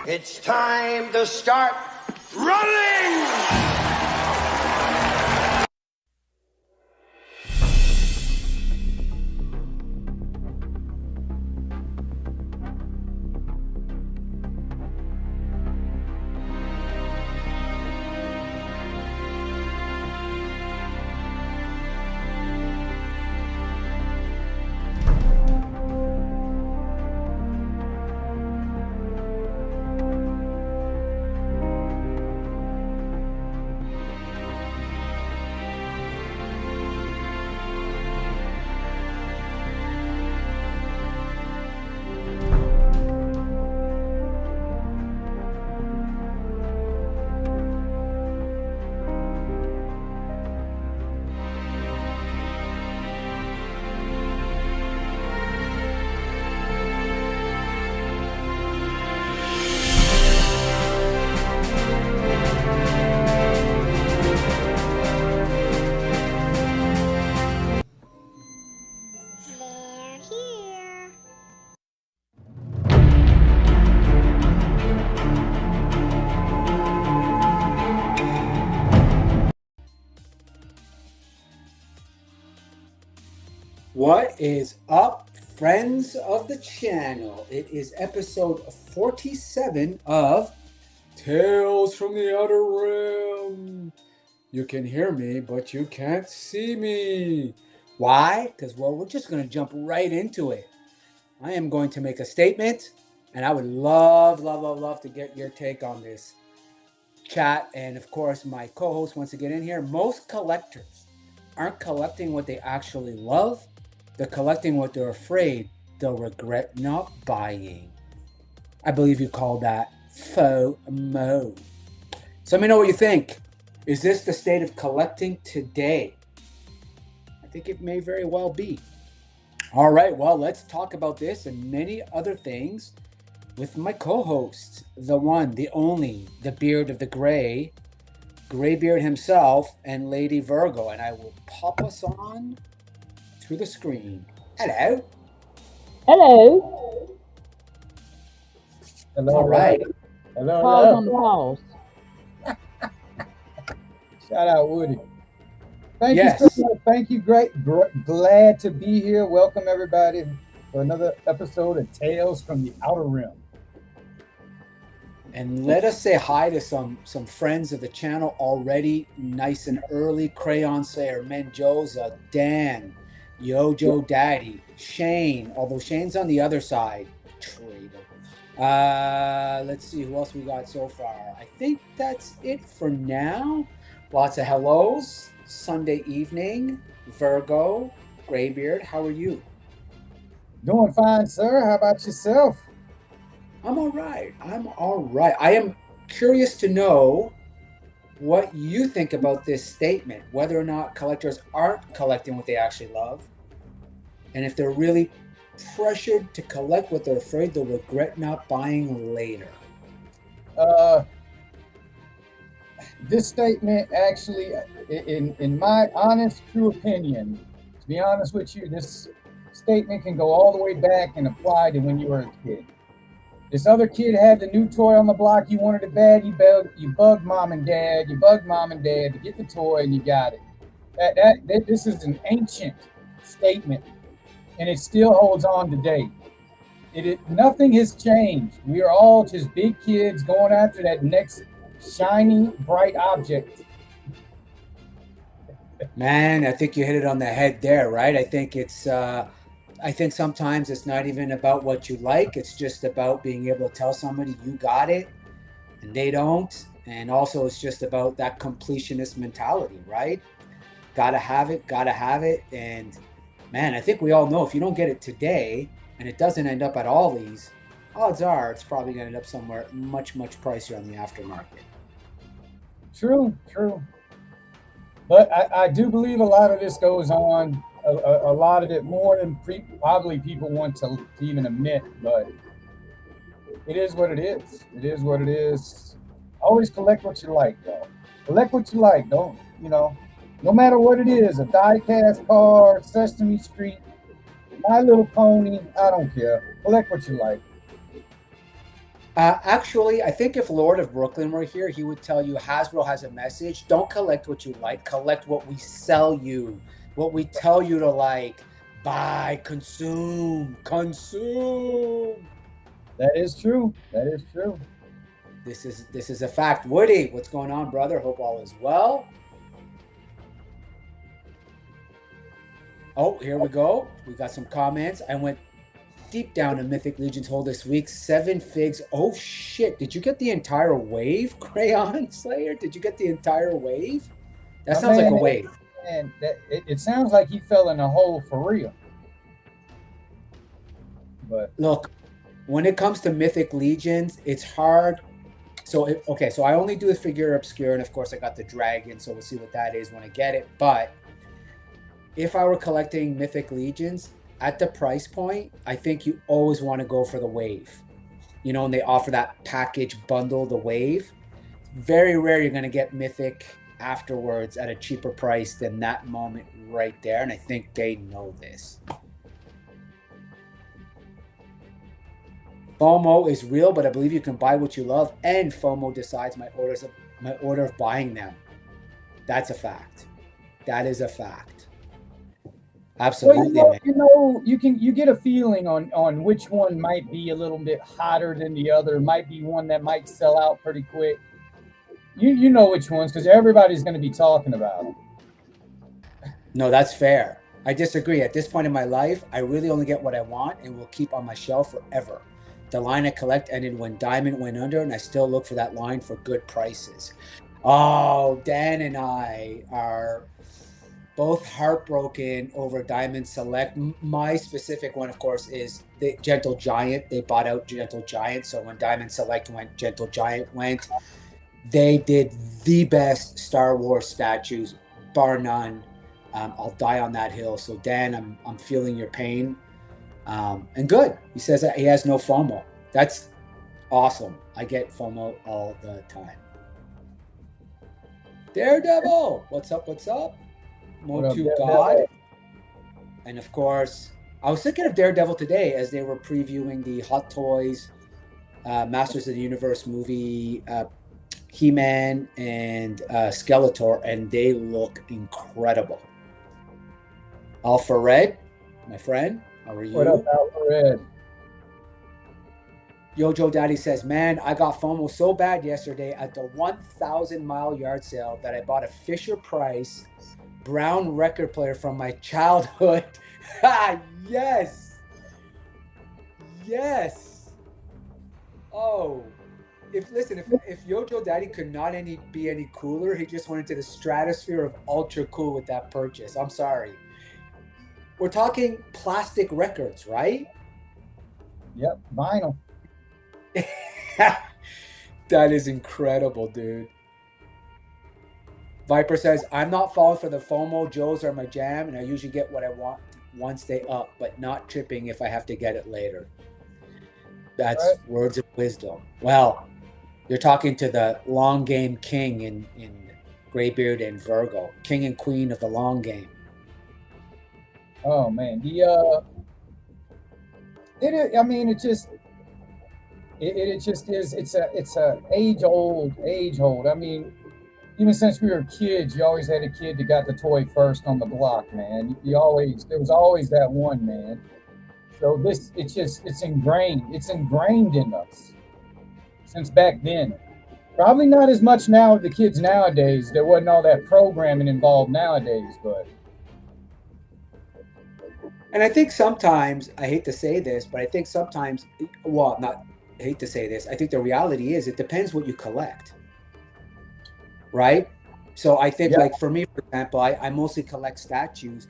It's time to start running! What is up, friends of the channel? It is episode 47 of Tales from the Outer Rim. You can hear me, but you can't see me. Why? Because, well, we're just going to jump right into it. I am going to make a statement, and I would love to get your take on this. Chat, and of course, my co-host wants to get in here. Most collectors aren't collecting what they actually love. They're collecting what they're afraid they'll regret not buying. I believe you call that FOMO. So let me know what you think. Is this the state of collecting today? I think it may very well be. All right, well, let's talk about this and many other things with my co-host, the one, the only, the beard of the Graybeard himself, and Lady Virgo. And I will pop us on to the screen. Hello. Hello. Hello. All right. Hello. Pause on the pause. Shout out Woody. Thank Yes. you so much. Thank you. Glad to be here. Welcome everybody for another episode of Tales from the Outer Rim. And let us say hi to some friends of the channel already, nice and early. Crayon Slayer, Menjoza, Dan, Yojo Daddy, Shane, although Shane's on the other side. Traitor. Let's see who else we got so far. I think that's it for now. Lots of hellos. Sunday evening. Virgo, Graybeard, how are you? Doing fine, sir. How about yourself? I'm all right. I am curious to know what you think about this statement, whether or not collectors aren't collecting what they actually love, and if they're really pressured to collect what they're afraid they'll regret not buying later. This statement actually, in my honest, true opinion, to be honest with you, this statement can go all the way back and apply to when you were a kid. This other kid had the new toy on the block. You wanted it bad. You bugged mom and dad. You bugged mom and dad to get the toy, and you got it. This is an ancient statement, and it still holds on today. Nothing has changed. We are all just big kids going after that next shiny, bright object. Man, I think you hit it on the head there, right? I think sometimes it's not even about what you like. It's just about being able to tell somebody you got it and they don't. And also it's just about that completionist mentality, right? Gotta have it. And man, I think we all know if you don't get it today and it doesn't end up at Ollie's, odds are it's probably going to end up somewhere much pricier on the aftermarket. True. But I do believe a lot of this goes on, a lot of it more than probably people want to even admit, but it is what it is. Always collect what you like, though. Collect what you like. Don't, no matter what it is, a die-cast car, Sesame Street, My Little Pony, I don't care. Collect what you like. Actually, I think if Lord of Brooklyn were here, he would tell you Hasbro has a message. Don't collect what you like. Collect what we sell you. What we tell you to like. Buy, consume, consume. That is true. That is true. This is a fact. Woody, what's going on, brother? Hope all is well. Oh, here we go. We got some comments. I went deep down to Mythic Legion's hole this week. 7 figs. Oh shit! Did you get the entire wave, Crayon Slayer? Did you get the entire wave? That sounds like a wave. And it sounds like he fell in a hole for real. But look, when it comes to Mythic Legions, it's hard. So so I only do the figure obscure, and of course I got the dragon. So we'll see what that is when I get it. But if I were collecting Mythic Legions at the price point, I think you always want to go for the wave. You know, and they offer that package bundle, the wave. Very rare you're going to get Mythic afterwards at a cheaper price than that moment right there. And I think they know this. FOMO is real, but I believe you can buy what you love, and FOMO decides my order of buying them. That's a fact. That is a fact. Absolutely. Well, you get a feeling on which one might be a little bit hotter than the other. Might be one that might sell out pretty quick. You know which ones, because everybody's going to be talking about them. No, that's fair. I disagree. At this point in my life, I really only get what I want and will keep on my shelf forever. The line I collect ended when Diamond went under, and I still look for that line for good prices. Oh, Dan and I are both heartbroken over Diamond Select. My specific one, of course, is the Gentle Giant. They bought out Gentle Giant, so when Diamond Select went, Gentle Giant went. They did the best Star Wars statues, bar none. I'll die on that hill. So Dan, I'm feeling your pain. And good. He says that he has no FOMO. That's awesome. I get FOMO all the time. Daredevil, what's up? What's up? Motu God. And of course, I was thinking of Daredevil today as they were previewing the Hot Toys Masters of the Universe movie, He-Man and Skeletor, and they look incredible. Alpha Red, my friend, how are you? What up, Alpha Red? Yojo Daddy says, man, I got FOMO so bad yesterday at the 1,000 mile yard sale that I bought a Fisher Price brown record player from my childhood. Yes. Yes. Oh, if Yojo Daddy could not be any cooler, he just went into the stratosphere of ultra cool with that purchase. I'm sorry. We're talking plastic records, right? Yep, vinyl. That is incredible, dude. Viper says, I'm not falling for the FOMO. Joes are my jam, and I usually get what I want once they up, but not tripping if I have to get it later. That's right. Words of wisdom. Well, you're talking to the long game king in Greybeard and Virgo. King and queen of the long game. Oh, man. It just is. It's a age old. I mean, even since we were kids, you always had a kid that got the toy first on the block, man. There was always that one, man. So it's ingrained. It's ingrained in us since back then. Probably not as much now with the kids nowadays. There wasn't all that programming involved nowadays, but. And I think sometimes, I hate to say this, but I think sometimes, I hate to say this, I think the reality is it depends what you collect, right? So I think like for me, for example, I mostly collect statues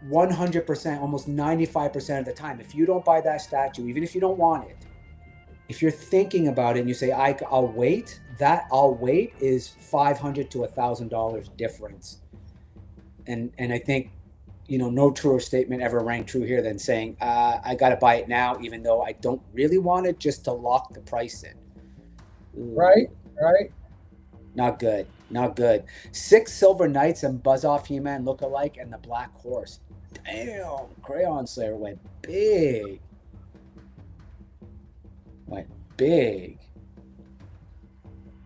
100%, almost 95% of the time. If you don't buy that statue, even if you don't want it, if you're thinking about it and you say, I'll wait, that I'll wait is $500 to $1,000 difference. And I think, no truer statement ever rang true here than saying, I got to buy it now, even though I don't really want it, just to lock the price in. Right. Not good. 6 Silver Knights and Buzz Off He-Man look-alike and the Black Horse. Damn, Crayon Slayer went big. big.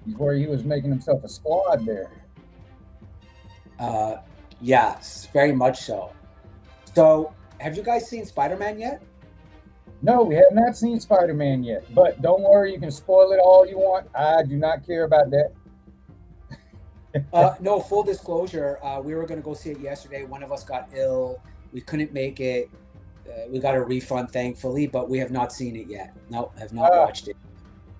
He's where he was making himself a squad there. Yes, very much so. So, have you guys seen Spider-Man yet? No, we have not seen Spider-Man yet. But don't worry, you can spoil it all you want. I do not care about that. No, full disclosure, we were going to go see it yesterday. One of us got ill. We couldn't make it. We got a refund, thankfully, but we have not seen it yet. No, have not watched it.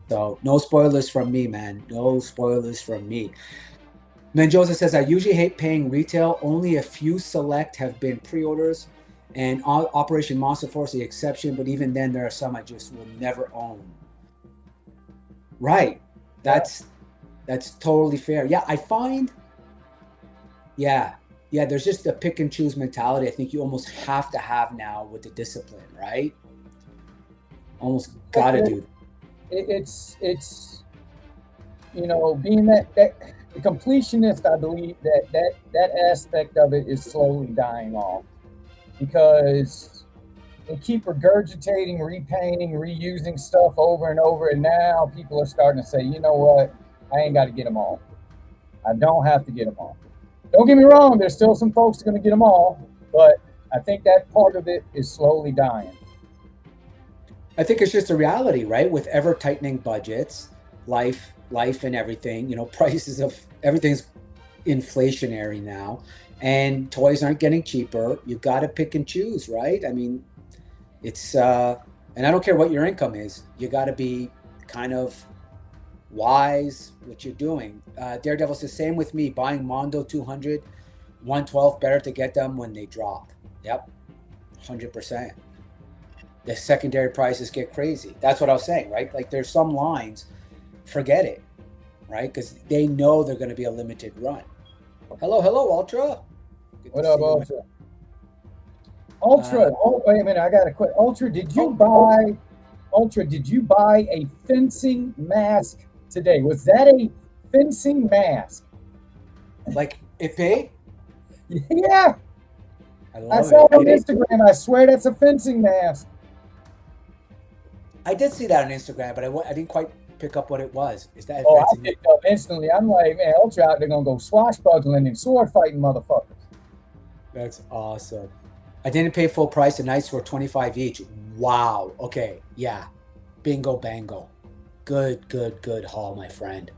So no spoilers from me, man. No spoilers from me. Mendoza says, I usually hate paying retail. Only a few select have been pre-orders, and Operation Monster Force the exception, but even then there are some I just will never own. Right. That's totally fair. Yeah, I find, there's just a pick and choose mentality I think you almost have to have now with the discipline, right? Almost got to do. It's being that the completionist, I believe that aspect of it is slowly dying off because they keep regurgitating, repainting, reusing stuff over and over, and now people are starting to say, you know what, I ain't got to get them all. I don't have to get them all. Don't get me wrong, there's still some folks going to get them all, but I think that part of it is slowly dying. I think it's just a reality, right? With ever tightening budgets, life and everything, prices of everything's inflationary now, and toys aren't getting cheaper. You got to pick and choose, right? I mean, it's, and I don't care what your income is, you got to be kind of wise what you're doing. Daredevil says, same with me, buying Mondo 200, 112, better to get them when they drop. Yep, 100%. The secondary prices get crazy. That's what I was saying, right? Like there's some lines, forget it, right? Because they know they're going to be a limited run. Hello, Ultra. What up, Ultra? Ultra, wait a minute, I got a question. Ultra, did you buy a fencing mask today? Was that a fencing mask? Like Ipe? Yeah. I saw it on Instagram. I swear that's a fencing mask. I did see that on Instagram, but I didn't quite pick up what it was. Is that? I picked up instantly. I'm like, man, Ultra out there gonna go swashbuckling and sword fighting motherfuckers. That's awesome. I didn't pay full price. The Knights were $25 each. Wow. Okay. Yeah. Bingo bango. Good haul, my friend.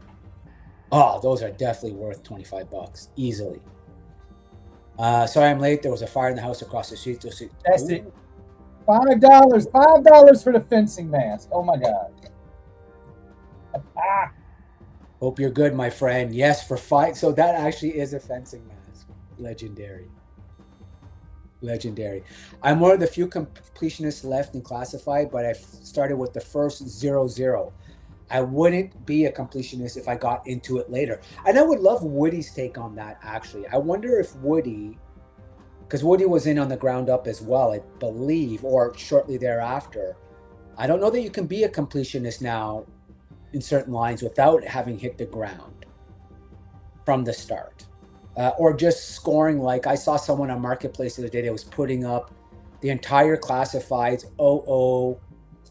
Oh, those are definitely worth $25 easily. Sorry I'm late. There was a fire in the house across the street. That's it. $5 for the fencing mask. Oh my God. Hope you're good, my friend. Yes, for $5. So that actually is a fencing mask. Legendary. I'm one of the few completionists left in classified, but I started with the first 0-0. I wouldn't be a completionist if I got into it later. And I would love Woody's take on that, actually. I wonder if Woody, because Woody was in on the ground up as well, I believe, or shortly thereafter. I don't know that you can be a completionist now in certain lines without having hit the ground from the start. Or just scoring, like I saw someone on Marketplace the other day that was putting up the entire classifieds 00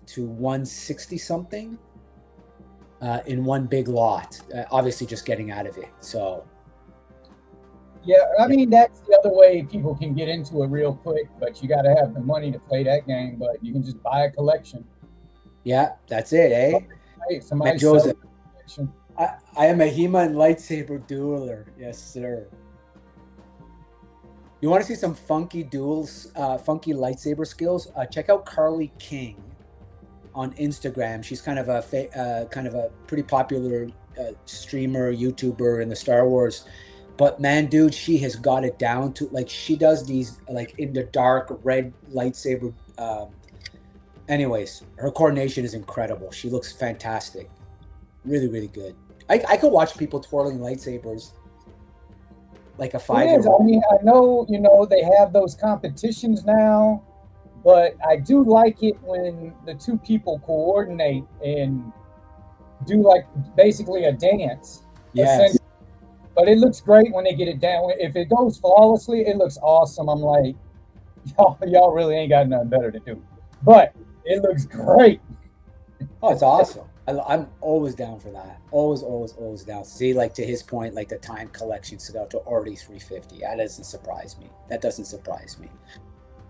to 160 something in one big lot, obviously just getting out of it. So yeah, I mean, that's the other way people can get into it real quick, but you got to have the money to play that game, but you can just buy a collection. Yeah, that's it, eh? Hey, somebody Joseph, I am a He-Man lightsaber dueler. Yes, sir. You want to see some funky duels, funky lightsaber skills? Check out Carly King on Instagram. She's kind of a pretty popular streamer, YouTuber in the Star Wars. But man, dude, she has got it down to, like, she does these like in the dark red lightsaber. Anyways, her coordination is incredible. She looks fantastic. Really, really good. I could watch people twirling lightsabers like a 5-year-old. I mean, I know, they have those competitions now, but I do like it when the two people coordinate and do like basically a dance. Yes. But it looks great when they get it down. If it goes flawlessly, it looks awesome. I'm like, y'all really ain't got nothing better to do. But it looks great. Oh, it's awesome. I'm always down for that. Always down. See, like to his point, like the time collection stood out to already 350. That doesn't surprise me.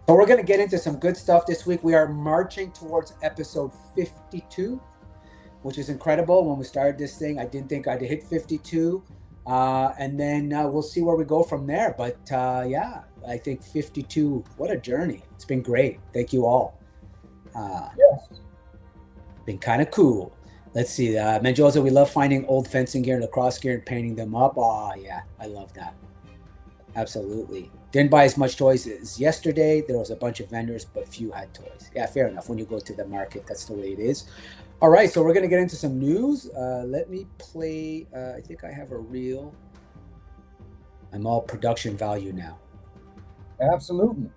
So we're going to get into some good stuff this week. We are marching towards episode 52, which is incredible. When we started this thing, I didn't think I'd hit 52. And then we'll see where we go from there. But yeah, I think 52, what a journey. It's been great. Thank you all. Yes. Been kind of cool. Let's see. Mendoza, we love finding old fencing gear and lacrosse gear and painting them up. Oh, yeah, I love that. Absolutely. Didn't buy as much toys as yesterday. There was a bunch of vendors, but few had toys. Yeah, fair enough. When you go to the market, that's the way it is. All right, so we're going to get into some news. Let me play. I think I have a reel. I'm all production value now. Absolutely.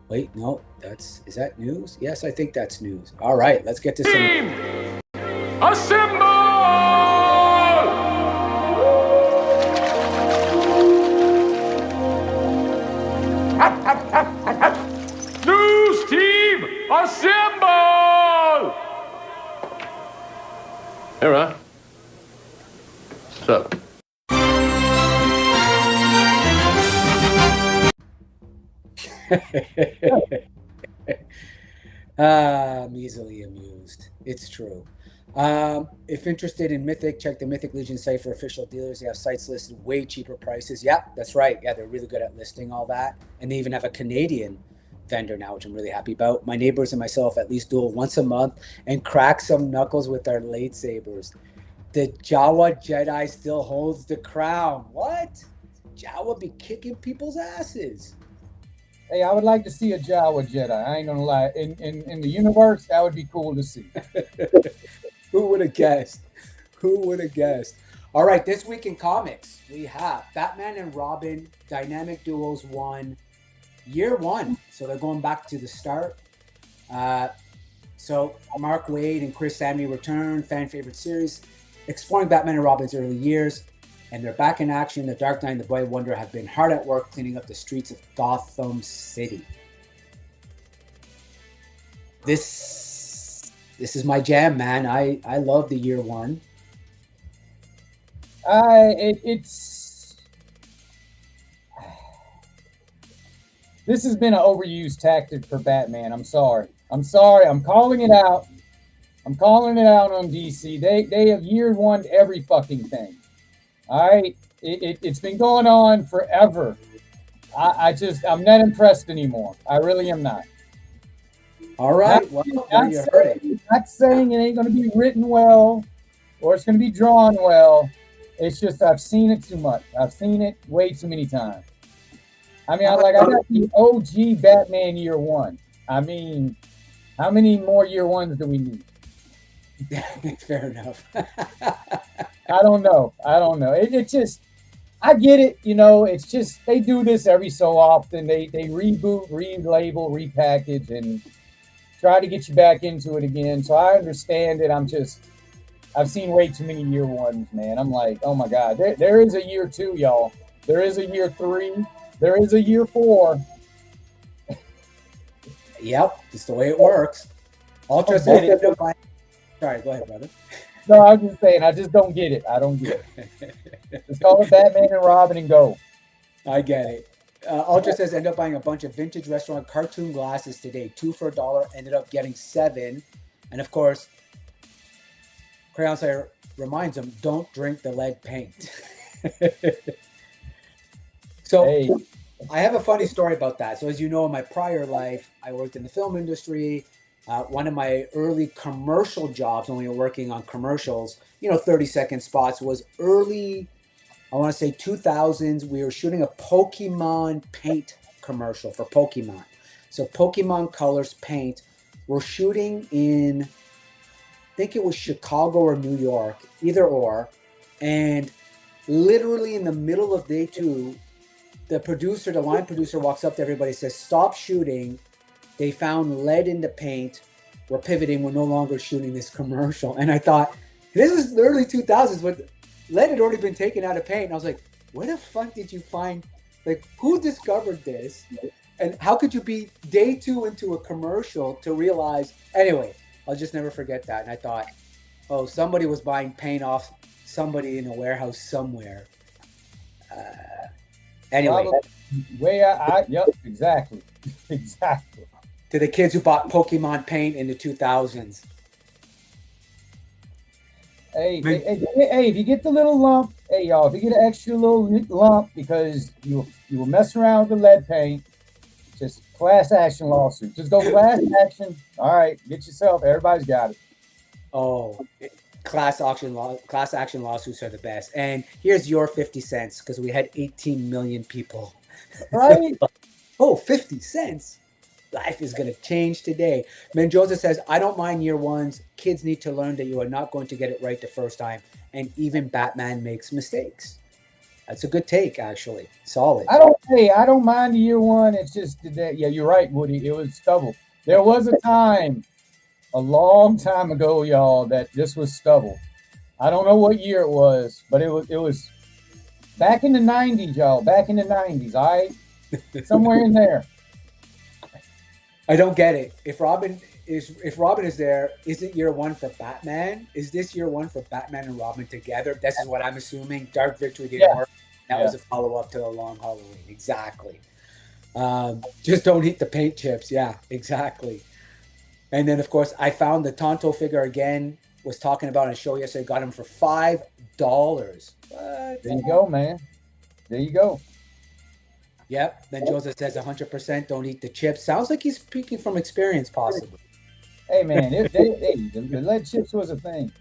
Wait, no, is that news? Yes, I think that's news. All right, let's get to some. Team, assemble! News team, assemble! Here, huh? What's up? I'm easily amused. It's true. If interested in Mythic, check the Mythic Legion site for official dealers. They have sites listed way cheaper prices. Yeah, that's right. Yeah, they're really good at listing all that. And they even have a Canadian vendor now, which I'm really happy about. My neighbors and myself at least duel once a month and crack some knuckles with our lightsabers. The Jawa Jedi still holds the crown. What? Jawa be kicking people's asses. Hey, I would like to see a Jawa Jedi. I ain't gonna lie. In the universe, that would be cool to see. Who would have guessed? All right, this week in comics, we have Batman and Robin Dynamic Duos 1, Year 1. So they're going back to the start. So Mark Waid and Chris Samney return, fan favorite series, exploring Batman and Robin's early years. And they're back in action. The Dark Knight and the Boy Wonder have been hard at work cleaning up the streets of Gotham City. This is my jam, man. I love the Year 1. This has been an overused tactic for Batman. I'm sorry. I'm calling it out. on DC. They have Year 1 every fucking thing. All right, it's been going on forever. I'm not impressed anymore. I really am not. All right, not saying it ain't going to be written well or it's going to be drawn well. It's just I've seen it too much. I've seen it way too many times. I mean, I got the OG Batman Year 1. I mean, how many more Year 1s do we need? Fair enough. I don't know. It just, I get it. You know, it's just they do this every so often. They reboot, relabel, repackage, and try to get you back into it again. So I understand it. I've seen way too many Year 1s, man. I'm like, oh my God. There is a Year 2, y'all. There is a Year 3. There is a Year 4. Yep, that's the way it works. Ultra said, sorry, go ahead, brother. No, I was just saying, I just don't get it. I don't get it. Just call it Batman and Robin and go. I get it. Ultra says, end up buying a bunch of vintage restaurant cartoon glasses today. 2 for $1, ended up getting 7. And of course, Crayon Slayer reminds them, don't drink the lead paint. So hey. I have a funny story about that. So as you know, in my prior life, I worked in the film industry. One of my early commercial jobs, when we were working on commercials, 30-second spots, was early, I want to say 2000s. We were shooting a Pokemon paint commercial for Pokemon. So Pokemon Colors paint. We're shooting in, I think it was Chicago or New York, either or. And literally in the middle of day 2, the line producer walks up to everybody, says, stop shooting. They found lead in the paint. We're pivoting. We're no longer shooting this commercial. And I thought, this is the early 2000s, but lead had already been taken out of paint. And I was like, where the fuck did you find, who discovered this? And how could you be day 2 into a commercial to realize, anyway, I'll just never forget that. And I thought, oh, somebody was buying paint off somebody in a warehouse somewhere. Anyway, Yep, exactly. Exactly. to the kids who bought Pokemon paint in the 2000s. Hey, if you get the little lump, hey y'all, if you get an extra little lump because you were messing around with the lead paint, just class action lawsuit. Just go class action. All right, get yourself. Everybody's got it. Oh, class action lawsuits are the best. And here's your 50 cents because we had 18 million people. Right? Oh, 50 cents. Life is going to change today. Mendoza says, I don't mind year ones. Kids need to learn that you are not going to get it right the first time. And even Batman makes mistakes. That's a good take, actually. Solid. I don't mind the year one. It's just that, yeah, you're right, Woody. It was stubble. There was a time, a long time ago, y'all, that this was stubble. I don't know what year it was, but it was back in the 90s, y'all. Back in the 90s, all right? Somewhere in there. I don't get it. If Robin is there, isn't year one for Batman? Is this year one for Batman and Robin together? This is what I'm assuming. Dark Victory didn't work. That was a follow-up to the Long Halloween. Exactly. Just don't eat the paint chips. Yeah, exactly. And then, of course, I found the Tonto figure again. Was talking about on a show yesterday. Got him for $5. What? There you go, man. There you go. Yep. Then Joseph says 100% don't eat the chips. Sounds like he's speaking from experience, possibly. Hey, man, the lead chips was a thing.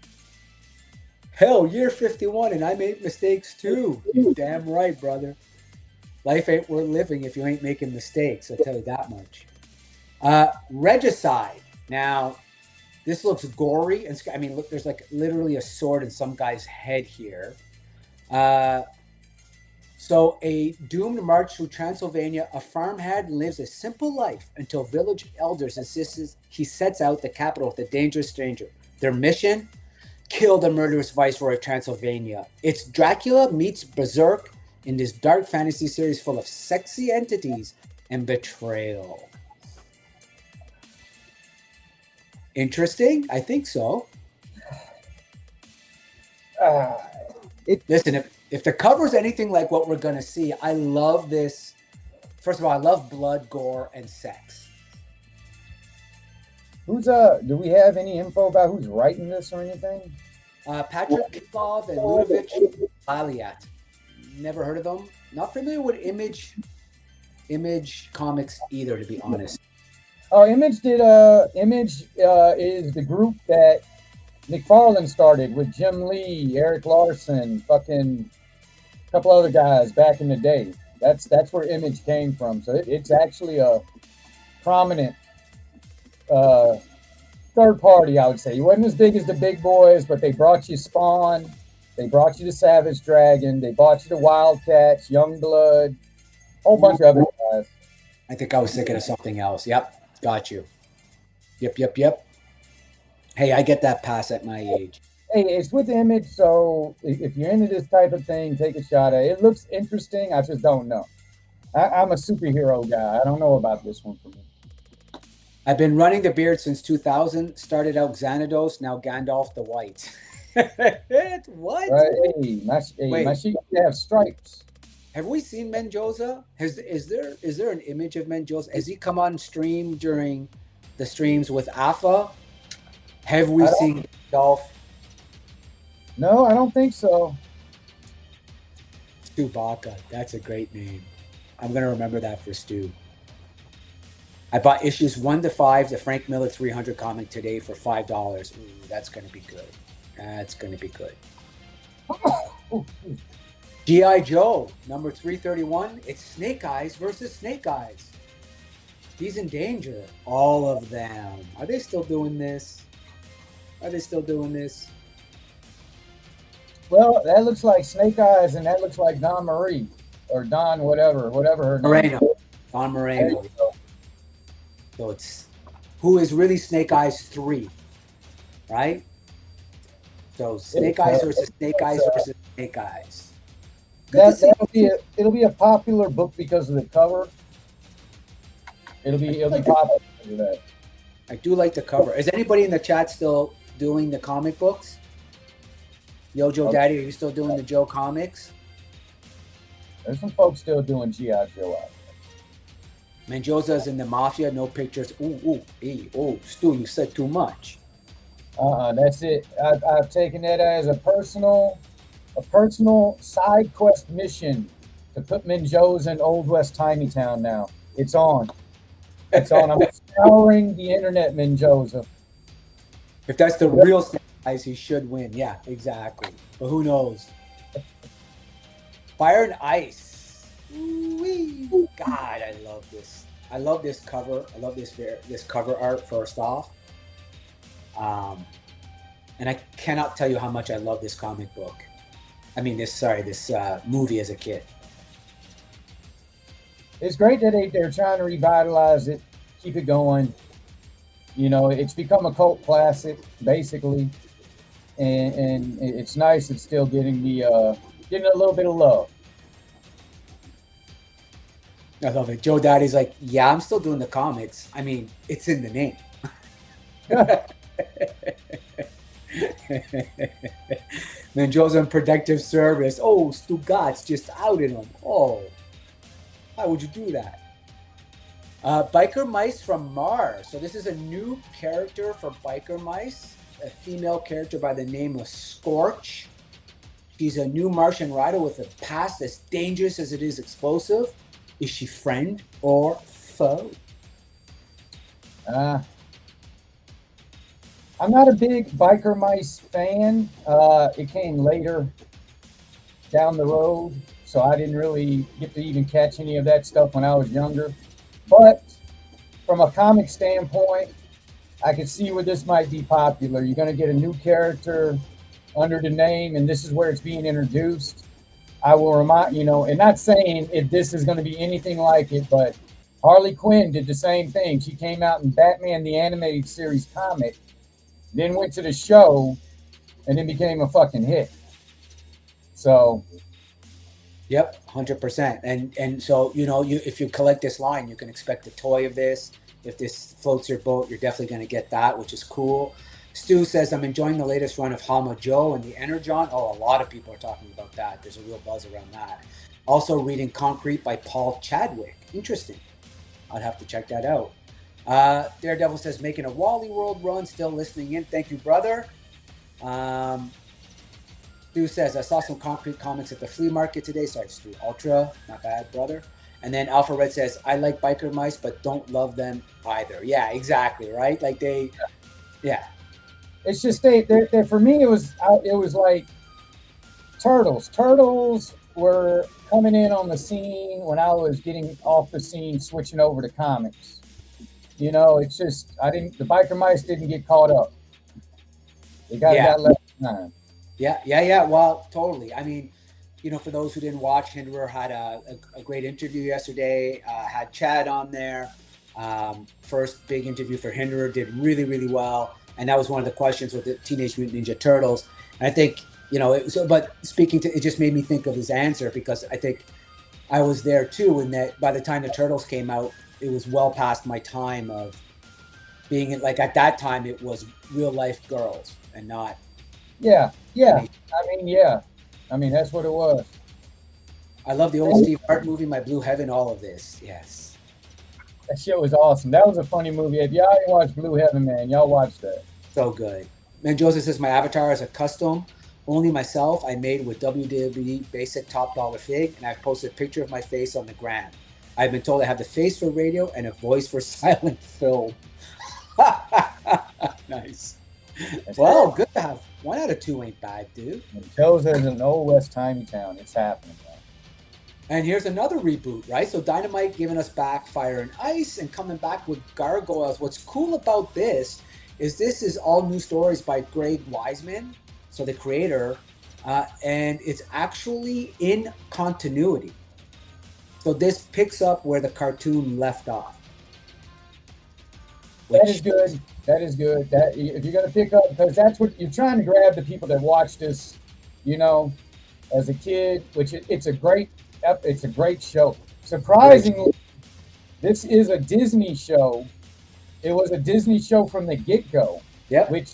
Hell, year 51, and I made mistakes too. You damn right, brother. Life ain't worth living if you ain't making mistakes. I'll tell you that much. Regicide. Now, this looks gory. And I mean, look, there's like literally a sword in some guy's head here. So a doomed march through Transylvania, a farmhand lives a simple life until village elders insist he sets out the capital with a dangerous stranger. Their mission? Kill the murderous viceroy of Transylvania. It's Dracula meets Berserk in this dark fantasy series full of sexy entities and betrayal. Interesting? I think so. Listen, if the cover's anything like what we're going to see, I love this. First of all, I love blood, gore, and sex. Do we have any info about who's writing this or anything? Patrick Kitlov and Ludovic Aliat. Never heard of them. Not familiar with Image Comics either, to be honest. Oh, Image is the group that McFarlane started with Jim Lee, Eric Larson, fucking a couple other guys back in the day. That's where Image came from. So it's actually a prominent third party, I would say. He wasn't as big as the big boys, but they brought you Spawn, they brought you the Savage Dragon, they brought you the Wildcats, Youngblood, a whole bunch of other guys. I think I was thinking of something else. Yep, got you. Yep. Hey, I get that pass at my age. Hey, it's with Image, so if you're into this type of thing, take a shot at it. It looks interesting. I just don't know. I'm a superhero guy. I don't know about this one for me. I've been running the beard since 2000. Started out Xanados, now Gandalf the White. What? Right. Hey, my sheep have stripes. Have we seen Mendoza? Is there an image of Mendoza? Has he come on stream during the streams with AFA? Have we seen Gandalf? No, I don't think so. Stu Baca. That's a great name. I'm going to remember that for Stu. I bought issues 1 to 5, the Frank Miller 300 comic today for $5. Ooh, that's going to be good. That's going to be good. G.I. Joe, number 331. It's Snake Eyes versus Snake Eyes. He's in danger. All of them. Are they still doing this? Well, that looks like Snake Eyes, and that looks like Don Marie, or Don whatever her name. Moreno. Don Moreno. So it's who is really Snake Eyes 3, right? So Snake Eyes versus Snake Eyes versus Snake Eyes. It'll be a popular book because of the cover. It'll be popular for that. I do like the cover. Is anybody in the chat still doing the comic books? Yo, Joe Daddy, are you still doing the Joe comics? There's some folks still doing G.I. Joe out there. Menjoza's in the Mafia, no pictures. Stu, you said too much. That's it. I've taken that as a personal side quest mission to put Menjoza in Old West Town now. It's on. It's on. I'm scouring the internet, Menjoza. If that's the real Snake Eyes, he should win. Yeah, exactly. But who knows? Fire and Ice. Ooh-wee. God, I love this. I love this cover. I love this cover art, first off. And I cannot tell you how much I love this comic book. I mean, this movie as a kid. It's great that they're trying to revitalize it, keep it going. You know, it's become a cult classic, basically. And it's nice it's still getting a little bit of love. I love it. Joe Daddy's like, yeah, I'm still doing the comics. I mean, it's in the name. Menjoza in protective service. Oh, Stu Gotts just outed him. Oh, why would you do that? Biker Mice from Mars. So this is a new character for Biker Mice. A female character by the name of Scorch. She's a new Martian rider with a past as dangerous as it is explosive. Is she friend or foe? I'm not a big Biker Mice fan. It came later down the road, so I didn't really get to even catch any of that stuff when I was younger. But from a comic standpoint, I could see where this might be popular. You're going to get a new character under the name, and this is where it's being introduced. I will remind, and not saying if this is going to be anything like it, but Harley Quinn did the same thing. She came out in Batman the Animated Series comic, then went to the show, and then became a fucking hit. So, yep, 100%. And so if you collect this line, you can expect a toy of this. If this floats your boat, you're definitely going to get that, which is cool. Stu says, I'm enjoying the latest run of Hama Joe and the Energon. Oh, a lot of people are talking about that. There's a real buzz around that. Also reading Concrete by Paul Chadwick. Interesting. I'd have to check that out. Daredevil says, making a Wally World run, still listening in. Thank you, brother. Stu says, I saw some Concrete comics at the flea market today. Sorry, Stu. Ultra. Not bad, brother. And then Alpha Red says, I like Biker Mice, but don't love them either. Yeah, exactly, right? Like yeah. It's just they for me it was like Turtles. Turtles were coming in on the scene when I was getting off the scene, switching over to comics. It's just the Biker Mice didn't get caught up. They got left behind. Yeah. Well, totally. I mean, for those who didn't watch, Hinderer had a great interview yesterday. Had Chad on there. First big interview for Hinderer, did really, really well. And that was one of the questions with the Teenage Mutant Ninja Turtles. And I think, but speaking to, it just made me think of his answer, because I think I was there too, in that by the time the Turtles came out, it was well past my time of being in, like at that time, it was real life girls and not. Yeah. I mean, that's what it was. I love the old Steve Hart movie, My Blue Heaven, all of this. Yes. That shit was awesome. That was a funny movie. If y'all didn't watch Blue Heaven, man, y'all watch that. So good. Menjoza says, my avatar is a custom, only myself. I made with WWE basic top dollar fig, and I've posted a picture of my face on the gram. I've been told I have the face for radio and a voice for silent film. Nice. Well, good to have. 1 out of 2 ain't bad, dude. Menjoza is an Old West Town. It's happening, man. And here's another reboot, right? So Dynamite giving us back Fire and Ice and coming back with Gargoyles. What's cool about this is all new stories by Greg Wiseman, so the creator, and it's actually in continuity. So this picks up where the cartoon left off. That is good. That if you're gonna pick up, because that's what you're trying to grab the people that watch this, as a kid, which it's a great show. Surprisingly, this is a Disney show it was a Disney show from the get-go. Yep. Which,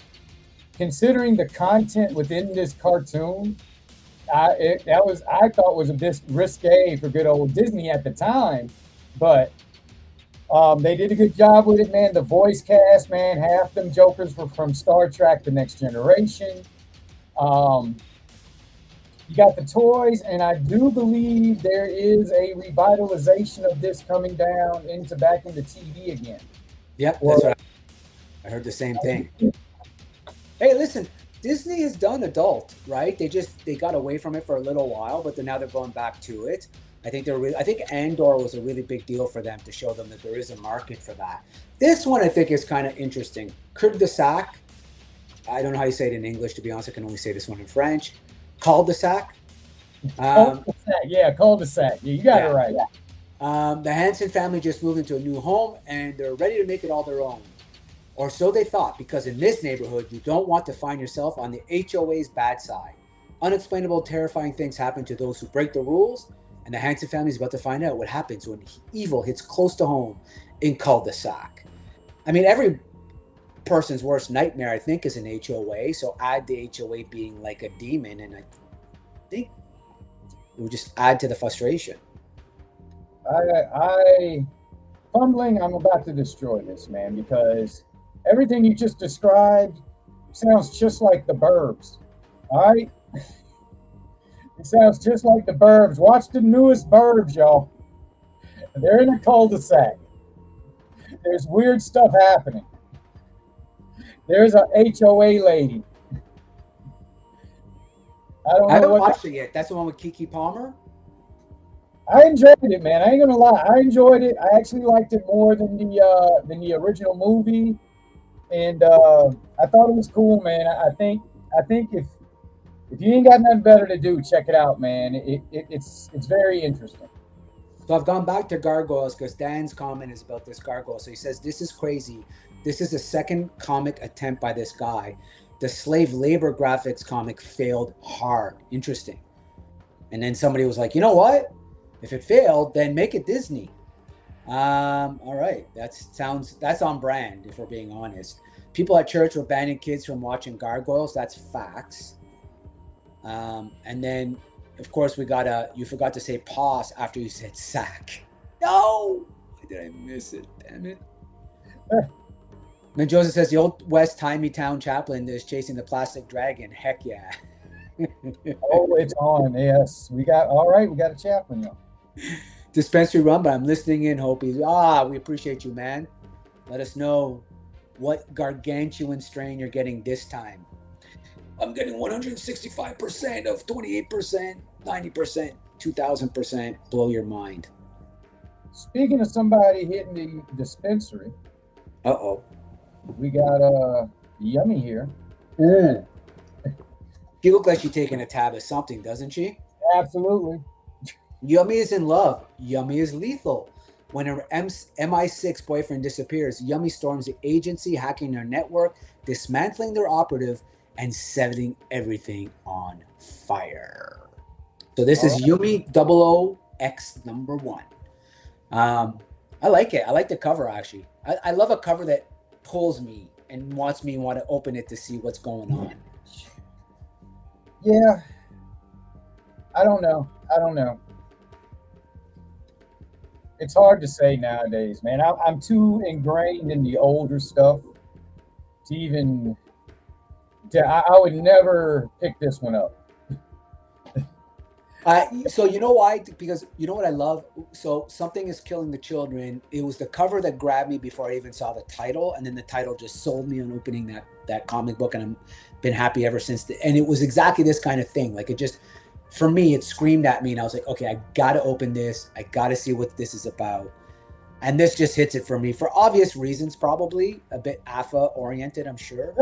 considering the content within this cartoon, I thought was a bit risque for good old Disney at the time, but they did a good job with it, man. The voice cast, man, half them jokers were from Star Trek: The Next Generation. You got the toys, and I do believe there is a revitalization of this coming down back into TV again. Yep, that's what I heard the same thing. Hey, listen, Disney has done adult, right? They got away from it for a little while, but now they're going back to it. I think Andor was a really big deal for them to show them that there is a market for that. This one I think is kind of interesting. Cul-de-sac. I don't know how you say it in English, to be honest. I can only say this one in French. Cul-de-sac. Cul-de-sac. Yeah, you got it right. The Hanson family just moved into a new home, and they're ready to make it all their own. Or so they thought, because in this neighborhood, you don't want to find yourself on the HOA's bad side. Unexplainable, terrifying things happen to those who break the rules, and the Hanson family is about to find out what happens when evil hits close to home in cul-de-sac. I mean, every person's worst nightmare, I think, is an HOA, so add the HOA being like a demon, and I think it would just add to the frustration. Fumbling, I'm about to destroy this, man, because everything you just described sounds just like the Burbs. All right? It sounds just like the Burbs. Watch the newest Burbs, y'all. They're in a cul-de-sac. There's weird stuff happening. There's a HOA lady. I haven't watched it yet. That's the one with Keke Palmer? I enjoyed it, man. I ain't gonna lie. I enjoyed it. I actually liked it more than the original movie, and I thought it was cool, man. I think if you ain't got nothing better to do, check it out, man. It's very interesting. So I've gone back to Gargoyles because Dan's comment is about this gargoyle. So he says, this is crazy. This is the second comic attempt by this guy. The slave labor graphics comic failed hard. Interesting. And then somebody was like, you know what? If it failed, then make it Disney. All right. That's on brand, if we're being honest. People at church were banning kids from watching Gargoyles. That's facts. And then, of course, you forgot to say pause after you said sack. No! Why did I miss it? Damn it. Then Joseph says the old West Timey Town chaplain is chasing the plastic dragon. Heck yeah. Oh, it's on. Yes. We got a chaplain now. Dispensary run, but I'm listening in, Hopi. We appreciate you, man. Let us know what gargantuan strain you're getting this time. I'm getting 165% of 28%, 90%, 2000%. Blow your mind. Speaking of somebody hitting the dispensary. Uh-oh. We got Yummy here. She looks like she's taking a tab of something, doesn't she? Absolutely. Yummy is in love. Yummy is lethal. When her MI6 boyfriend disappears, Yummy storms the agency, hacking their network, dismantling their operative, and setting everything on fire. So this is Yumi 00X1. I like it. I like the cover, actually. I love a cover that pulls me and wants me want to open it to see what's going on. Yeah. I don't know. It's hard to say nowadays, man. I'm too ingrained in the older stuff to even... I would never pick this one up. So you know why? Because you know what I love? So Something is Killing the Children. It was the cover that grabbed me before I even saw the title. And then the title just sold me on opening that comic book. And I've been happy ever since. And it was exactly this kind of thing. Like, it just, for me, it screamed at me. And I was like, okay, I got to open this. I got to see what this is about. And this just hits it for me for obvious reasons, probably a bit AFA oriented, I'm sure.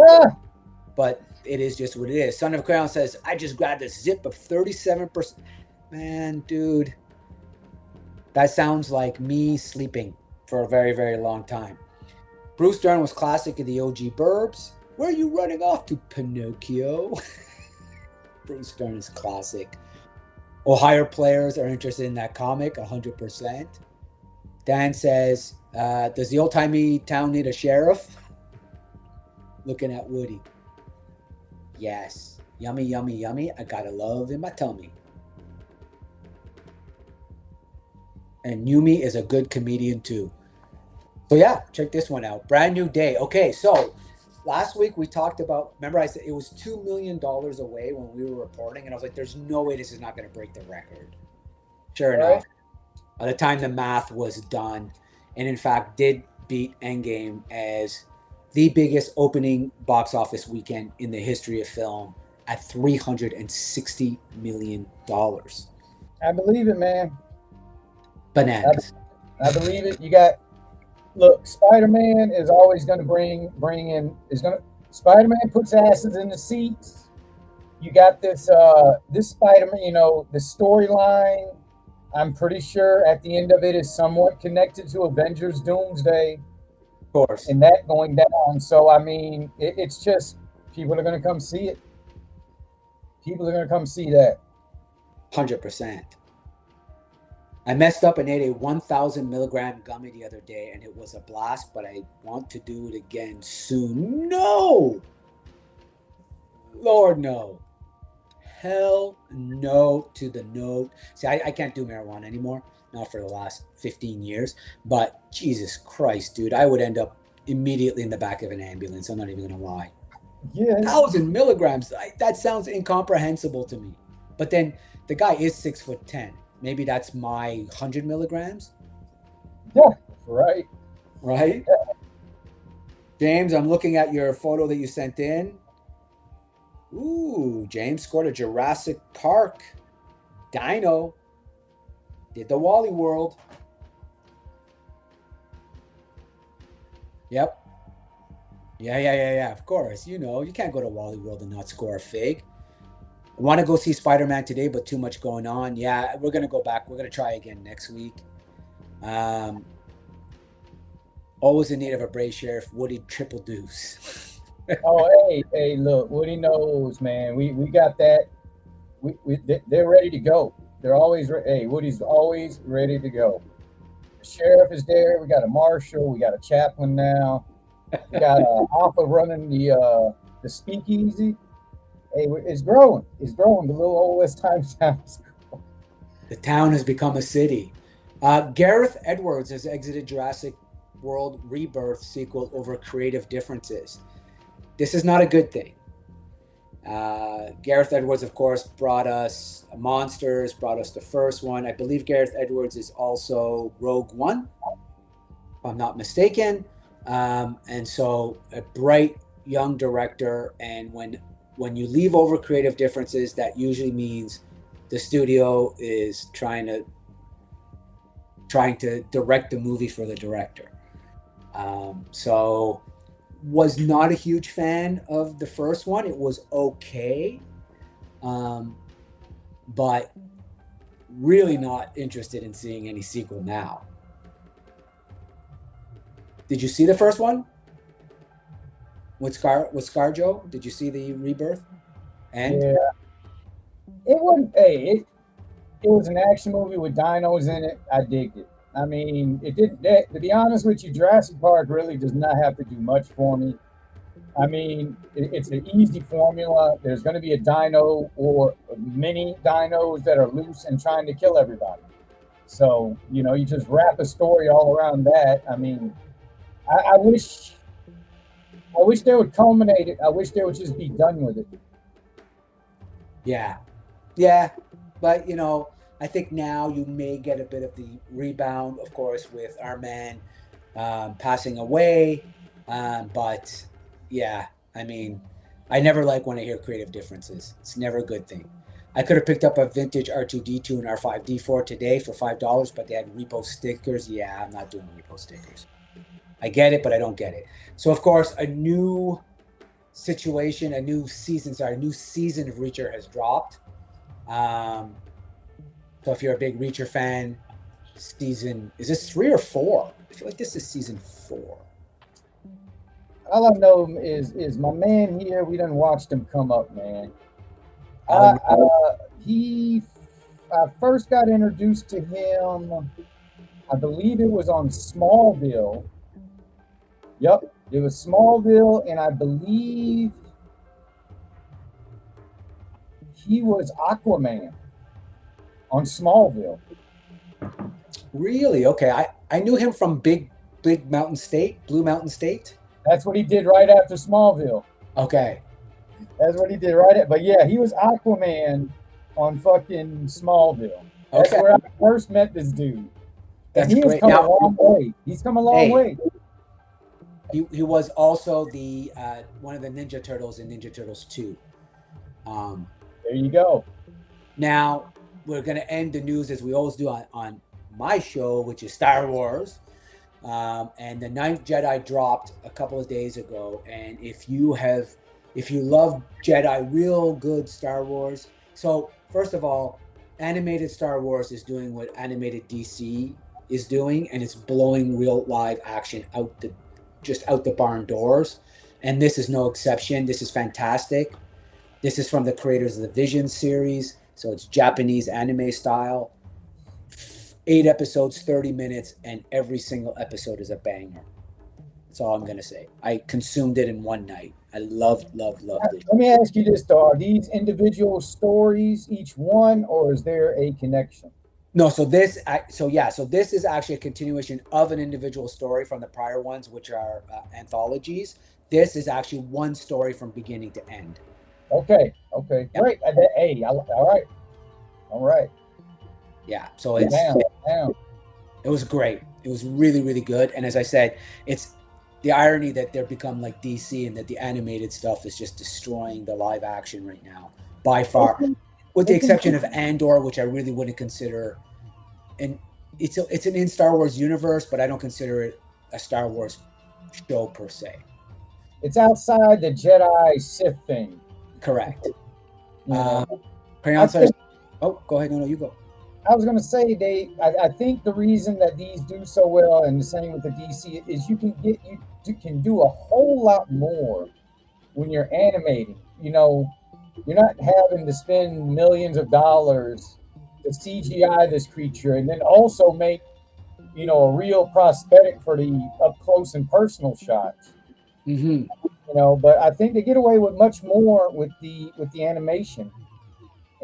But it is just what it is. Son of Crown says, I just grabbed a zip of 37%. Man, dude. That sounds like me sleeping for a very, very long time. Bruce Dern was classic in the OG Burbs. Where are you running off to, Pinocchio? Bruce Dern is classic. Ohio players are interested in that comic, 100%. Dan says, does the old-timey town need a sheriff? Looking at Woody. Yes. Yummy, yummy, yummy. I got a love in my tummy. And Yumi is a good comedian too. So yeah, check this one out. Brand new day. Okay, so last week we talked about, remember I said it was $2 million away when we were reporting, and I was like, there's no way this is not going to break the record. Sure enough, by the time the math was done, and in fact did beat Endgame as the biggest opening box office weekend in the history of film at $360 million. I believe it, man. Bananas. I believe it. You got, look, Spider-Man is always going to bring in, Spider-Man puts asses in the seats. You got this Spider-Man, you know, the storyline, I'm pretty sure at the end of it is somewhat connected to Avengers Doomsday. Of course. And that going down. So, I mean, it's just, people are going to come see it. People are going to come see that. 100%. I messed up and ate a 1,000 milligram gummy the other day, and it was a blast, but I want to do it again soon. No! Lord, no. Hell no to the no. See, I can't do marijuana anymore, not for the last 15 years, but Jesus Christ, dude, I would end up immediately in the back of an ambulance. I'm not even going to lie. Yeah. 1,000 milligrams. That sounds incomprehensible to me. But then the guy is 6'10". Maybe that's my 100 milligrams. Yeah, right. Right? Yeah. James, I'm looking at your photo that you sent in. Ooh, James scored a Jurassic Park dino. Did the Wally World. Yep. Yeah. Of course. You know, you can't go to Wally World and not score a fig. I want to go see Spider-Man today, but too much going on. Yeah, we're going to go back. We're going to try again next week. Always in need of a brave sheriff. Woody triple deuce. Oh, hey, look, Woody knows, man. We got that. They're ready to go. They're always hey, Woody's always ready to go. The sheriff is there. We got a marshal. We got a chaplain now. We got Alpha running the speakeasy. Hey, it's growing. It's growing. The little old West Time town is growing. The town has become a city. Gareth Edwards has exited Jurassic World Rebirth sequel over creative differences. This is not a good thing. Gareth Edwards, of course, brought us Monsters, brought us the first one. I believe Gareth Edwards is also Rogue One, if I'm not mistaken. And so a bright young director, and when you leave over creative differences, that usually means the studio is trying to direct the movie for the director. So was not a huge fan of the first one. It was okay, but really not interested in seeing any sequel now. Did you see the first one? With ScarJo? Did you see the Rebirth? And yeah, it wasn't. Hey, it was an action movie with dinos in it. I digged it. I mean, it didn't. To be honest with you, Jurassic Park really does not have to do much for me. I mean, it's an easy formula. There's going to be a dino or many dinos that are loose and trying to kill everybody. So, you know, you just wrap a story all around that. I mean, I wish they would culminate it. I wish they would just be done with it. Yeah. But, you know, I think now you may get a bit of the rebound, of course, with our man passing away. But, yeah, I mean, I never like when I hear creative differences. It's never a good thing. I could have picked up a vintage R2-D2 and R5-D4 today for $5, but they had repo stickers. Yeah, I'm not doing repo stickers. I get it, but I don't get it. So, of course, a new situation, a new season of Reacher has dropped. So if you're a big Reacher fan, is this 3 or 4? I feel like this is season 4. All I know is my man here, we done watched him come up, man. I first got introduced to him, I believe it was on Smallville. Yep, it was Smallville, and I believe he was Aquaman on Smallville. Really? Okay. I knew him from Big Mountain State, Blue Mountain State. That's what he did right after Smallville. Okay. That's what he did but yeah, he was Aquaman on fucking Smallville. That's Okay. where I first met this dude. That's and he has great. come Now, a long way. He's come a long way. he was also the one of the Ninja Turtles in Ninja Turtles 2. There you go. Now we're gonna end the news as we always do on my show, which is Star Wars. And the Ninth Jedi dropped a couple of days ago. And if you love Jedi, real good Star Wars. So first of all, animated Star Wars is doing what animated DC is doing, and it's blowing real live action out the barn doors. And this is no exception. This is fantastic. This is from the creators of the Vision series. So it's Japanese anime style. 8 episodes, 30 minutes, and every single episode is a banger. That's all I'm going to say. I consumed it in one night. I loved it. Let me ask you this, though. Are these individual stories, each one, or is there a connection? No, so this is actually a continuation of an individual story from the prior ones, which are anthologies. This is actually one story from beginning to end. Okay, Yep. great. Hey, all right. Yeah, so it's Down. It was great. It was really, really good. And as I said, it's the irony that they've become like DC and that the animated stuff is just destroying the live action right now by far, with the exception of Andor, which I really wouldn't consider. And it's an in Star Wars universe, but I don't consider it a Star Wars show per se. It's outside the Jedi Sith thing. Correct. Yeah. Crayon Slice. Oh, go ahead. No, you go. I was going to say, I think the reason that these do so well, and the same with the DC, is you can do a whole lot more when you're animating. You know, you're not having to spend millions of dollars to CGI this creature and then also make, a real prosthetic for the up close and personal shots. Mm-hmm. But I think they get away with much more with the animation.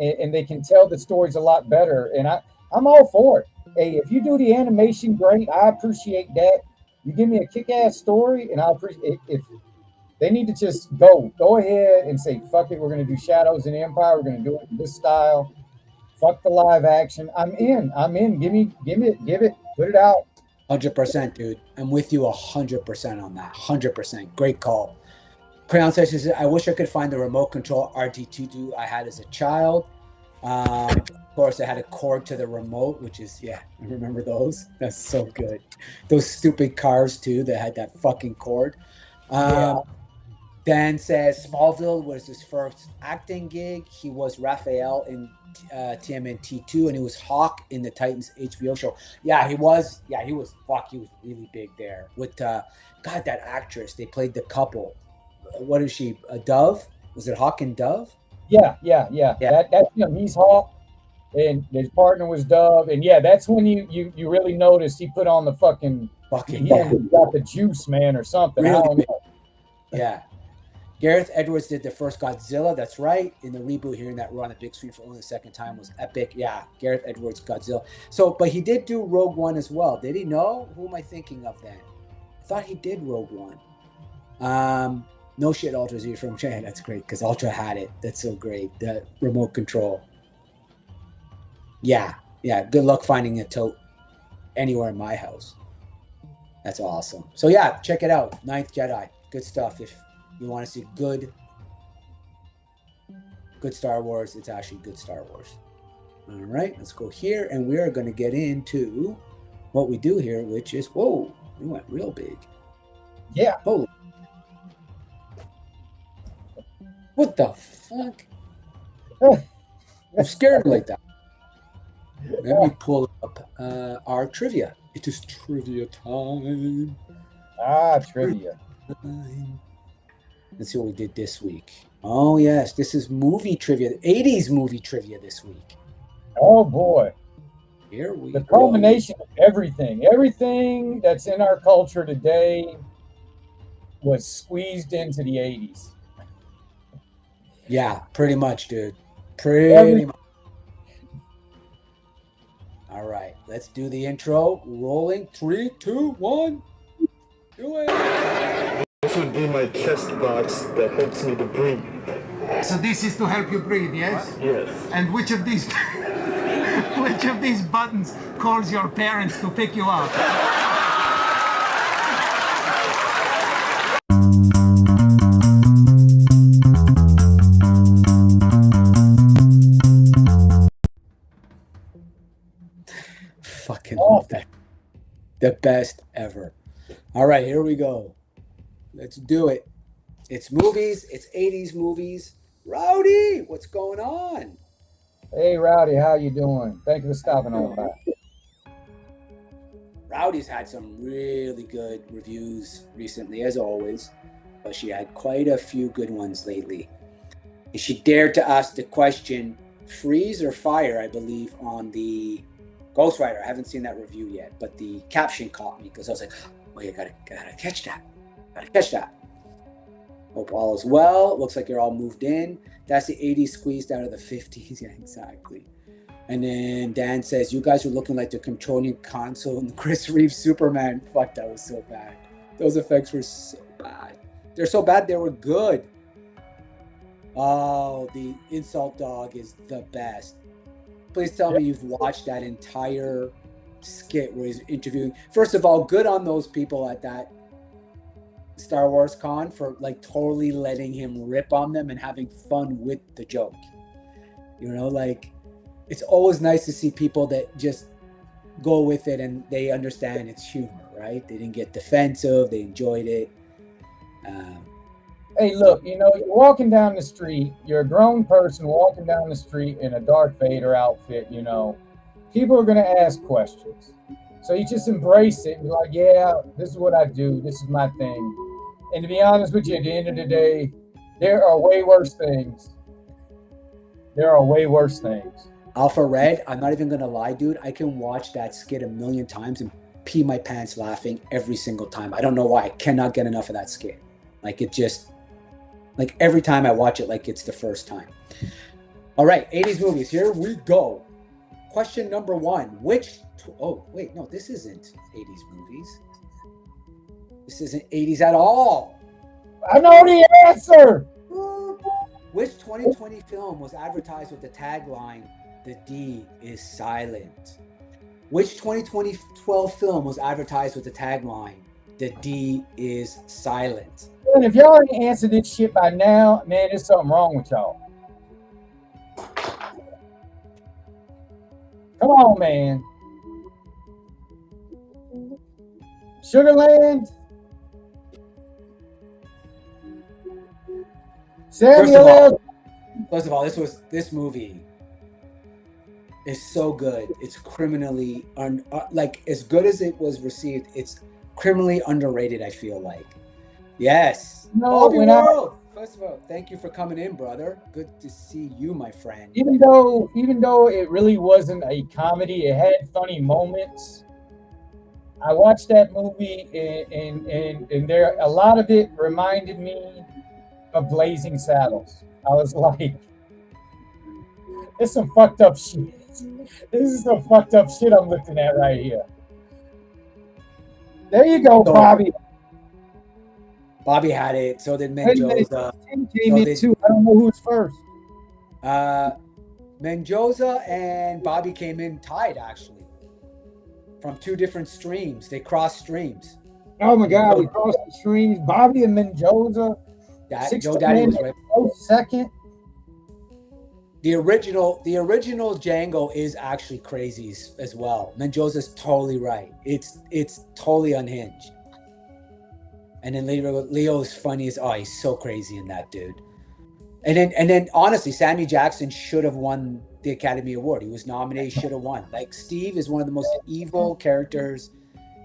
And they can tell the stories a lot better. And I'm all for it. Hey, if you do the animation great, I appreciate that. You give me a kick-ass story, and I appreciate if they need to just go ahead and say, fuck it, we're going to do Shadows and Empire. We're going to do it in this style. Fuck the live action. I'm in. Give it. Put it out. 100%, dude. I'm with you 100% on that. 100%. Great call. Crayon Slice says, I wish I could find the remote control R2D2 I had as a child. Of course, I had a cord to the remote, which is, I remember those. That's so good. Those stupid cars, too, that had that fucking cord. Dan says, Smallville was his first acting gig. He was Raphael in TMNT 2, and he was Hawk in the Titans HBO show. He was really big there. With, that actress, they played the couple. What is she? A Dove? Was it Hawk and Dove? Yeah. That's him. He's Hawk, and his partner was Dove, and that's when you really noticed he put on the fucking he got the juice, man, or something. Really? I don't know. Yeah. Gareth Edwards did the first Godzilla. That's right. In the reboot, hearing that we're on the big screen for only the second time was epic. Yeah, Gareth Edwards Godzilla. So, but he did do Rogue One as well. Did he? No? Who am I thinking of then? I thought he did Rogue One. No shit, Ultra Z from Chan. That's great because Ultra had it. That's so great. The remote control. Yeah. Good luck finding a tote anywhere in my house. That's awesome. So check it out. Ninth Jedi. Good stuff. If you want to see good Star Wars, it's actually good Star Wars. All right, let's go here, and we are going to get into what we do here, which is we went real big. Yeah. Holy. What the fuck? I'm scared like that. Let me pull up our trivia. It is trivia time. Trivia. Let's see what we did this week. Oh, yes. This is movie trivia. 80s movie trivia this week. Oh, boy. Here we The go. culmination of everything that's in our culture today was squeezed into the 80s. Yeah, pretty much, dude. Pretty much. All right, let's do the intro. Rolling. 3, 2, 1. Do it. This would be my chest box that helps me to breathe. So this is to help you breathe, yes? Yes. And which of these which of these buttons calls your parents to pick you up? Fucking love that. The best ever. All right, here we go. Let's do it. It's movies. It's 80s movies. Rowdy, what's going on? Hey, Rowdy, how you doing? Thank you for stopping on by. Rowdy's had some really good reviews recently, as always, but she had quite a few good ones lately. And she dared to ask the question, freeze or fire, I believe, on the Ghost Rider. I haven't seen that review yet, but the caption caught me because I was like, oh, you gotta catch that. Gotta catch that. Hope all is well. Looks like you're all moved in. That's the 80s squeezed out of the 50s. Yeah, exactly. And then Dan says, you guys are looking like the controlling console in Chris Reeves Superman. Fuck, that was so bad. Those effects were so bad. They're so bad, they were good. Oh, the insult dog is the best. Please tell me you've watched that entire skit where he's interviewing. First of all, good on those people at that Star Wars con for like totally letting him rip on them and having fun with the joke. You know, like it's always nice to see people that just go with it and they understand it's humor, right? They didn't get defensive. They enjoyed it. Hey, look, you know, you're walking down the street. You're a grown person walking down the street in a Darth Vader outfit, you know. People are going to ask questions. So you just embrace it and be like, yeah, this is what I do. This is my thing. And to be honest with you, at the end of the day, there are way worse things. There are way worse things. Alpha Red, I'm not even going to lie, dude. I can watch that skit a million times and pee my pants laughing every single time. I don't know why. I cannot get enough of that skit. Like it just, like every time I watch it, like it's the first time. All right, 80s movies. Here we go. Question number 1. Oh, wait, no, this isn't 80s movies. This isn't 80s at all. I know the answer. Which 2020 film was advertised with the tagline, "The D is silent"? Which 2012 film was advertised with the tagline, "The D is silent"? And if y'all ain't answered this shit by now, man, there's something wrong with y'all. Come on, man. Sugarland? Samuel First of all, this movie is so good. It's criminally like as good as it was received. It's criminally underrated. I feel like. Yes, Bobby World. First of all, thank you for coming in, brother. Good to see you, my friend. Even though it really wasn't a comedy, it had funny moments. I watched that movie and there a lot of it reminded me of Blazing Saddles. I was like, it's some fucked up shit. This is some fucked up shit I'm looking at right here. There you go, Bobby. Bobby had it. So did Mendoza. Came in too. I don't know who's first. Mendoza and Bobby came in tied, actually, from 2 different streams. They crossed streams. Oh my God, we crossed the streams. Bobby and Mendoza. Joe Daddy was right. Second. The original Django is actually crazy as well. Mendoza's totally right. It's totally unhinged. And then Leo's funny as he's so crazy in that, dude. And then honestly, Sammy Jackson should have won the Academy Award. He was nominated, should have won. Like Steve is one of the most evil characters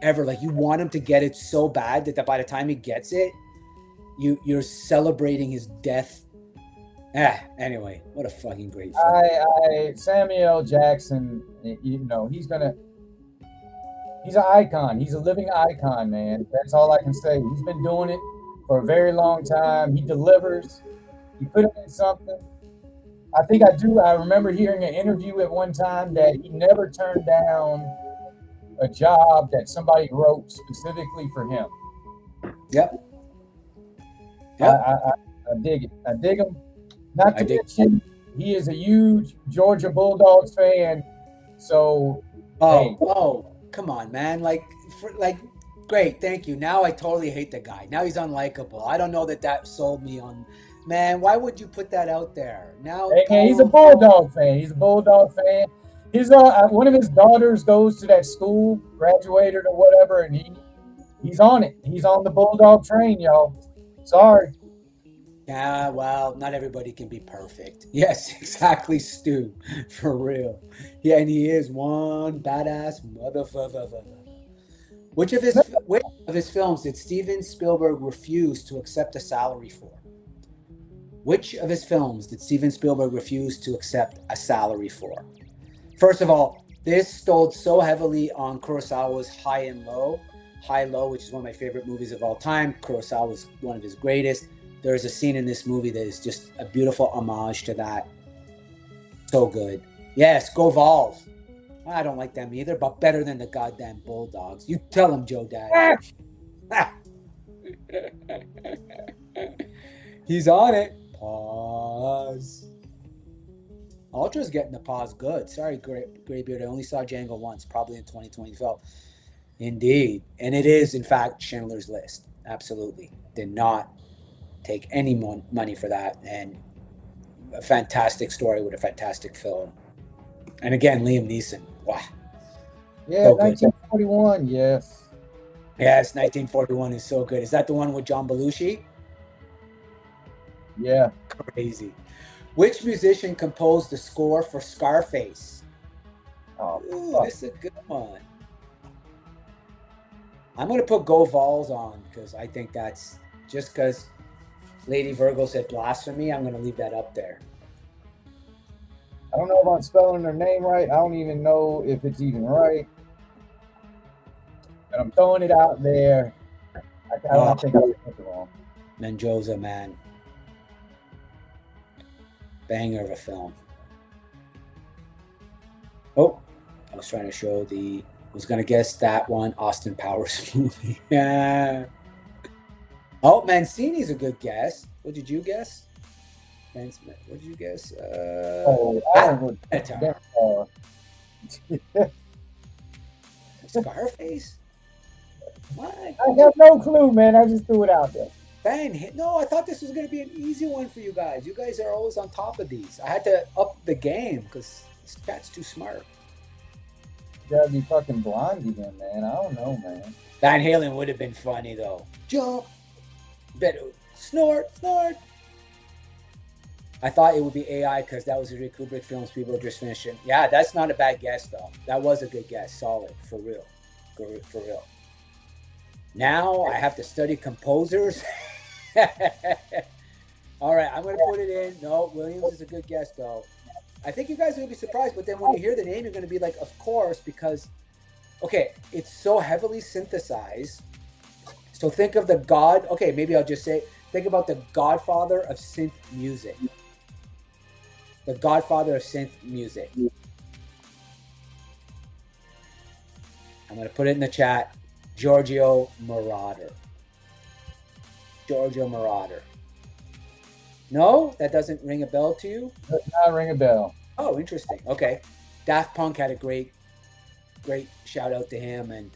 ever. Like you want him to get it so bad that by the time he gets it, you're celebrating his death Anyway, what a fucking great film. Samuel L. Jackson, you know, he's an icon. He's a living icon, man. That's all I can say. He's been doing it for a very long time. He delivers. He put in something. I remember hearing an interview at one time that he never turned down a job that somebody wrote specifically for him. Yep. I dig it. I dig him. Not to mention, he is a huge Georgia Bulldogs fan. So, come on, man. Great, thank you. Now I totally hate the guy. Now he's unlikable. I don't know that sold me on. Man, why would you put that out there? Now, hey, he's a Bulldog fan. He's a Bulldog fan. His one of his daughters goes to that school, graduated or whatever, and he's on it. He's on the Bulldog train, y'all. Sorry. Yeah, well, not everybody can be perfect. Yes, exactly, Stu. For real. Yeah, and he is one badass motherfucker. Which of his films did Steven Spielberg refuse to accept a salary for? Which of his films did Steven Spielberg refuse to accept a salary for? First of all, this stole so heavily on Kurosawa's High Low, which is one of my favorite movies of all time. Kurosawa was one of his greatest. There's a scene in this movie that is just a beautiful homage to that. So good. Yes, go Vols. I don't like them either, but better than the goddamn Bulldogs. You tell them, Joe Dad. He's on it. Pause. Ultra's getting the pause good. Sorry, Graybeard. I only saw Django once, probably in 2012. Indeed. And it is, in fact, Schindler's List. Absolutely. Did not take any money for that. And a fantastic story with a fantastic film. And again, Liam Neeson. Wow. Yeah, so 1941, yes. Yes, 1941 is so good. Is that the one with John Belushi? Yeah. Crazy. Which musician composed the score for Scarface? Ooh, this is a good one. I'm going to put Go Vols on because I think that's just because Lady Virgo said blasphemy. I'm going to leave that up there. I don't know if I'm spelling her name right. I don't even know if it's even right. But I'm throwing it out there. I don't think I said it wrong. Mendoza, man. Banger of a film. Oh, I was trying to show was going to guess that one, Austin Powers movie. Yeah. Oh, Mancini's a good guess. What did you guess? Ben Smith. What did you guess? Scarface? What? I have no clue, man. I just threw it out there. No, I thought this was going to be an easy one for you guys. You guys are always on top of these. I had to up the game because this cat's too smart. You gotta be fucking Blondie then, man. I don't know, man. Van Halen would have been funny, though. Jump. Better. Snort. I thought it would be AI because that was a Rick Kubrick films people just finished it. Yeah, that's not a bad guess, though. That was a good guess. Solid. For real. For real. Now I have to study composers. All right, I'm going to put it in. No, Williams is a good guess, though. I think you guys are going to be surprised, but then when you hear the name, you're going to be like, of course, because, okay, it's so heavily synthesized. So think of maybe I'll just say, think about the godfather of synth music. The godfather of synth music. I'm going to put it in the chat. Giorgio Moroder. No? That doesn't ring a bell to you? Does not ring a bell. Oh, interesting. Okay. Daft Punk had a great shout out to him. And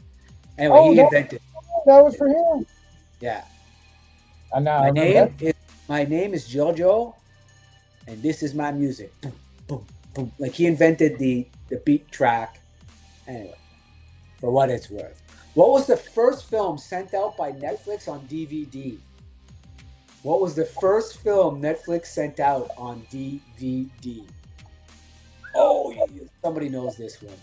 anyway, he invented. That was for him. Yeah. My name is Giorgio, and this is my music. Boom, boom, boom. Like he invented the beat track. Anyway, for what it's worth. What was the first film sent out by Netflix on DVD? What was the first film Netflix sent out on DVD? Oh, somebody knows this one.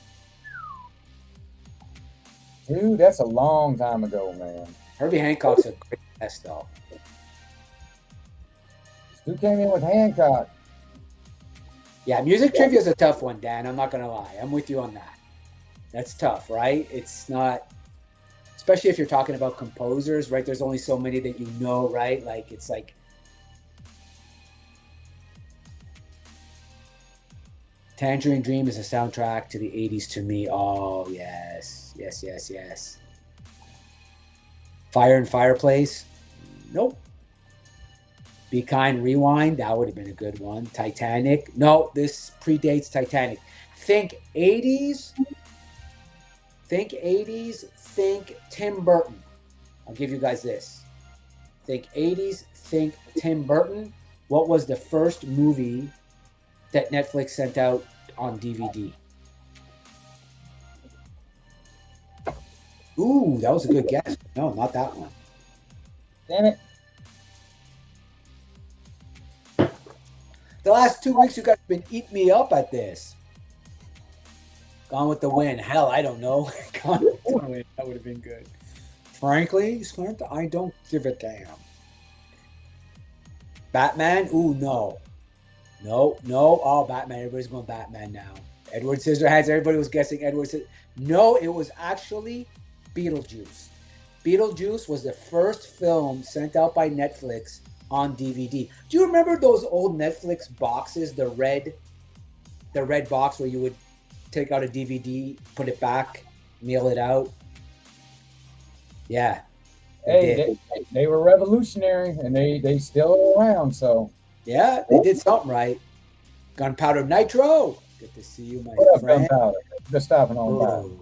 Dude, that's a long time ago, man. Herbie Hancock's a great guest, though. Who came in with Hancock? Yeah, music trivia is a tough one, Dan. I'm not gonna lie. I'm with you on that. That's tough, right? It's not, especially if you're talking about composers, right? There's only so many that you know, right? Like it's like Tangerine Dream is a soundtrack to the 80s to me. Oh, yes. Yes, yes, yes. Fire and Fireplace? Nope. Be Kind, Rewind? That would have been a good one. Titanic? No, this predates Titanic. Think 80s. Think 80s. Think Tim Burton. I'll give you guys this. Think 80s. Think Tim Burton. What was the first movie that Netflix sent out on DVD? Ooh, that was a good guess. No, not that one. Damn it. The last 2 weeks, you guys have been eating me up at this. Gone with the Wind. Hell, I don't know. Gone with the Wind. That would have been good. Frankly, Smart, I don't give a damn. Batman? Ooh, no. No. Oh, Batman. Everybody's going Batman now. Edward Scissorhands. Everybody was guessing Edward Scissorhands. No, it was actually Beetlejuice. Beetlejuice was the first film sent out by Netflix on DVD. Do you remember those old Netflix boxes, the red box where you would take out a DVD, put it back, mail it out? Yeah. They were revolutionary, and they still are around, so. Yeah, they did something right. Gunpowder Nitro. Good to see you, my What up, friend. Gunpowder? Just stopping on by. Ooh.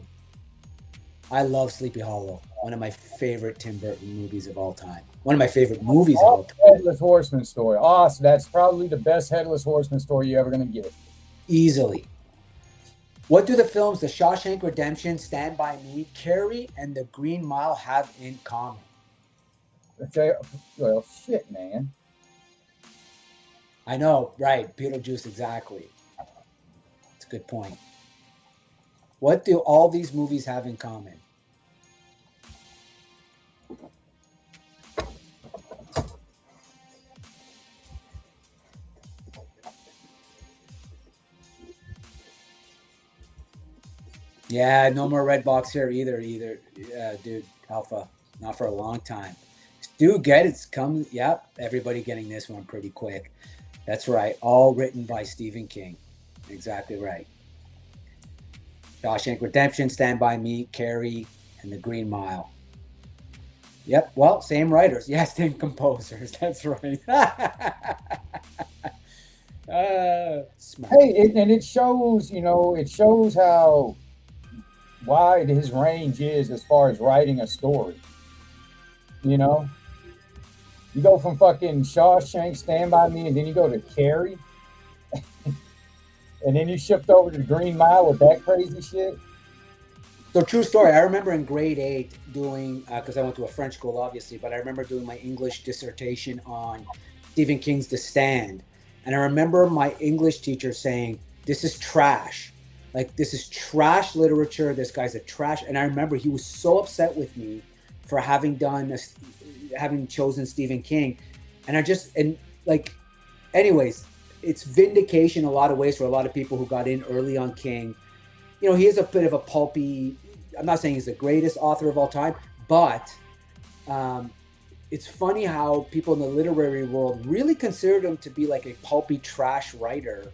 I love Sleepy Hollow. One of my favorite Tim Burton movies of all time. One of my favorite movies of all time. Headless Horseman story. Oh, so that's probably the best Headless Horseman story you're ever going to get. Easily. What do the films The Shawshank Redemption, Stand By Me, Carrie, and The Green Mile have in common? Okay, well, shit, man. I know, right. Beetlejuice, exactly. That's a good point. What do all these movies have in common? Yeah, no more red box here either. Dude, Alpha, not for a long time. Do get it's come. Yep, everybody getting this one pretty quick. That's right. All written by Stephen King. Exactly right. Shawshank Redemption, Stand By Me, Carrie, and The Green Mile. Yep, well, same writers. Yes, same composers. That's right. Smart. Hey, and it shows, it shows how wide his range is as far as writing a story. You go from fucking Shawshank, Stand By Me, and then you go to Carrie. And then you shift over to the Green Mile with that crazy shit. So true story. I remember in grade 8 doing, because I went to a French school, obviously, but I remember doing my English dissertation on Stephen King's The Stand. And I remember my English teacher saying, this is trash. Like, this is trash literature. This guy's a trash. And I remember he was so upset with me for having chosen Stephen King. And anyways, it's vindication in a lot of ways for a lot of people who got in early on King. He is a bit of a pulpy, I'm not saying he's the greatest author of all time, but it's funny how people in the literary world really considered him to be like a pulpy trash writer.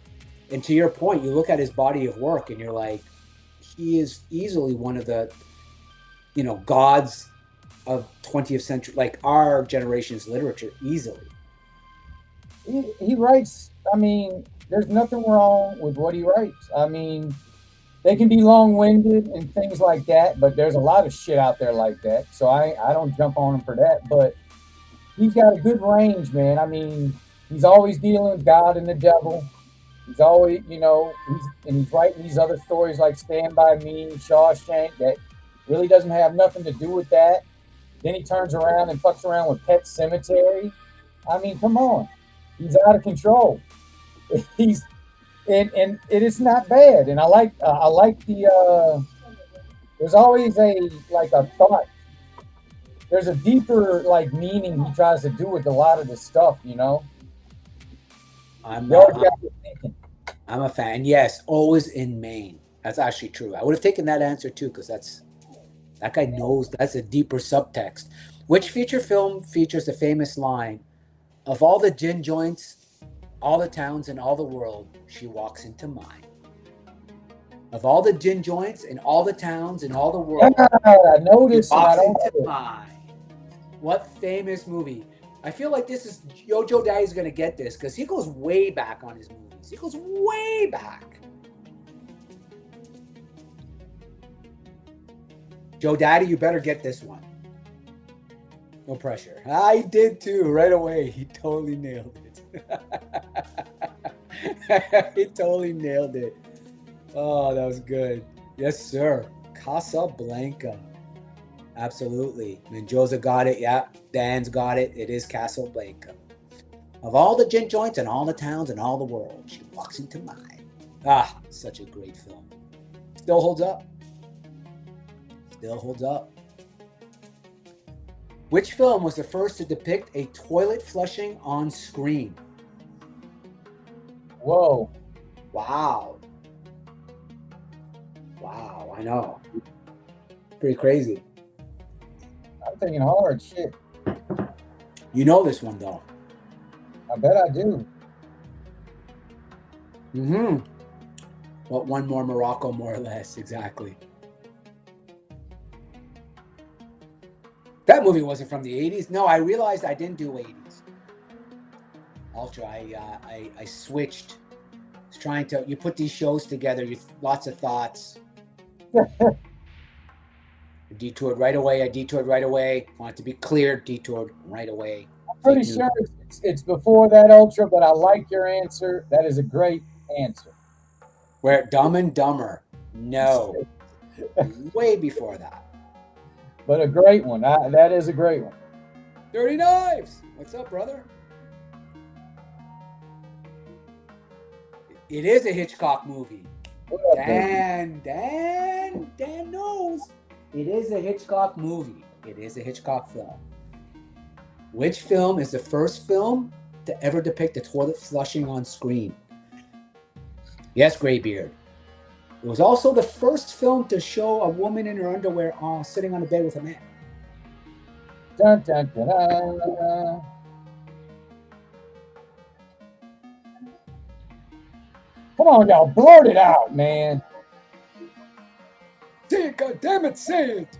And to your point, you look at his body of work and you're like, he is easily one of the, gods of 20th century, like our generation's literature, easily. He writes, there's nothing wrong with what he writes. They can be long-winded and things like that, but there's a lot of shit out there like that. So I don't jump on him for that. But he's got a good range, man. He's always dealing with God and the devil. He's always, he's writing these other stories like Stand By Me, Shawshank, that really doesn't have nothing to do with that. Then he turns around and fucks around with Pet Sematary. Come on. He's out of control. And it is not bad. And I like the there's always a thought. There's a deeper meaning he tries to do with a lot of the stuff, I'm You already got me thinking. I'm a fan. Yes, always in Maine. That's actually true. I would have taken that answer too, because that guy knows that's a deeper subtext. Which feature film features the famous line, "Of all the gin joints, all the towns in all the world, she walks into mine." Of all the gin joints in all the towns in all the world, God, I know she this and I walks don't into know it. mine. What famous movie? I feel like this is Jojo Daddy's gonna get this because he goes way back on his movies. He goes way back. Joe Daddy, you better get this one. No pressure. I did too, right away. He totally nailed it. He totally nailed it. Oh, that was good. Yes, sir. Casablanca. Absolutely. Mendoza got it. Yeah. Dan's got it. It is Casablanca. Of all the gin joints and all the towns in all the world, she walks into mine. Ah, such a great film. Still holds up. Still holds up. Which film was the first to depict a toilet flushing on screen? Whoa. Wow. Wow, I know. Pretty crazy. I'm thinking hard. Shit. You know this one, though. I bet I do. Mm-hmm. Well, one more Morocco, more or less. Exactly. That movie wasn't from the 80s. No, I realized I didn't do 80s. Ultra, I switched. I was trying to, you put these shows together, lots of thoughts. I detoured right away. Want to be clear, detoured right away. I'm pretty sure it's before that, Ultra, but I like your answer. That is a great answer. Where Dumb and Dumber. No. Way before that. But a great one. That is a great one. Dirty Knives. What's up, brother? It is a Hitchcock movie. What up, Dan knows. It is a Hitchcock movie. It is a Hitchcock film. Which film is the first film to ever depict a toilet flushing on screen? Yes, Graybeard. It was also the first film to show a woman in her underwear sitting on a bed with a man. Dun, dun, dun, dun. Come on, y'all, blurt it out, man. Say it, goddammit, say it!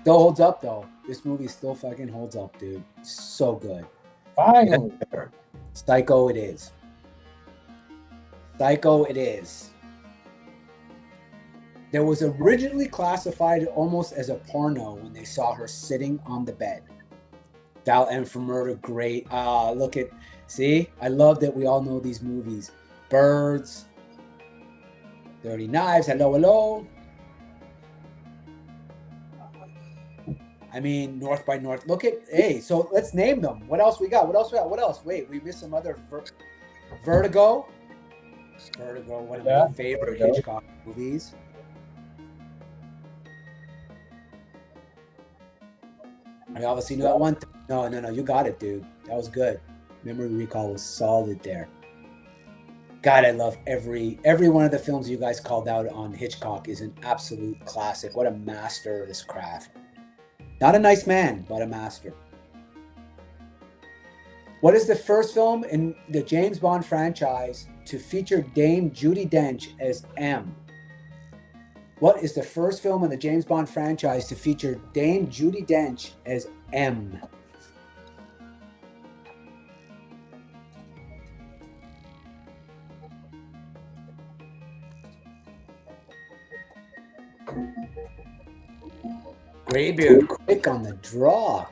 Still holds up, though. This movie still fucking holds up, dude. So good. Finally. Psycho it is. Psycho it is. There was originally classified almost as a porno when they saw her sitting on the bed. Val M for Murder, great. Look at, see? I love that we all know these movies. Birds, Dirty Knives, hello, hello. I mean, North by North. Look at, hey, so let's name them. What else we got? What else? Wait, we missed some other. Vertigo. Vertigo, one of my favorite Hitchcock movies. I obviously knew that one. No, you got it, dude. That was good. Memory recall was solid there. God, I love every one of the films you guys called out on Hitchcock is an absolute classic. What a master of his craft. Not a nice man, but a master. What is the first film in the James Bond franchise to feature Dame Judi Dench as M? What is the first film in the James Bond franchise to feature Dame Judi Dench as M? Graybeard, quick on the draw.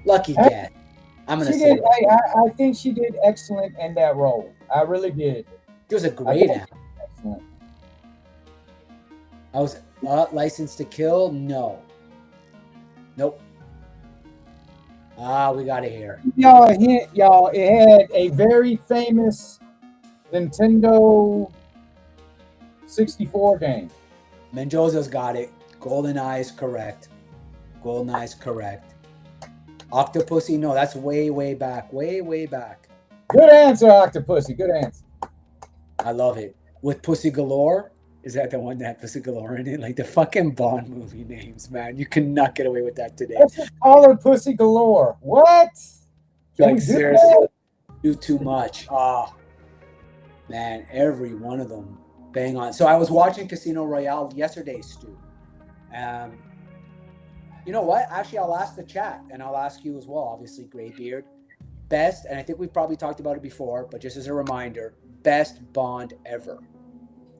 Lucky guess. I'm gonna say I think she did excellent in that role. I really did. she was a great actor. Excellent. I was License to Kill. No. Nope. We got it here. Y'all, hint, y'all. It had a very famous Nintendo 64 game. Mendoza's got it. GoldenEye is correct. Octopussy? No, that's way, way back. Way, way back. Good answer, Octopussy. Good answer. I love it. With Pussy Galore? Is that the one that had Pussy Galore in it? Like the fucking Bond movie names, man. You cannot get away with that today. Let's just call her Pussy Galore. What? Can we Like do seriously, that? do too much. Ah, man, every one of them bang on. So I was watching Casino Royale yesterday, Stu. You know what? Actually, I'll ask the chat, and I'll ask you as well. Obviously, Graybeard, best, and I think we've probably talked about it before, but just as a reminder, best Bond ever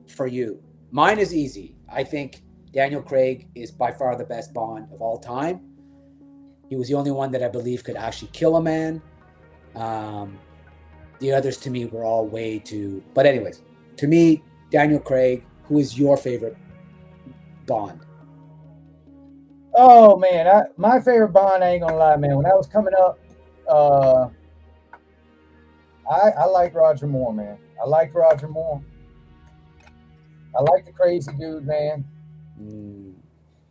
for you. Mine is easy. I think Daniel Craig is by far the best Bond of all time. He was the only one that I believe could actually kill a man. The others to me were all way too. But anyways, to me, Daniel Craig. Who is your favorite Bond? Oh man, my favorite Bond. I ain't gonna lie, man. When I was coming up, I like Roger Moore, man. I like Roger Moore. I like the crazy dude, man. And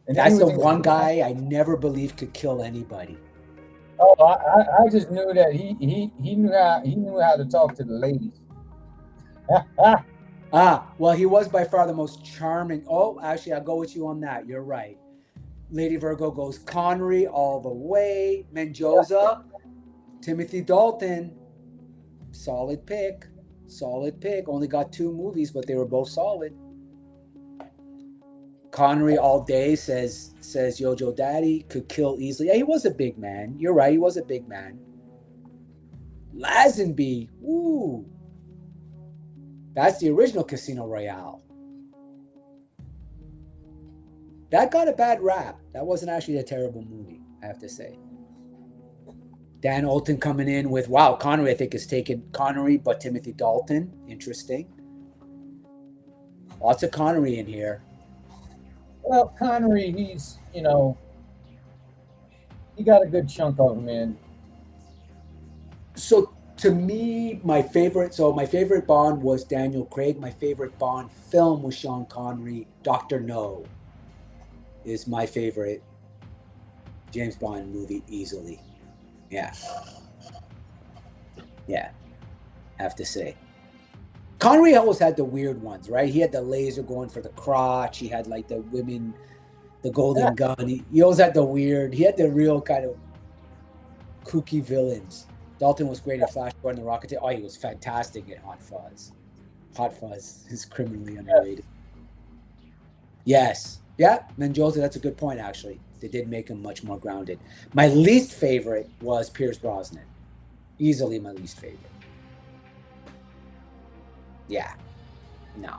That's the one guy I never believed could kill anybody. Oh, I just knew that he knew how to talk to the ladies. Well, he was by far the most charming. Oh, actually, I'll go with you on that. You're right. Lady Virgo goes Connery all the way. Mendoza, Timothy Dalton, solid pick. Solid pick. Only got 2 movies, but they were both solid. Connery all day says Yojo Daddy could kill easily. Yeah, he was a big man. You're right, he was a big man. Lazenby, ooh. That's the original Casino Royale. That got a bad rap. That wasn't actually a terrible movie, I have to say. Dan Olton coming in with, wow, Connery I think has taken Connery, but Timothy Dalton. Interesting. Lots of Connery in here. Well, Connery, he's, he got a good chunk of him in. So to me, my favorite Bond was Daniel Craig. My favorite Bond film was Sean Connery. Dr. No is my favorite James Bond movie easily. Yeah, have to say. Connery always had the weird ones, right? He had the laser going for the crotch. He had like the women, the golden gun. He always had the weird. He had the real kind of kooky villains. Dalton was great at Flash Gordon the Rocketeer. Oh, he was fantastic at Hot Fuzz. Hot Fuzz is criminally underrated. Yes. Yeah, Mendoza, that's a good point, actually. They did make him much more grounded. My least favorite was Pierce Brosnan. Easily my least favorite. Yeah. No.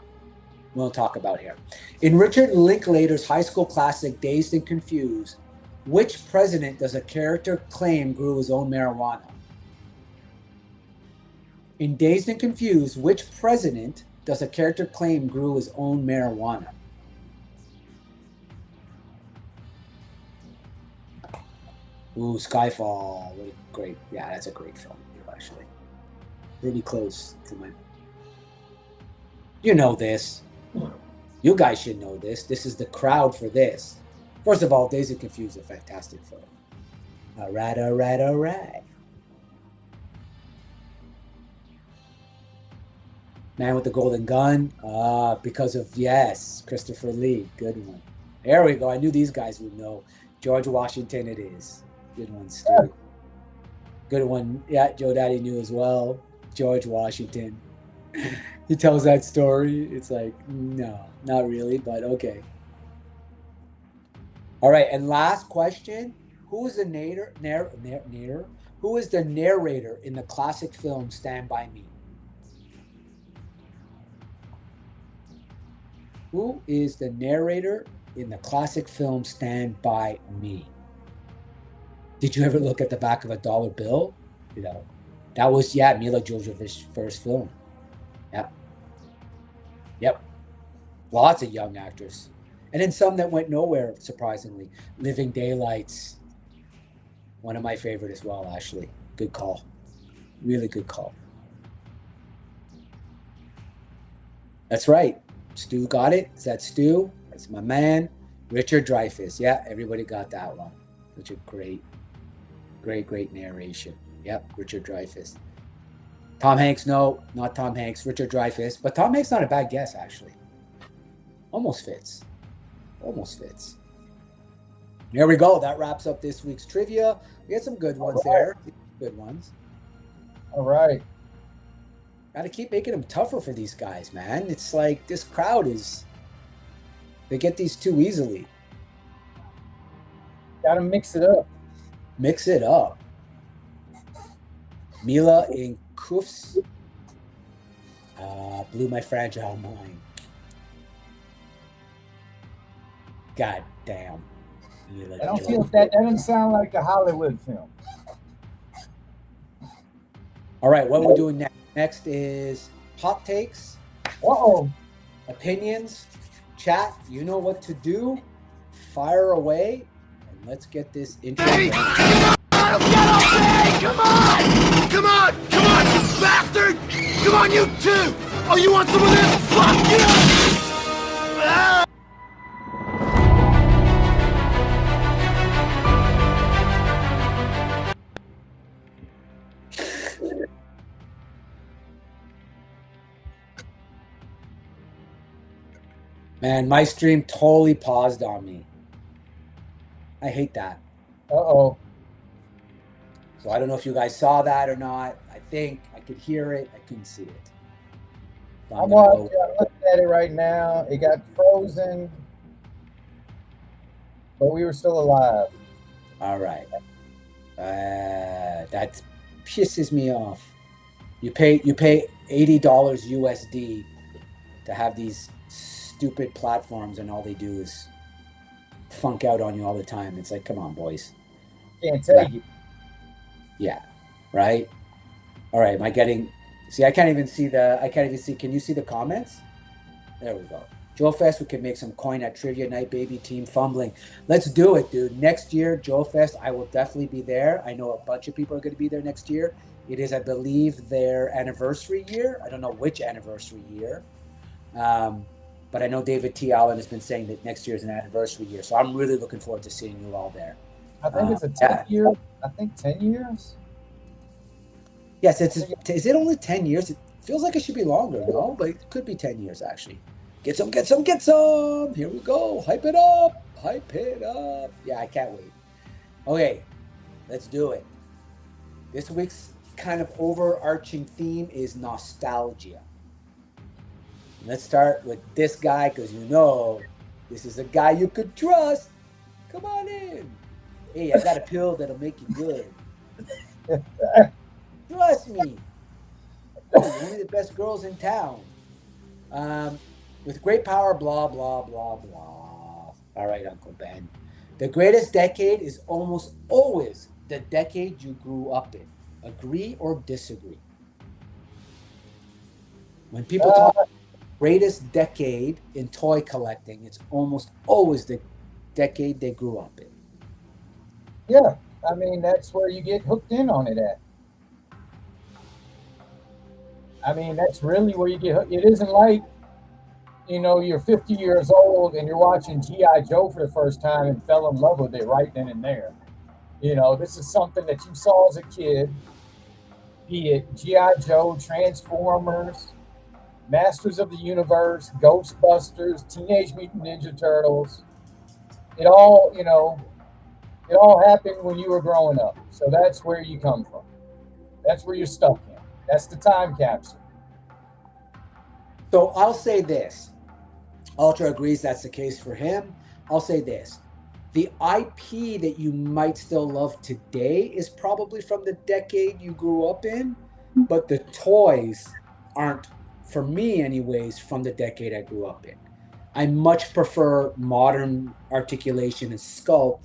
We won't talk about here. In Richard Linklater's high school classic Dazed and Confused, which president does a character claim grew his own marijuana? In Dazed and Confused, which president does a character claim grew his own marijuana? Ooh, Skyfall. What a great, yeah, that's a great film, actually. Really close to my... You know this. You guys should know this. This is the crowd for this. First of all, Dazed and Confused is a fantastic film. All right, all right, all right. Man with the Golden Gun. Because of, yes, Christopher Lee. Good one. There we go. I knew these guys would know. George Washington it is. Good one, Stu. Good one. Yeah, Joe Daddy knew as well. George Washington. He tells that story. It's like, no, not really, but okay. All right, and last question. Who is the Who is the narrator in the classic film Stand By Me? Who is the narrator in the classic film Stand By Me? Did you ever look at the back of a dollar bill? That was, Mila Jojovich's first film. Yep. Lots of young actors. And then some that went nowhere, surprisingly. Living Daylights. One of my favorite as well, actually. Good call. Really good call. That's right. Stu got it. Is that Stu? That's my man. Richard Dreyfuss. Yeah, everybody got that one. Such a great Great narration. Yep, Richard Dreyfuss. Tom Hanks, no, not Tom Hanks, Richard Dreyfuss. But Tom Hanks, not a bad guess, actually. Almost fits. There we go. That wraps up this week's trivia. We had some good ones there. Good ones. All right. Got to keep making them tougher for these guys, man. It's like this crowd is... They get these too easily. Got to mix it up. Mila in Kuffs. Blew my fragile mind. God damn. I don't feel that doesn't sound like a Hollywood film. All right, what we're doing next? Next is hot takes. Opinions. Chat. You know what to do. Fire away. And let's get this intro. Hey, come on, you bastard! Come on, you too! Oh, you want some of this? Fuck you! Ah! Man, my stream totally paused on me. I hate that. Uh-oh. So I don't know if you guys saw that or not. I think I could hear it. I couldn't see it. So I'm looking at it right now. It got frozen, but we were still alive. All right. That pisses me off. You pay $80 USD to have these stupid platforms, and all they do is funk out on you all the time. It's like, come on, boys. Can't take it. Yeah. Right. All right. Am I getting? See, I can't even see. Can you see the comments? There we go. Joe Fest, we could make some coin at Trivia Night, baby. Team fumbling. Let's do it, dude. Next year, Joe Fest, I will definitely be there. I know a bunch of people are going to be there next year. It is, I believe, their anniversary year. I don't know which anniversary year. But I know David T. Allen has been saying that next year is an anniversary year. So I'm really looking forward to seeing you all there. I think it's a 10 year. I think 10 years. Yes, is it only 10 years? It feels like it should be longer, no? But it could be 10 years, actually. Get some. Here we go. Hype it up. Yeah, I can't wait. Okay, let's do it. This week's kind of overarching theme is nostalgia. Let's start with this guy, because you know this is a guy you could trust. Come on in. Hey, I got a pill that'll make you good. Trust me. One of the best girls in town. With great power, blah, blah, blah, blah. All right, Uncle Ben. The greatest decade is almost always the decade you grew up in. Agree or disagree? When people talk about the greatest decade in toy collecting, it's almost always the decade they grew up in. Yeah, I mean, that's where you get hooked in on it at. I mean, that's really where you get hooked. It isn't like, you know, you're 50 years old and you're watching G.I. Joe for the first time and fell in love with it right then and there. You know, this is something that you saw as a kid, be it G.I. Joe, Transformers, Masters of the Universe, Ghostbusters, Teenage Mutant Ninja Turtles. It all, you know, it all happened when you were growing up. So that's where you come from. That's where you're stuck in. That's the time capsule. So I'll say this. Ultra agrees that's the case for him. I'll say this. The IP that you might still love today is probably from the decade you grew up in, but the toys aren't, for me anyways, from the decade I grew up in. I much prefer modern articulation and sculpt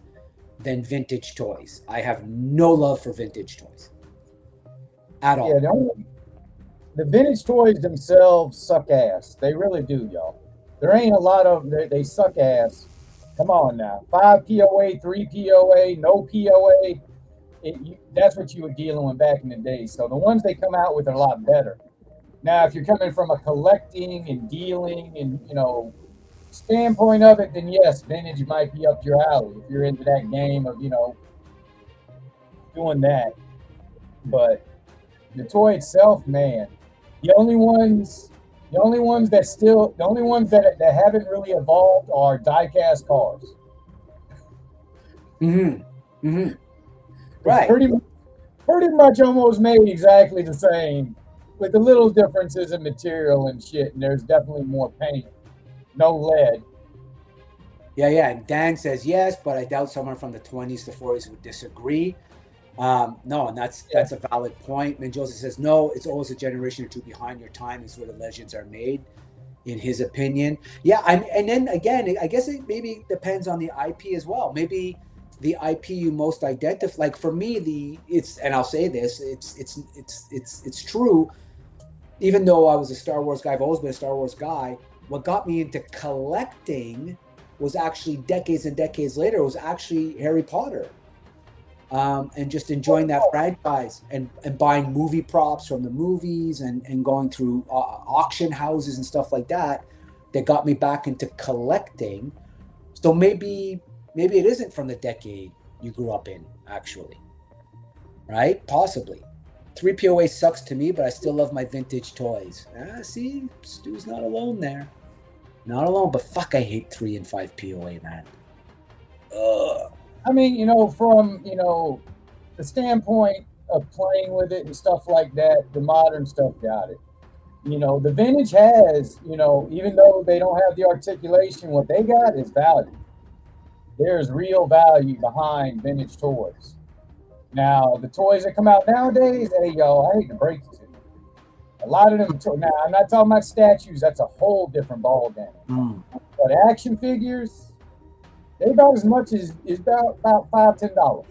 than vintage toys. I have no love for vintage toys at all. Yeah, the vintage toys themselves suck ass. They really do, y'all. There ain't a lot of them. They suck ass. Come on now. 5 POA, 3 POA, no POA. That's what you were dealing with back in the day. So the ones they come out with are a lot better. Now, if you're coming from a collecting and dealing and, you know, standpoint of it, then yes, vintage might be up your alley. If you're into that game of, you know, doing that. But the toy itself, man, the only ones that haven't really evolved are die-cast cars. Right. Pretty much almost made exactly the same, with the little differences in material and shit. And there's definitely more paint, no lead. Yeah. And Dan says yes, but I doubt someone from the 20s to 40s would disagree. No, and that's a valid point. Mendoza says no, it's always a generation or two behind your time is where the legends are made, in his opinion. Yeah, and then again, I guess it maybe depends on the IP as well. Maybe the IP you most identify, like for me, and I'll say this, it's true. Even though I was a Star Wars guy, I've always been a Star Wars guy. What got me into collecting was actually decades and decades later, was actually Harry Potter. And just enjoying that franchise and buying movie props from the movies and going through auction houses and stuff like that got me back into collecting. So maybe it isn't from the decade you grew up in, actually. Right? Possibly. 3POA sucks to me, but I still love my vintage toys. See, Stu's not alone there. Not alone, but fuck, I hate 3 and 5 POA, man. Ugh. I mean, from, the standpoint of playing with it and stuff like that, the modern stuff got it. The vintage has, even though they don't have the articulation, what they got is value. There's real value behind vintage toys. Now, the toys that come out nowadays, hey, yo, I hate to break it to you. A lot of them, now, I'm not talking about statues. That's a whole different ball game. But action figures, they're about as much as about $5-10.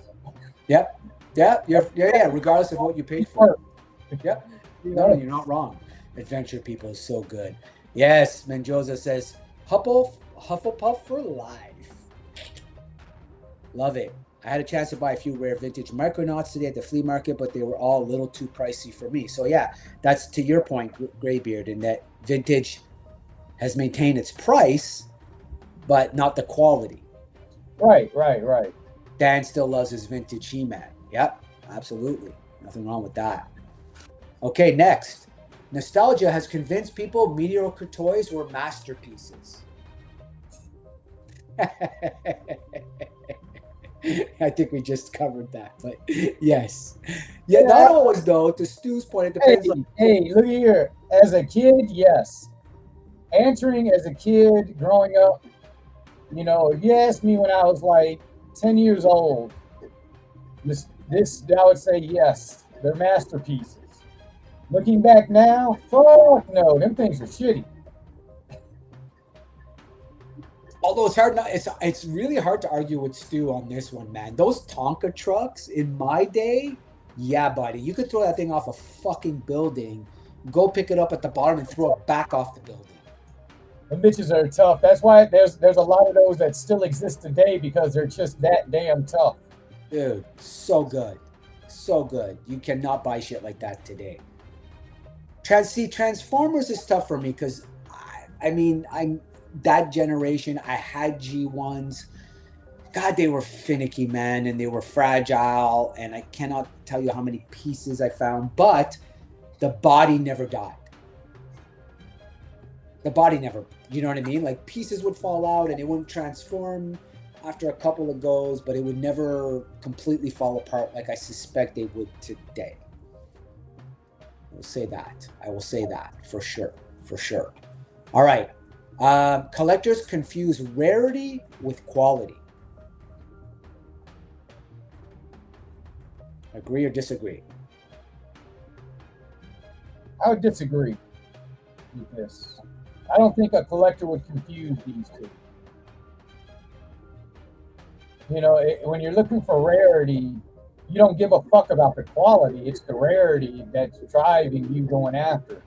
Yep. Yeah. Regardless of what you paid for. Yep. No, you're not wrong. Adventure People is so good. Yes, Mendoza says Hufflepuff for life. Love it. I had a chance to buy a few rare vintage Micronauts today at the flea market, but they were all a little too pricey for me. So yeah, that's to your point, Graybeard, in that vintage has maintained its price, but not the quality. Right. Dan still loves his vintage He-Man. Yep, absolutely. Nothing wrong with that. Okay, next. Nostalgia has convinced people mediocre toys were masterpieces. I think we just covered that, but yes. Yeah, not always though. To Stu's point, it depends. Hey, look here. As a kid, yes. Answering as a kid, growing up, if you asked me when I was like 10 years old, this I would say yes, they're masterpieces. Looking back now, fuck no, them things are shitty. Although it's hard, it's really hard to argue with Stu on this one, man. Those Tonka trucks in my day, yeah, buddy, you could throw that thing off a fucking building, go pick it up at the bottom and throw it back off the building. The bitches are tough. That's why there's a lot of those that still exist today, because they're just that damn tough. Dude, so good. So good. You cannot buy shit like that today. Transformers is tough for me because, I'm that generation. I had G1s. God, they were finicky, man, and they were fragile, and I cannot tell you how many pieces I found, but the body never died. The body never, you know what I mean? Like, pieces would fall out and it wouldn't transform after a couple of goes, but it would never completely fall apart like I suspect they would today. I will say that for sure. All right. Collectors confuse rarity with quality. Agree or disagree? I would disagree with this. I don't think a collector would confuse these two. When you're looking for rarity, you don't give a fuck about the quality. It's the rarity that's driving you going after.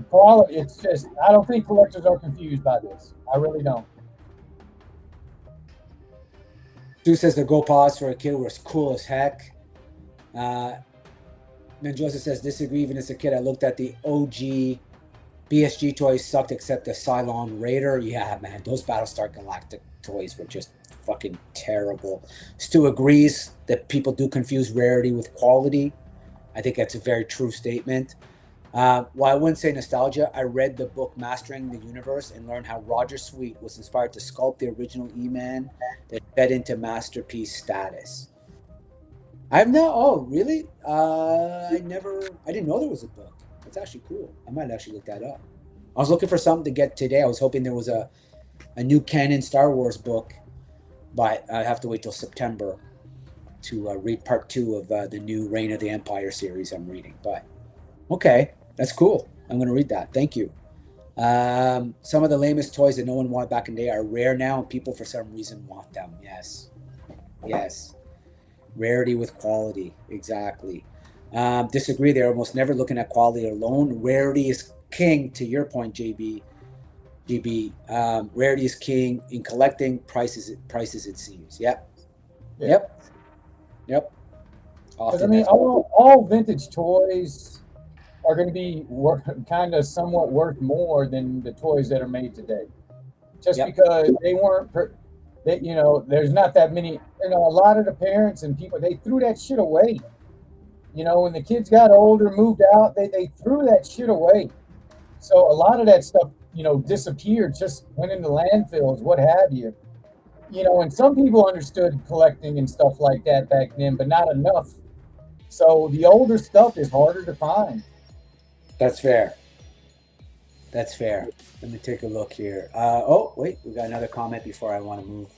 Quality, it's just, I don't think collectors are confused by this. I really don't. Stu says the Go Paws for a kid was cool as heck. Mendoza says, disagree. Even as a kid, I looked at the OG BSG toys, sucked except the Cylon Raider. Yeah, man, those Battlestar Galactic toys were just fucking terrible. Stu agrees that people do confuse rarity with quality. I think that's a very true statement. While I wouldn't say nostalgia, I read the book Mastering the Universe and learned how Roger Sweet was inspired to sculpt the original E-Man that fed into masterpiece status. I've not. Oh, really? I didn't know there was a book. That's actually cool. I might actually look that up. I was looking for something to get today. I was hoping there was a new canon Star Wars book, but I have to wait till September to read part 2 of the new Reign of the Empire series I'm reading. But okay, that's cool. I'm going to read that. Thank you. Some of the lamest toys that no one wanted back in the day are rare now, and people for some reason want them. Yes. Rarity with quality, exactly. Disagree. They're almost never looking at quality alone. Rarity is king. To your point, GB. Rarity is king in collecting. Prices, it seems. Yep. Because I mean, all vintage toys are going to be kind of somewhat worth more than the toys that are made today, just because they weren't. There's not that many. A lot of the parents and people, they threw that shit away. When the kids got older, moved out, they threw that shit away. So a lot of that stuff, disappeared, just went into landfills, what have you. And some people understood collecting and stuff like that back then, but not enough. So the older stuff is harder to find. That's fair. Let me take a look here. Wait, we got another comment before I want to move.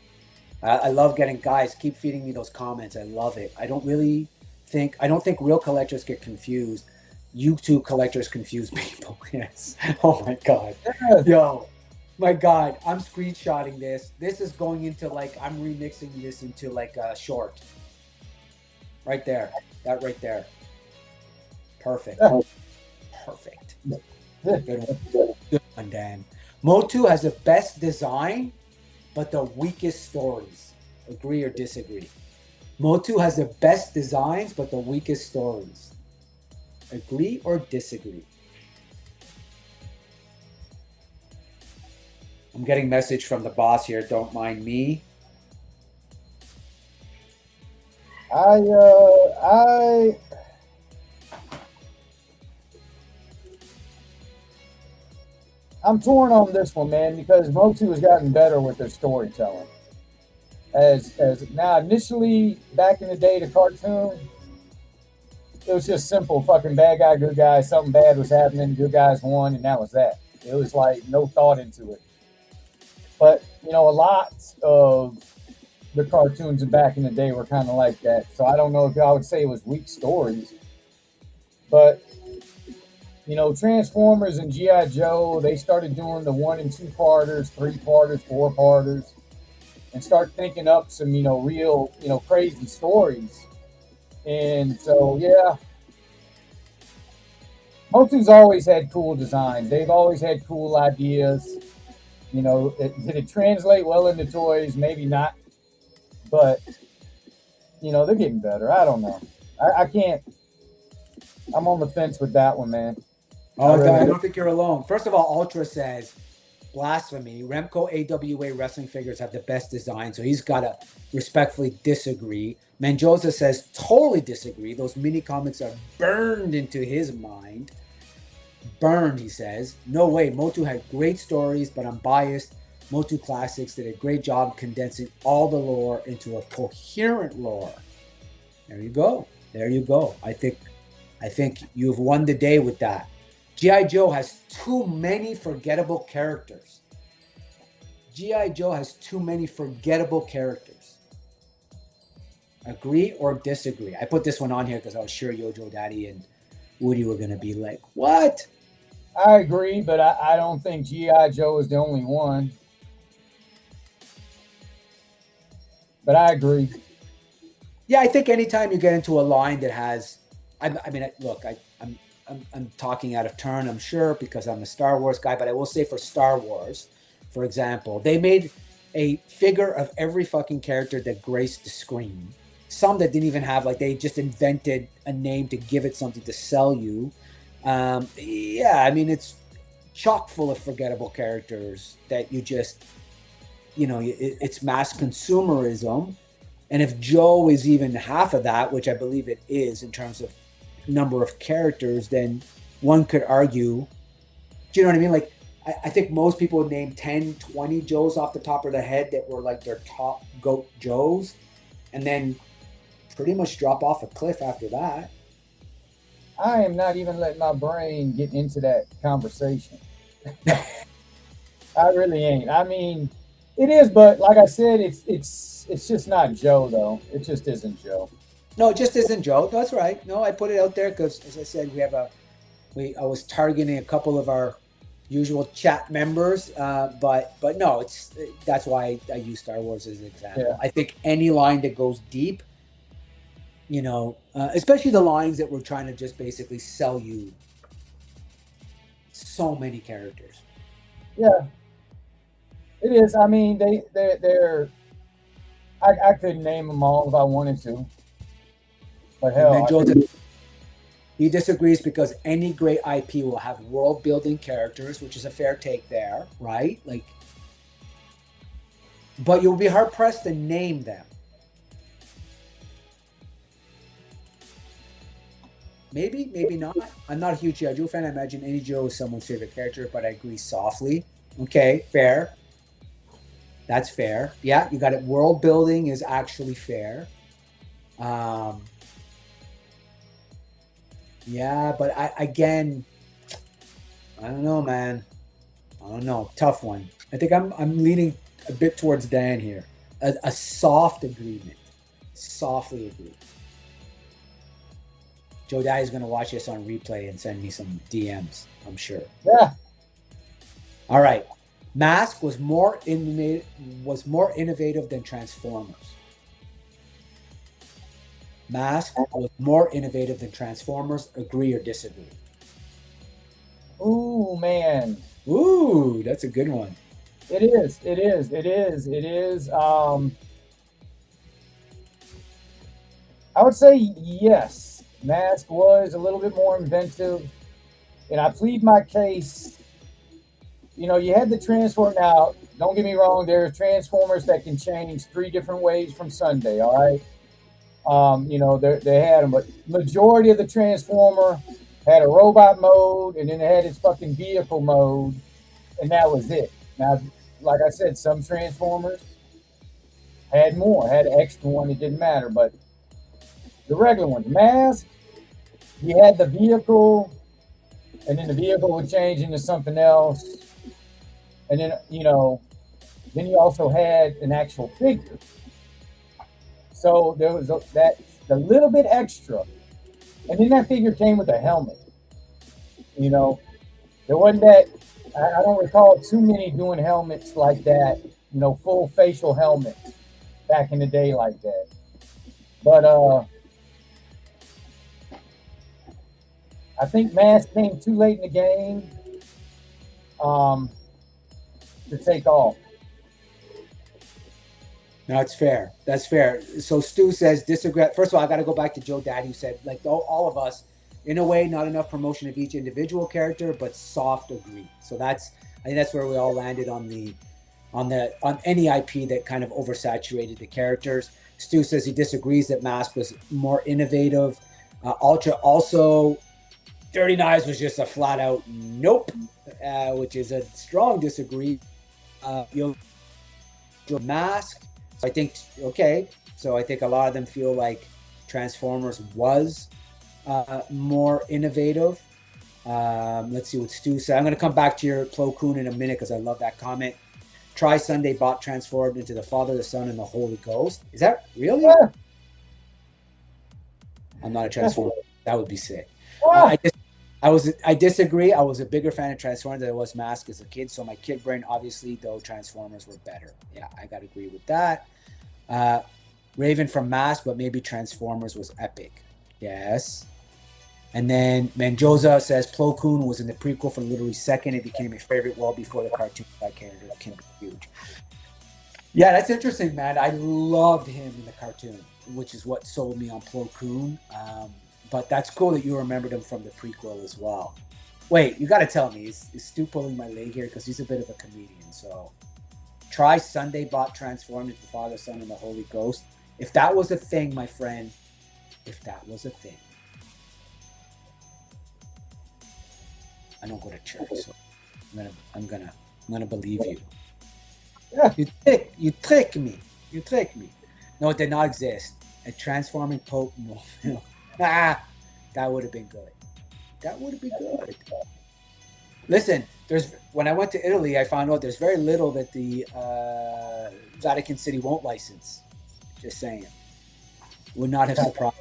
I love getting, guys, keep feeding me those comments. I love it. I don't think real collectors get confused. YouTube collectors confuse people. Yes. Oh my God. Yo, my God, I'm screenshotting this. This is going into I'm remixing this into a short. Right there. That right there. Perfect. Perfect. Good one, Dan. Motu has the best design, but the weakest stories. Agree or disagree? Motu has the best designs, but the weakest stories. Agree or disagree? I'm getting message from the boss here. Don't mind me. I'm torn on this one, man, because Motu has gotten better with their storytelling. As now, initially back in the day, the cartoon, it was just simple, fucking bad guy, good guy. Something bad was happening, good guys won, and that was that. It was no thought into it. But a lot of the cartoons back in the day were kind of like that. So I don't know if I would say it was weak stories, but Transformers and G.I. Joe, they started doing the 1 and 2 parters, 3 parters, 4 parters, and start thinking up some, real, crazy stories. And so, yeah, Motu's always had cool designs. They've always had cool ideas. Did it translate well into toys? Maybe not. But, they're getting better. I don't know. I can't. I'm on the fence with that one, man. Oh, I don't think you're alone. First of all, Ultra says, blasphemy. Remco AWA wrestling figures have the best design, so he's got to respectfully disagree. Menjoza says, totally disagree. Those mini comics are burned into his mind. Burned, he says. No way. Motu had great stories, but I'm biased. Motu Classics did a great job condensing all the lore into a coherent lore. There you go. I think you've won the day with that. G.I. Joe has too many forgettable characters. Agree or disagree? I put this one on here because I was sure Yojo Daddy and Woody were going to be like, what? I agree, but I don't think G.I. Joe is the only one. But I agree. Yeah, I think anytime you get into a line that has, I'm talking out of turn, I'm sure, because I'm a Star Wars guy, but I will say for Star Wars, for example, they made a figure of every fucking character that graced the screen. Some that didn't even have, they just invented a name to give it something to sell you. It's chock full of forgettable characters that you it's mass consumerism. And if Joe is even half of that, which I believe it is in terms of number of characters, then one could argue, do you know what I mean? Like, I think most people would name 10, 20 Joes off the top of their head that were like their top GOAT Joes, and then pretty much drop off a cliff after that. I am not even letting my brain get into that conversation. I really ain't. I mean, it is, but like I said, it's just not Joe though. It just isn't Joe. No, it just isn't Joe. That's right. No, I put it out there because, as I said, I was targeting a couple of our usual chat members, but no, that's why I use Star Wars as an example. Yeah. I think any line that goes deep, especially the lines that we're trying to just basically sell you so many characters. Yeah, it is. I mean, they're. I couldn't name them all if I wanted to, but hell, he disagrees because any great IP will have world-building characters, which is a fair take there, right? Like, but you'll be hard-pressed to name them. Maybe, maybe not. I'm not a huge G.I. Joe fan. I imagine any Joe is someone's favorite character, but I agree softly. Okay, fair. That's fair. Yeah, you got it. World-building is actually fair. Yeah, but I don't know, man. I don't know. Tough one. I think I'm leaning a bit towards Dan here. A soft agreement. Softly agree. Joe Daddy's going to watch this on replay and send me some DMs, I'm sure. Yeah. All right. Mask was more innovative than Transformers. Mask was more innovative than Transformers. Agree or disagree? Ooh, man. Ooh, that's a good one. It is. I would say yes. Mask was a little bit more inventive, and I plead my case. You had the Transform. Now, don't get me wrong. There are Transformers that can change 3 different ways from Sunday. All right. They had them, but majority of the Transformer had a robot mode, and then it had its fucking vehicle mode, and that was it. Now, like I said, some Transformers had an extra one. It didn't matter, but the regular ones, Mask, you had the vehicle, and then the vehicle would change into something else, and then then you also had an actual figure. So there was a little bit extra. And then that figure came with a helmet. There wasn't that, I don't recall too many doing helmets like that, full facial helmets back in the day like that. But I think Mask came too late in the game to take off. No, that's fair. That's fair. So Stu says disagree. First of all, I got to go back to Joe Daddy, who said, like all of us, in a way, not enough promotion of each individual character, but soft agree. So I think that's where we all landed on any IP that kind of oversaturated the characters. Stu says he disagrees that Mask was more innovative. Ultra also, Dirty Knives was just a flat out nope, which is a strong disagree. Mask. So I think, so I think a lot of them feel like Transformers was more innovative. Let's see what Stu said. I'm going to come back to your Plo Koon in a minute because I love that comment. Tri-Sunday bot transformed into the Father, the Son, and the Holy Ghost. Is that really? Yeah. I'm not a Transformer. That would be sick. Yeah. I disagree. I was a bigger fan of Transformers than I was Mask as a kid. So my kid brain, obviously, though, Transformers were better. Yeah, I got to agree with that. Raven from Mask, but maybe Transformers was epic. Yes. And then Menjoza says Plo Koon was in the prequel for literally second. It became a favorite well before the cartoon. That character can be huge. Yeah, that's interesting, man. I loved him in the cartoon, which is what sold me on Plo Koon. But that's cool that you remembered him from the prequel as well. Wait, you got to tell me, is Stu pulling my leg here? Because he's a bit of a comedian, so Try Sunday bot transformed into the Father, Son, and the Holy Ghost. If that was a thing, my friend, if that was a thing, I don't go to church, so I'm gonna believe you. Yeah. You trick me. No, it did not exist. A transforming Pope. That would have been good. Listen, when I went to Italy, I found out there's very little that the Vatican City won't license. Just saying. Would not have surprised.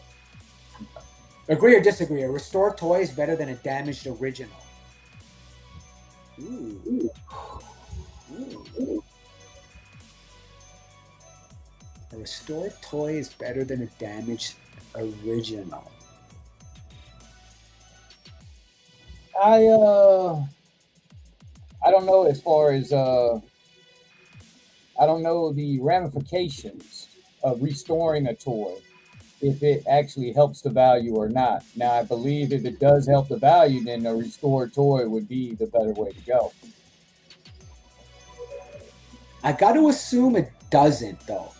Agree or disagree? A restored toy is better than a damaged original. Ooh. A restored toy is better than a damaged original. I don't know as far as I don't know the ramifications of restoring a toy, if it actually helps the value or not. Now, I believe if it does help the value, then a restored toy would be the better way to go. I got to assume it doesn't, though,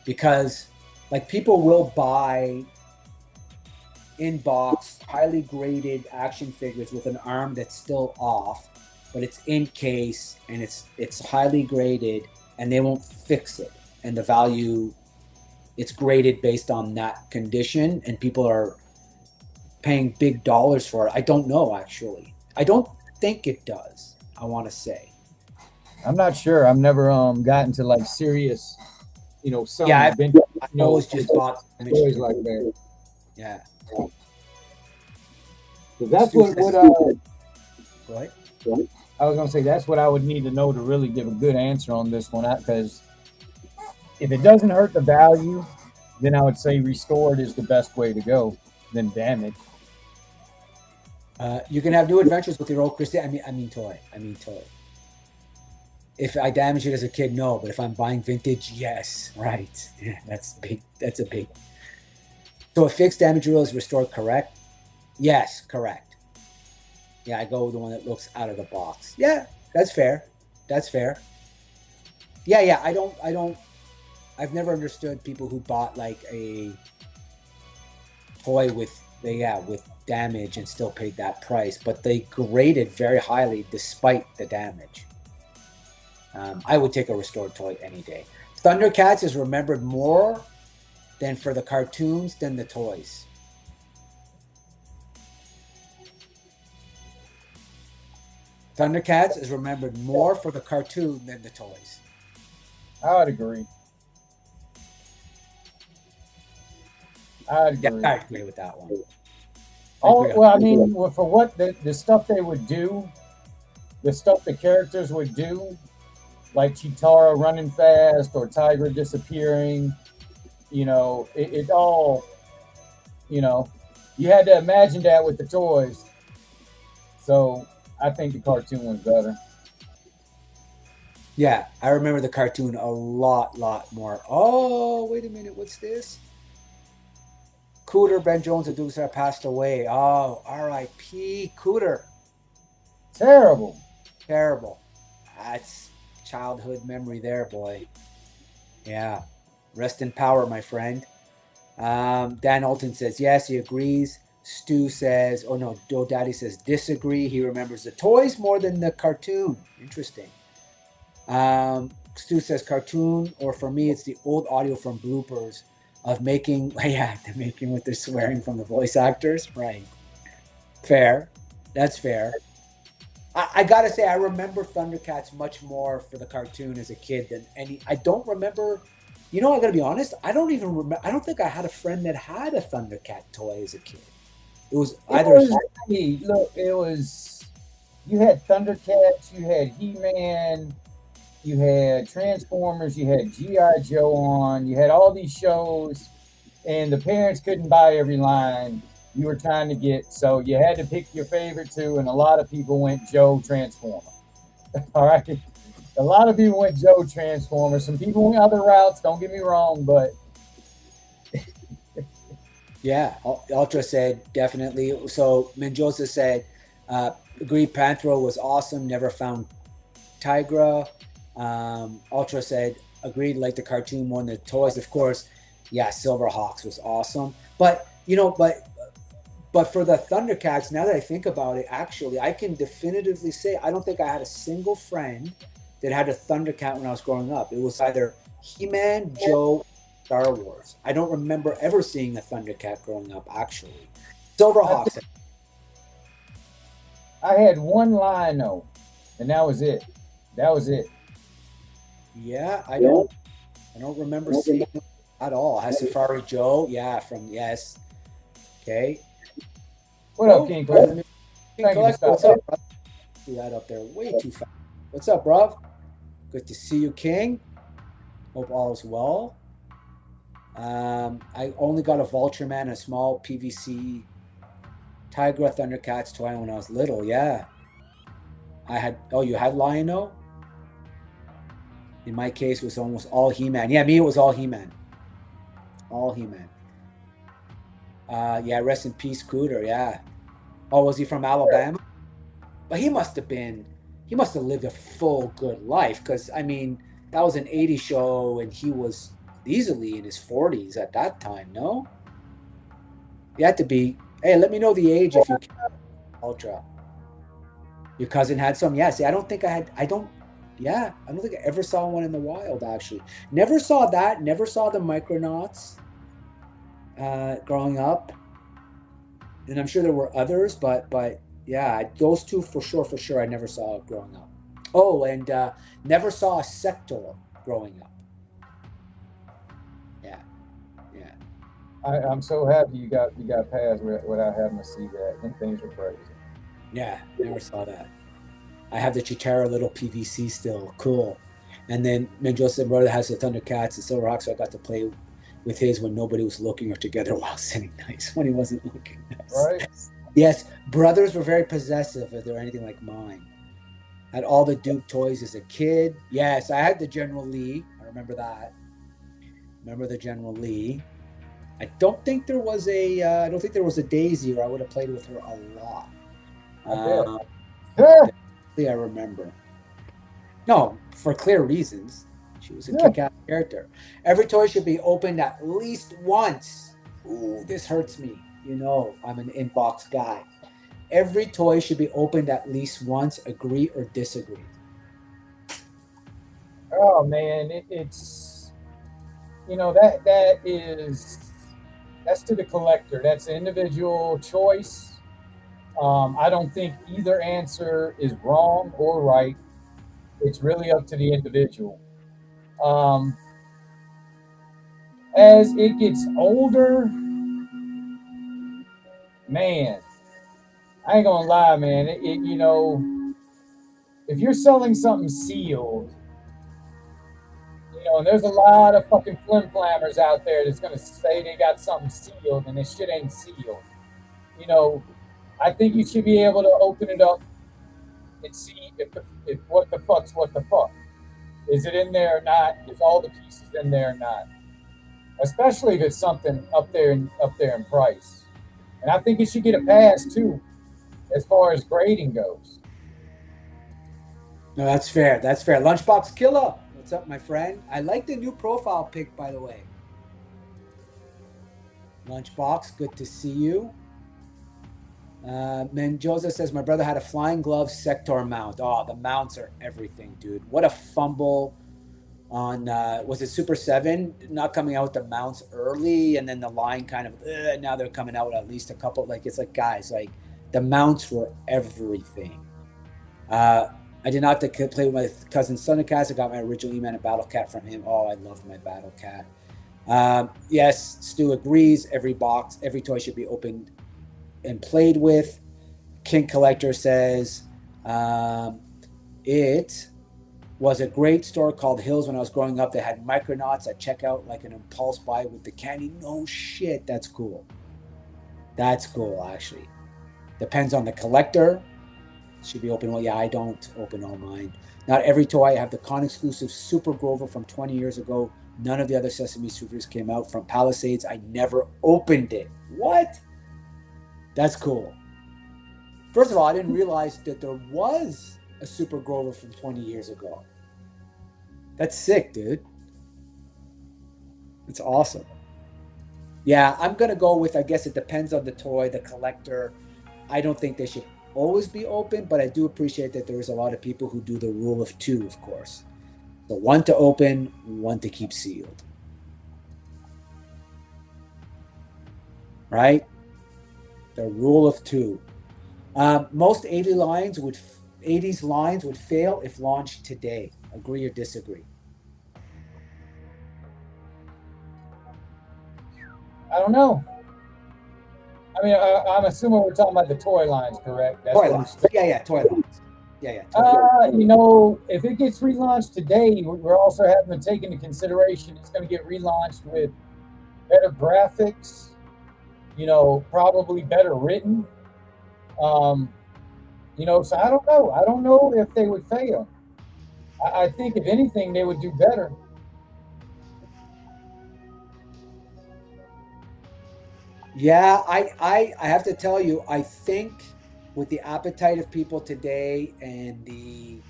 because like people will buy in-box, highly graded action figures with an arm that's still off, but it's in case and it's highly graded, and they won't fix it, and the value, it's graded based on that condition, and people are paying big dollars for it. I don't know, actually. I don't think it does, I want to say. I'm not sure. I've never gotten to like serious, some Yeah, I've always just bought toys like that. Yeah. So that's what Go ahead. I was gonna say. That's what I would need to know to really give a good answer on this one, because if it doesn't hurt the value, then I would say restored is the best way to go than damaged. You can have new adventures with your old Christian. I mean toy. If I damage it as a kid, no. But if I'm buying vintage, yes. Right. Yeah, that's big. That's a big. So a fixed damage rule is restored, correct? Yes, correct. Yeah, I go with the one that looks out of the box. Yeah, that's fair. Yeah. I've never understood people who bought like a toy with damage and still paid that price, but they graded very highly despite the damage. I would take a restored toy any day. Thundercats is remembered more than for the cartoons than the toys. Thundercats is remembered more for the cartoon than the toys. I would agree. Yeah, I agree with that one. For what the stuff they would do, the stuff the characters would do, like Chitara running fast or Tiger disappearing, it all, you had to imagine that with the toys. So I think the cartoon was better. Yeah, I remember the cartoon a lot more. Oh, wait a minute, what's this? Cooter, Ben Jones, and Dukes have passed away. Oh, R.I.P. Cooter. Terrible. That's childhood memory there, boy. Yeah. Rest in power, my friend. Dan Alton says yes, he agrees. Stu says, Daddy says disagree. He remembers the toys more than the cartoon. Interesting. Stu says cartoon, or for me, it's the old audio from bloopers of making with the swearing from the voice actors. Right. Fair. That's fair. I gotta say, I remember Thundercats much more for the cartoon as a kid than any. I don't remember. I gotta be honest. I don't even remember. I don't think I had a friend that had a Thundercat toy as a kid. It was either. You had Thundercats, you had He-Man, you had Transformers, you had G.I. Joe on, you had all these shows, and the parents couldn't buy every line you were trying to get, so you had to pick your favorite two, and a lot of people went Joe Transformer. All right? A lot of people went Joe Transformer. Some people went other routes, don't get me wrong, but... Yeah, Ultra said definitely. So Mendoza said, agree, Panthro was awesome, never found Tigra. Ultra said, agreed, like the cartoon more than the toys. Of course, yeah, Silverhawks was awesome. But, but for the Thundercats, now that I think about it, actually, I can definitively say I don't think I had a single friend that had a Thundercat when I was growing up. It was either He-Man, Joe, Star Wars. I don't remember ever seeing a Thundercat growing up, actually. Silverhawks. I had one Lino, and that was it. That was it. Yeah, I don't remember seeing it at all. Has Safari Joe? Yeah, yes. Okay. What up, King Collector? King Collector, what's up, bro? See that up there way too fast. What's up, bro? Good to see you, King. Hope all is well. I only got a Vulture Man, a small PVC Tigra Thundercats toy when I was little. Yeah. I had. Oh, you had Lion-O? In my case, it was almost all He-Man. Yeah, me, it was all He-Man. All He-Man. Yeah, rest in peace, Cooter. Yeah. Oh, was he from Alabama? But he must have lived a full good life, because I mean, that was an 80s show and he was easily in his 40s at that time. No, you had to be. Hey, let me know the age if you can. Ultra. Your cousin had some? Yeah. See, I don't think I had. I don't think I ever saw one in the wild. Actually, never saw that. Never saw the Micronauts growing up, and I'm sure there were others, but yeah, those two for sure. I never saw growing up. Oh, and never saw a Sector growing up. Yeah. I'm so happy you got past without having to see that. Them things were crazy. Yeah, never saw that. I have the Chitara little PVC still. Cool. And then Menjo's brother has the Thundercats and Silverhawks, so I got to play with his when nobody was looking, or together while sitting nice when he wasn't looking nice. Right. Yes, brothers were very possessive if they were anything like mine. Had all the Duke toys as a kid. Yes, I had the General Lee. I remember that. Remember the General Lee. I don't think there was a Daisy, or I would have played with her a lot. I remember. No, for clear reasons. She was a kick-ass character. Every toy should be opened at least once. Ooh, this hurts me. You know, I'm an inbox guy. Every toy should be opened at least once. Agree or disagree? Oh man, it's that's to the collector. That's an individual choice. I don't think either answer is wrong or right. It's really up to the individual. As it gets older, man, I ain't gonna lie, man. If you're selling something sealed, and there's a lot of fucking flim-flammers out there that's gonna say they got something sealed and this shit ain't sealed. I think you should be able to open it up and see if what the fuck's what the fuck. Is it in there or not? Is all the pieces in there or not? Especially if it's something up there in price. And I think it should get a pass too, as far as grading goes. No, that's fair. Lunchbox Killer, what's up, my friend? I like the new profile pic, by the way. Lunchbox, good to see you. Menjoza says, my brother had a Flying Glove Sector mount. Oh, the mounts are everything, dude. What a fumble on, was it Super 7? Not coming out with the mounts early, and then the line kind of, now they're coming out with at least a couple. Like, it's like, guys, like, the mounts were everything. I did not play with my cousin's Thundercats. I got my original E-Man and Battle Cat from him. Oh, I loved my Battle Cat. Yes, Stu agrees. Every toy should be opened and played with. King Collector says, it was a great store called Hills when I was growing up. They had Micronauts at checkout, like an impulse buy with the candy. No shit, that's cool. That's cool, actually. Depends on the collector. Should be open. Well, yeah, I don't open all mine. Not every toy. I have the con-exclusive Super Grover from 20 years ago. None of the other Sesame Supers came out from Palisades. I never opened it. What? That's cool. First of all, I didn't realize that there was a Super Grover from 20 years ago. That's sick, dude. It's awesome. Yeah, I'm gonna go with, I guess it depends on the toy, the collector. I don't think they should always be open, but I do appreciate that there is a lot of people who do the rule of two, of course. So one to open, one to keep sealed. Right? The rule of two. Most 80s lines would fail if launched today. Agree or disagree? I don't know. I mean, I'm assuming we're talking about the toy lines, correct? That's Toy what lines. Yeah, toy lines. Yeah. Toy lines. You know, if it gets relaunched today, we're also having to take into consideration it's going to get relaunched with better graphics, you know, probably better written. You know, so I don't know. I don't know if they would fail. I think if anything, they would do better. Yeah, I have to tell you, I think with the appetite of people today and the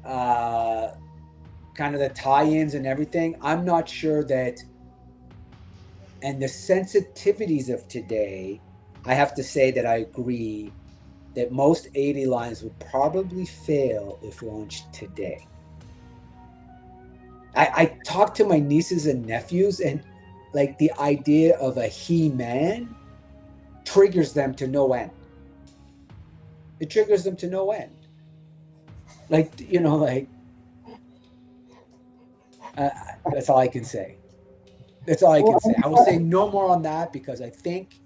kind of the tie-ins and everything, I'm not sure that, and the sensitivities of today, I have to say that I agree that most 80 lines would probably fail if launched today. I talked to my nieces and nephews, and like the idea of a He-Man triggers them to no end. It triggers them to no end. Like, you know, like, that's all I can say. That's all I can say. I will say no more on that because I think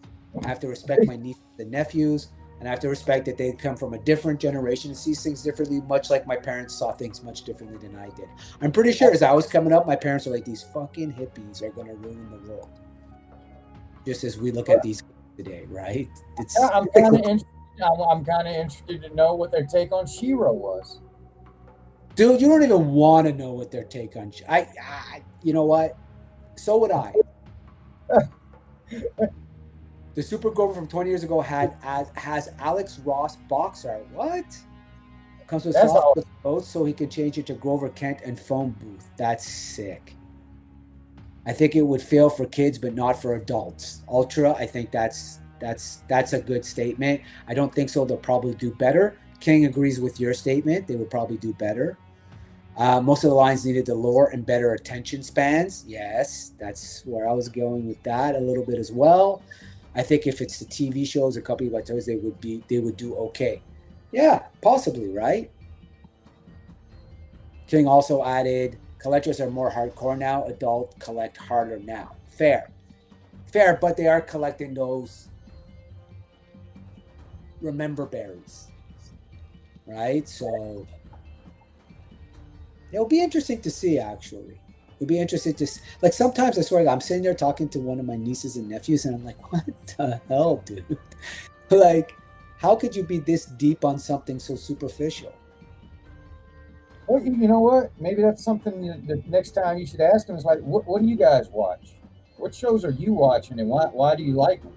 I have to respect my nieces and nephews, and I have to respect that they come from a different generation and sees things differently, much like my parents saw things much differently than I did. I'm pretty sure as I was coming up, my parents were like, these fucking hippies are going to ruin the world. Just as we look at these today, right? I'm kind of interested. I'm kind of interested to know what their take on She-Ra was. Dude, you don't even want to know what their take on. You know what? So would I. The Super Grover from 20 years ago has Alex Ross box art. What? Comes with soft clothes so he can change it to Grover Kent and phone booth. That's sick. I think it would fail for kids, but not for adults. Ultra, I think that's a good statement. I don't think so. They'll probably do better. King agrees with your statement. They would probably do better. Most of the lines needed the lore and better attention spans. Yes, that's where I was going with that a little bit as well. I think if it's the TV shows accompanied by toys, they would do okay. Yeah, possibly, right? King also added, collectors are more hardcore now. Adult collect harder now. Fair, but they are collecting those remember berries, right? So it'll be interesting to see, actually. It'll be interesting to see. Like, sometimes I swear I'm sitting there talking to one of my nieces and nephews, and I'm like, what the hell, dude? Like, how could you be this deep on something so superficial? Well, you know what? Maybe that's something the next time you should ask them is like, what do you guys watch? What shows are you watching, and why do you like them?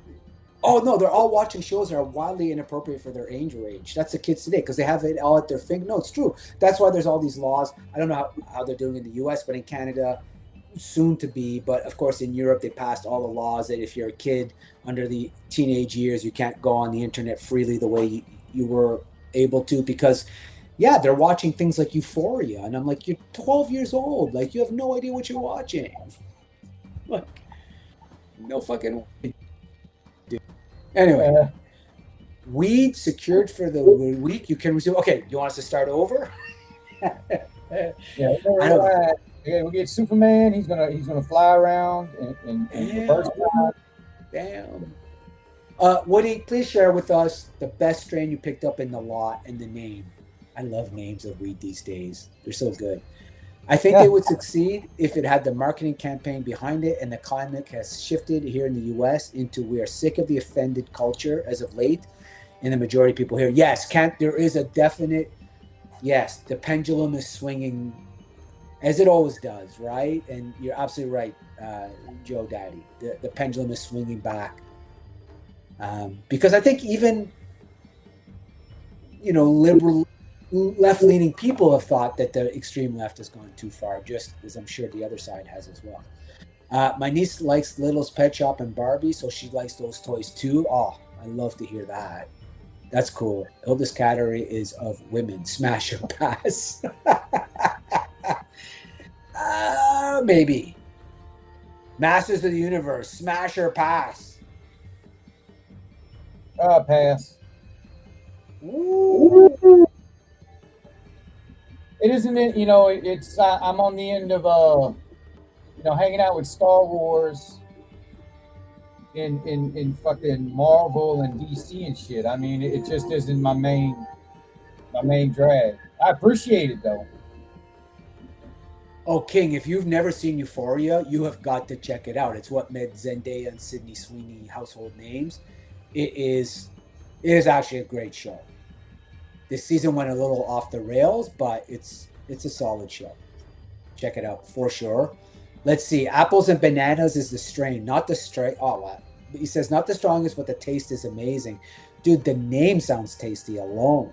Oh, no, they're all watching shows that are wildly inappropriate for their age range. That's the kids today because they have it all at their finger. No, it's true. That's why there's all these laws. I don't know how they're doing in the U.S., but in Canada, soon to be. But, of course, in Europe, they passed all the laws that if you're a kid under the teenage years, you can't go on the internet freely the way you were able to because, yeah, they're watching things like Euphoria. And I'm like, you're 12 years old. Like, you have no idea what you're watching. Like, no fucking way. Anyway, weed secured for the week. You can resume. Okay, you want us to start over? Yeah, we get Superman. He's gonna fly around and reverse time. Damn. Woody, please share with us the best strain you picked up in the lot and the name. I love names of weed these days. They're so good. I think they would succeed if it had the marketing campaign behind it, and the climate has shifted here in the U.S. into we are sick of the offended culture as of late, and the majority of people here. Yes, there is a definite, yes, the pendulum is swinging as it always does, right? And you're absolutely right, Joe Daddy. The pendulum is swinging back. Because I think even, liberal left-leaning people have thought that the extreme left has gone too far, just as I'm sure the other side has as well. My niece likes Little's Pet Shop and Barbie, so she likes those toys too. Oh, I love to hear that. That's cool. Oldest category is of women. Smash or pass? Maybe. Masters of the Universe. Smash or pass? Pass. Ooh. It isn't it, it's I'm on the end of hanging out with Star Wars in fucking Marvel and DC and shit. I mean, it just isn't my main drag. I appreciate it though. Oh, King, if you've never seen Euphoria, you have got to check it out. It's what made Zendaya and Sydney Sweeney household names. It is actually a great show. This season went a little off the rails, but it's a solid show. Check it out for sure. Let's see. Apples and bananas is the strain, not the strain. Oh, wow. He says not the strongest, but the taste is amazing. Dude, the name sounds tasty alone.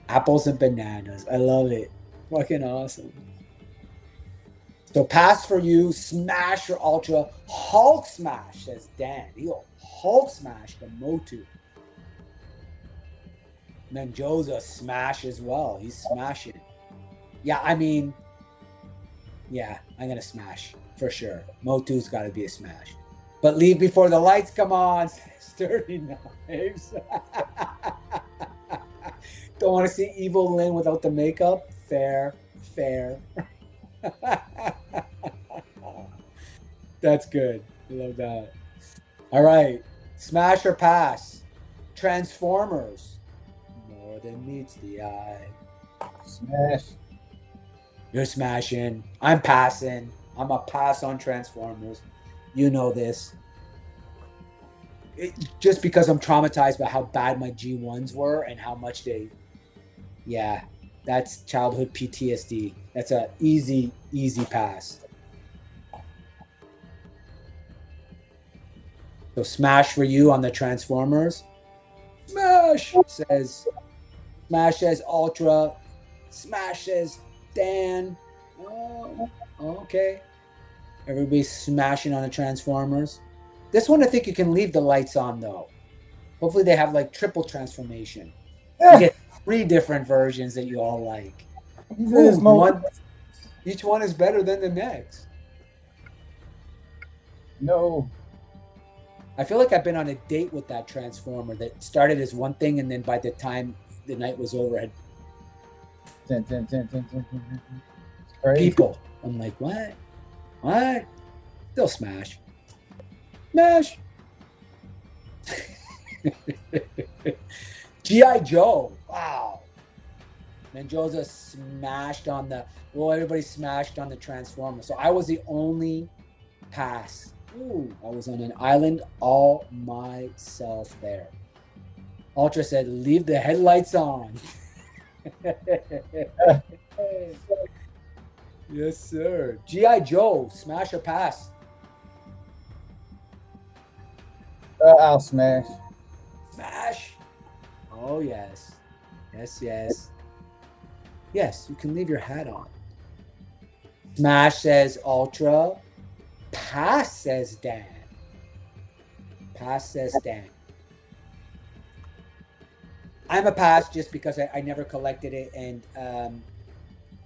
Apples and bananas. I love it. Fucking awesome. So pass for you, smash or ultra. Hulk smash, says Dan. He'll Hulk smash the Motu. Menjoza smash as well. He's smashing. Yeah, I mean, yeah, I'm going to smash for sure. Motu's got to be a smash. But leave before the lights come on. Sturdy knives. Don't want to see Evil Lynn without the makeup? Fair. That's good. I love that. All right. Smash or pass? Transformers. More than meets the eye. Smash. You're smashing. I'm passing. I'm a pass on Transformers. You know this. Just because I'm traumatized by how bad my G1s were and how much they... Yeah, that's childhood PTSD. That's a easy pass. So smash for you on the Transformers. Smash says Ultra. Smash says Dan. Oh, okay. Everybody's smashing on the Transformers. This one I think you can leave the lights on though. Hopefully they have like triple transformation. You get 3 different versions that you all like. Each one is better than the next. No. I feel like I've been on a date with that Transformer that started as one thing and then by the time the night was over had 10. It's crazy. people. I'm like, what? What? Still smash. Smash. G.I. Joe. Wow. Mendoza smashed on the... Well, everybody smashed on the Transformer. So I was the only pass. Ooh, I was on an island all myself there. Ultra said, leave the headlights on. Yes, sir. G.I. Joe, smash or pass? I'll smash. Smash. Oh, yes. Yes. Yes, you can leave your hat on. Smash says Ultra. Pass says Dan. I'm a pass just because I never collected it. And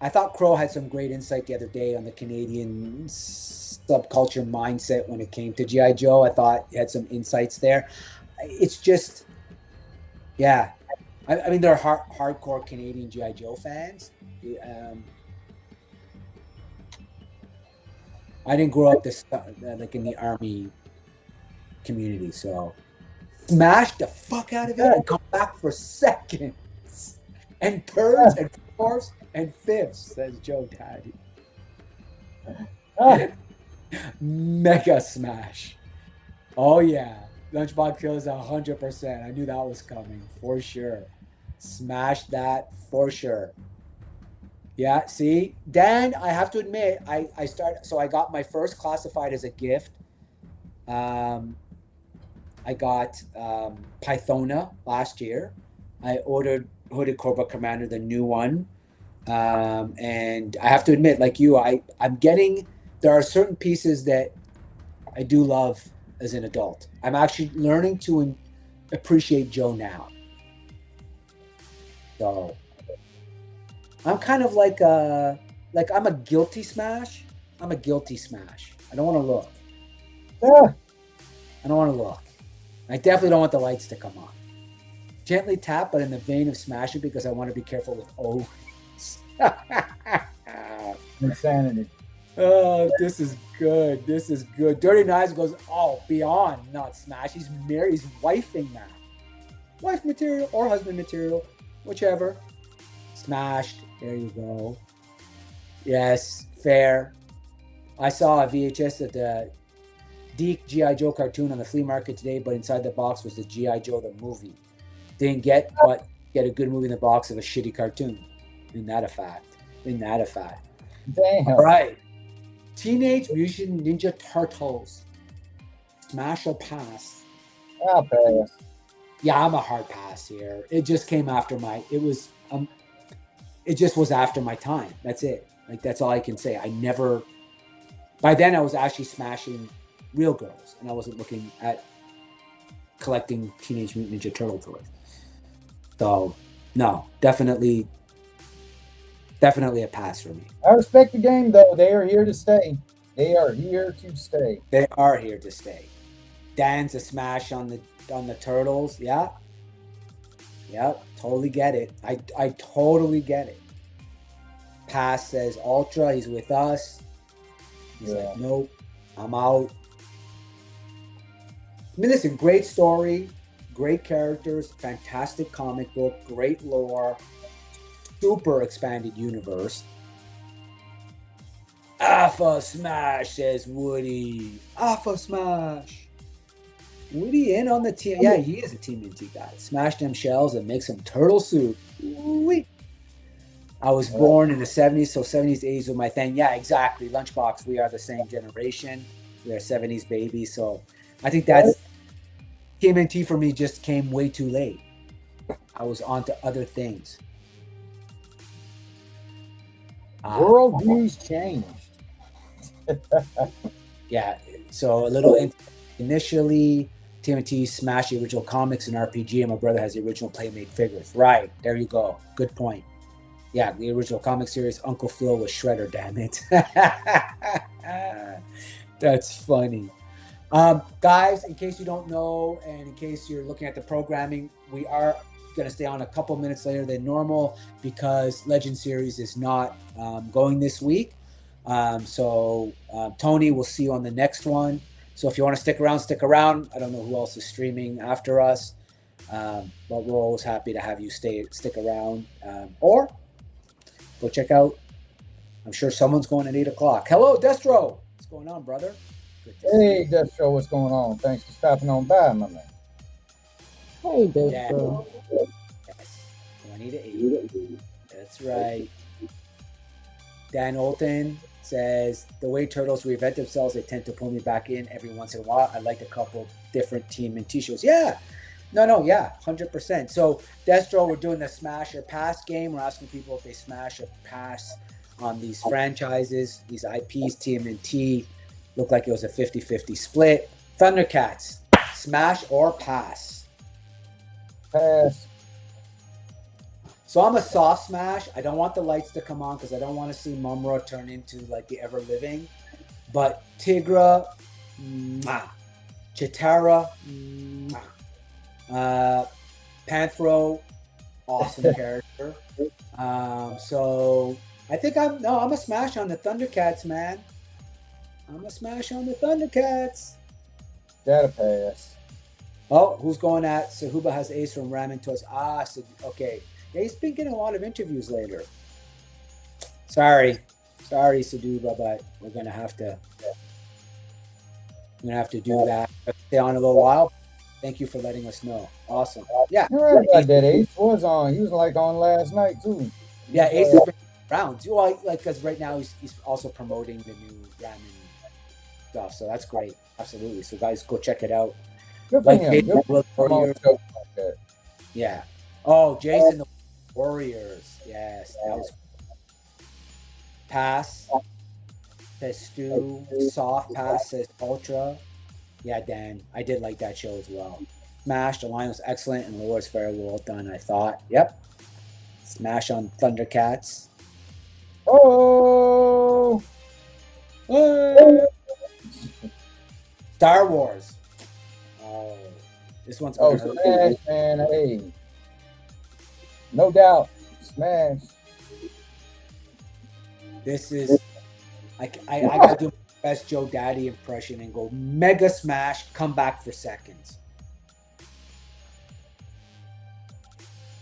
I thought Crow had some great insight the other day on the Canadian subculture mindset when it came to G.I. Joe. I thought he had some insights there. It's just, yeah. I mean, they're hardcore Canadian G.I. Joe fans. I didn't grow up like in the army community, so smash the fuck out of it and come back for seconds and thirds and fourths and fifths, says Joe Daddy. Mega smash. Oh yeah, Lunchbox kills 100%. I knew that was coming for sure. Smash that for sure. Yeah, see, Dan, I have to admit, I got my first classified as a gift. I got Pythona last year. I ordered Hooded Cobra Commander, the new one. And I have to admit, like you, there are certain pieces that I do love as an adult. I'm actually learning to appreciate Joe now. So I'm kind of like I'm a guilty smash. I'm a guilty smash. I don't want to look. Yeah. I don't want to look. I definitely don't want the lights to come on. Gently tap, but in the vein of smashing because I want to be careful with O. Insanity. Oh, this is good. This is good. Dirty Knives goes, oh, beyond not smash. He's married. He's wifing now. Wife material or husband material, whichever. Smashed. There you go. Yes, fair. I saw a VHS of the Deke G.I. Joe cartoon on the flea market today, but inside the box was the G.I. Joe the movie. Didn't get a good movie in the box of a shitty cartoon. Isn't that a fact? Isn't that a fact? Damn. All right. Teenage Mutant Ninja Turtles. Smash or pass? I'll pass. Yeah, I'm a hard pass here. It just came after it just was after my time. That's it. Like, that's all I can say. By then I was actually smashing real girls and I wasn't looking at collecting Teenage Mutant Ninja Turtle toys. So, no, definitely a pass for me. I respect the game, though. They are here to stay. They are here to stay. They are here to stay. Dan's a smash on the Turtles. Yeah. Yep, totally get it. I totally get it. Pass says Ultra, he's with us. He's like, nope, I'm out. I mean, listen, great story, great characters, fantastic comic book, great lore, super expanded universe. Alpha Smash, says Woody. Alpha Smash. Woody in on the team. Yeah, he is a TMNT guy. Smash them shells and make some turtle soup. Wee. I was born in the 70s, so 70s, 80s were my thing. Yeah, exactly. Lunchbox, we are the same generation. We are 70s babies. So I think that's TMNT for me just came way too late. I was on to other things. World views changed. Yeah, so a little initially, TMNT smashed the original comics and RPG, and my brother has the original Playmate figures. Right, there you go. Good point. Yeah, the original comic series, Uncle Phil was Shredder, damn it. That's funny. Guys, in case you don't know, and in case you're looking at the programming, we are going to stay on a couple minutes later than normal because Legend Series is not going this week. So Tony, we'll see you on the next one. So if you want to stick around. I don't know who else is streaming after us, but we're always happy to have you stick around. Or go check out. I'm sure someone's going at 8 o'clock. Hello, Destro. What's going on, brother? Hey, Destro, what's going on? Thanks for stopping on by, my man. Hey, Destro. Yes, 20 to 8. That's right. Dan Olton says, the way Turtles reinvent themselves, they tend to pull me back in every once in a while. I like a couple different team and t-shirts. Yeah. No, yeah, 100%. So, Destro, we're doing the smash or pass game. We're asking people if they smash or pass on these franchises, these IPs, TMNT. Looked like it was a 50-50 split. Thundercats, smash or pass? Pass. So I'm a soft smash. I don't want the lights to come on because I don't want to see Mumra turn into like the Ever Living. But Tigra, mwah. Chitara, mwah. Panthro, awesome character. So I think I'm a smash on the Thundercats, man. I'm a smash on the Thundercats. Gotta pass. Oh, who's going at Sahuba has ace from Ramen Toys? So, okay. Yeah, he's been getting a lot of interviews later. Sorry, Saduba, but we're gonna have to do that. Stay on a little while. Thank you for letting us know. Awesome. Yeah. You're right about that. Ace was on. He was like on last night too. Yeah, Ace has been rounds. Well, like because right now he's also promoting the new Ramen stuff, so that's great. Absolutely. So guys, go check it out. Good for him. Yeah. Oh, Jason, Warriors. Yes, that was pass. Says Stu. Soft pass says Ultra. Yeah, Dan, I did like that show as well. Smash, the line was excellent, and Lore was very well done, I thought. Yep. Smash on Thundercats. Oh, Star Wars. Oh, this one's gonna hurt. Smash, man. Hey, no doubt, Smash. This is, I gotta do my best Joe Daddy impression and go Mega Smash, come back for seconds.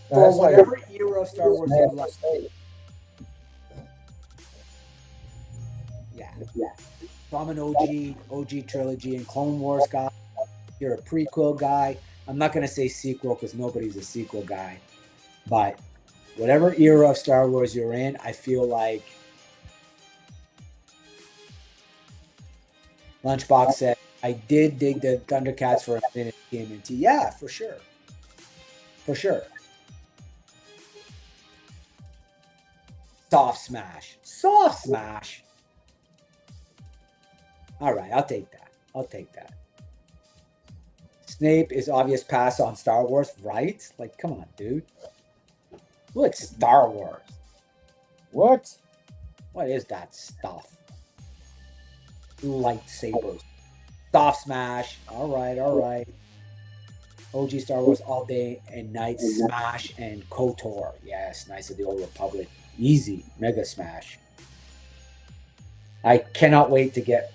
For That's like whatever era of Star Wars you like. Yeah. So I'm an OG trilogy and Clone Wars guy. You're a prequel guy. I'm not gonna say sequel because nobody's a sequel guy. But whatever era of Star Wars you're in, I feel like Lunchbox said, I did dig the Thundercats for a minute in TMNT. Yeah, for sure. For sure. Soft smash. Soft smash. All right, I'll take that. Snape is obvious pass on Star Wars, right? Like, come on, dude. Look, Star Wars. What? What is that stuff? Lightsabers. Soft smash. All right. OG Star Wars all day and night. Smash and KOTOR. Yes, Knights of the Old Republic. Easy. Mega Smash. I cannot wait to get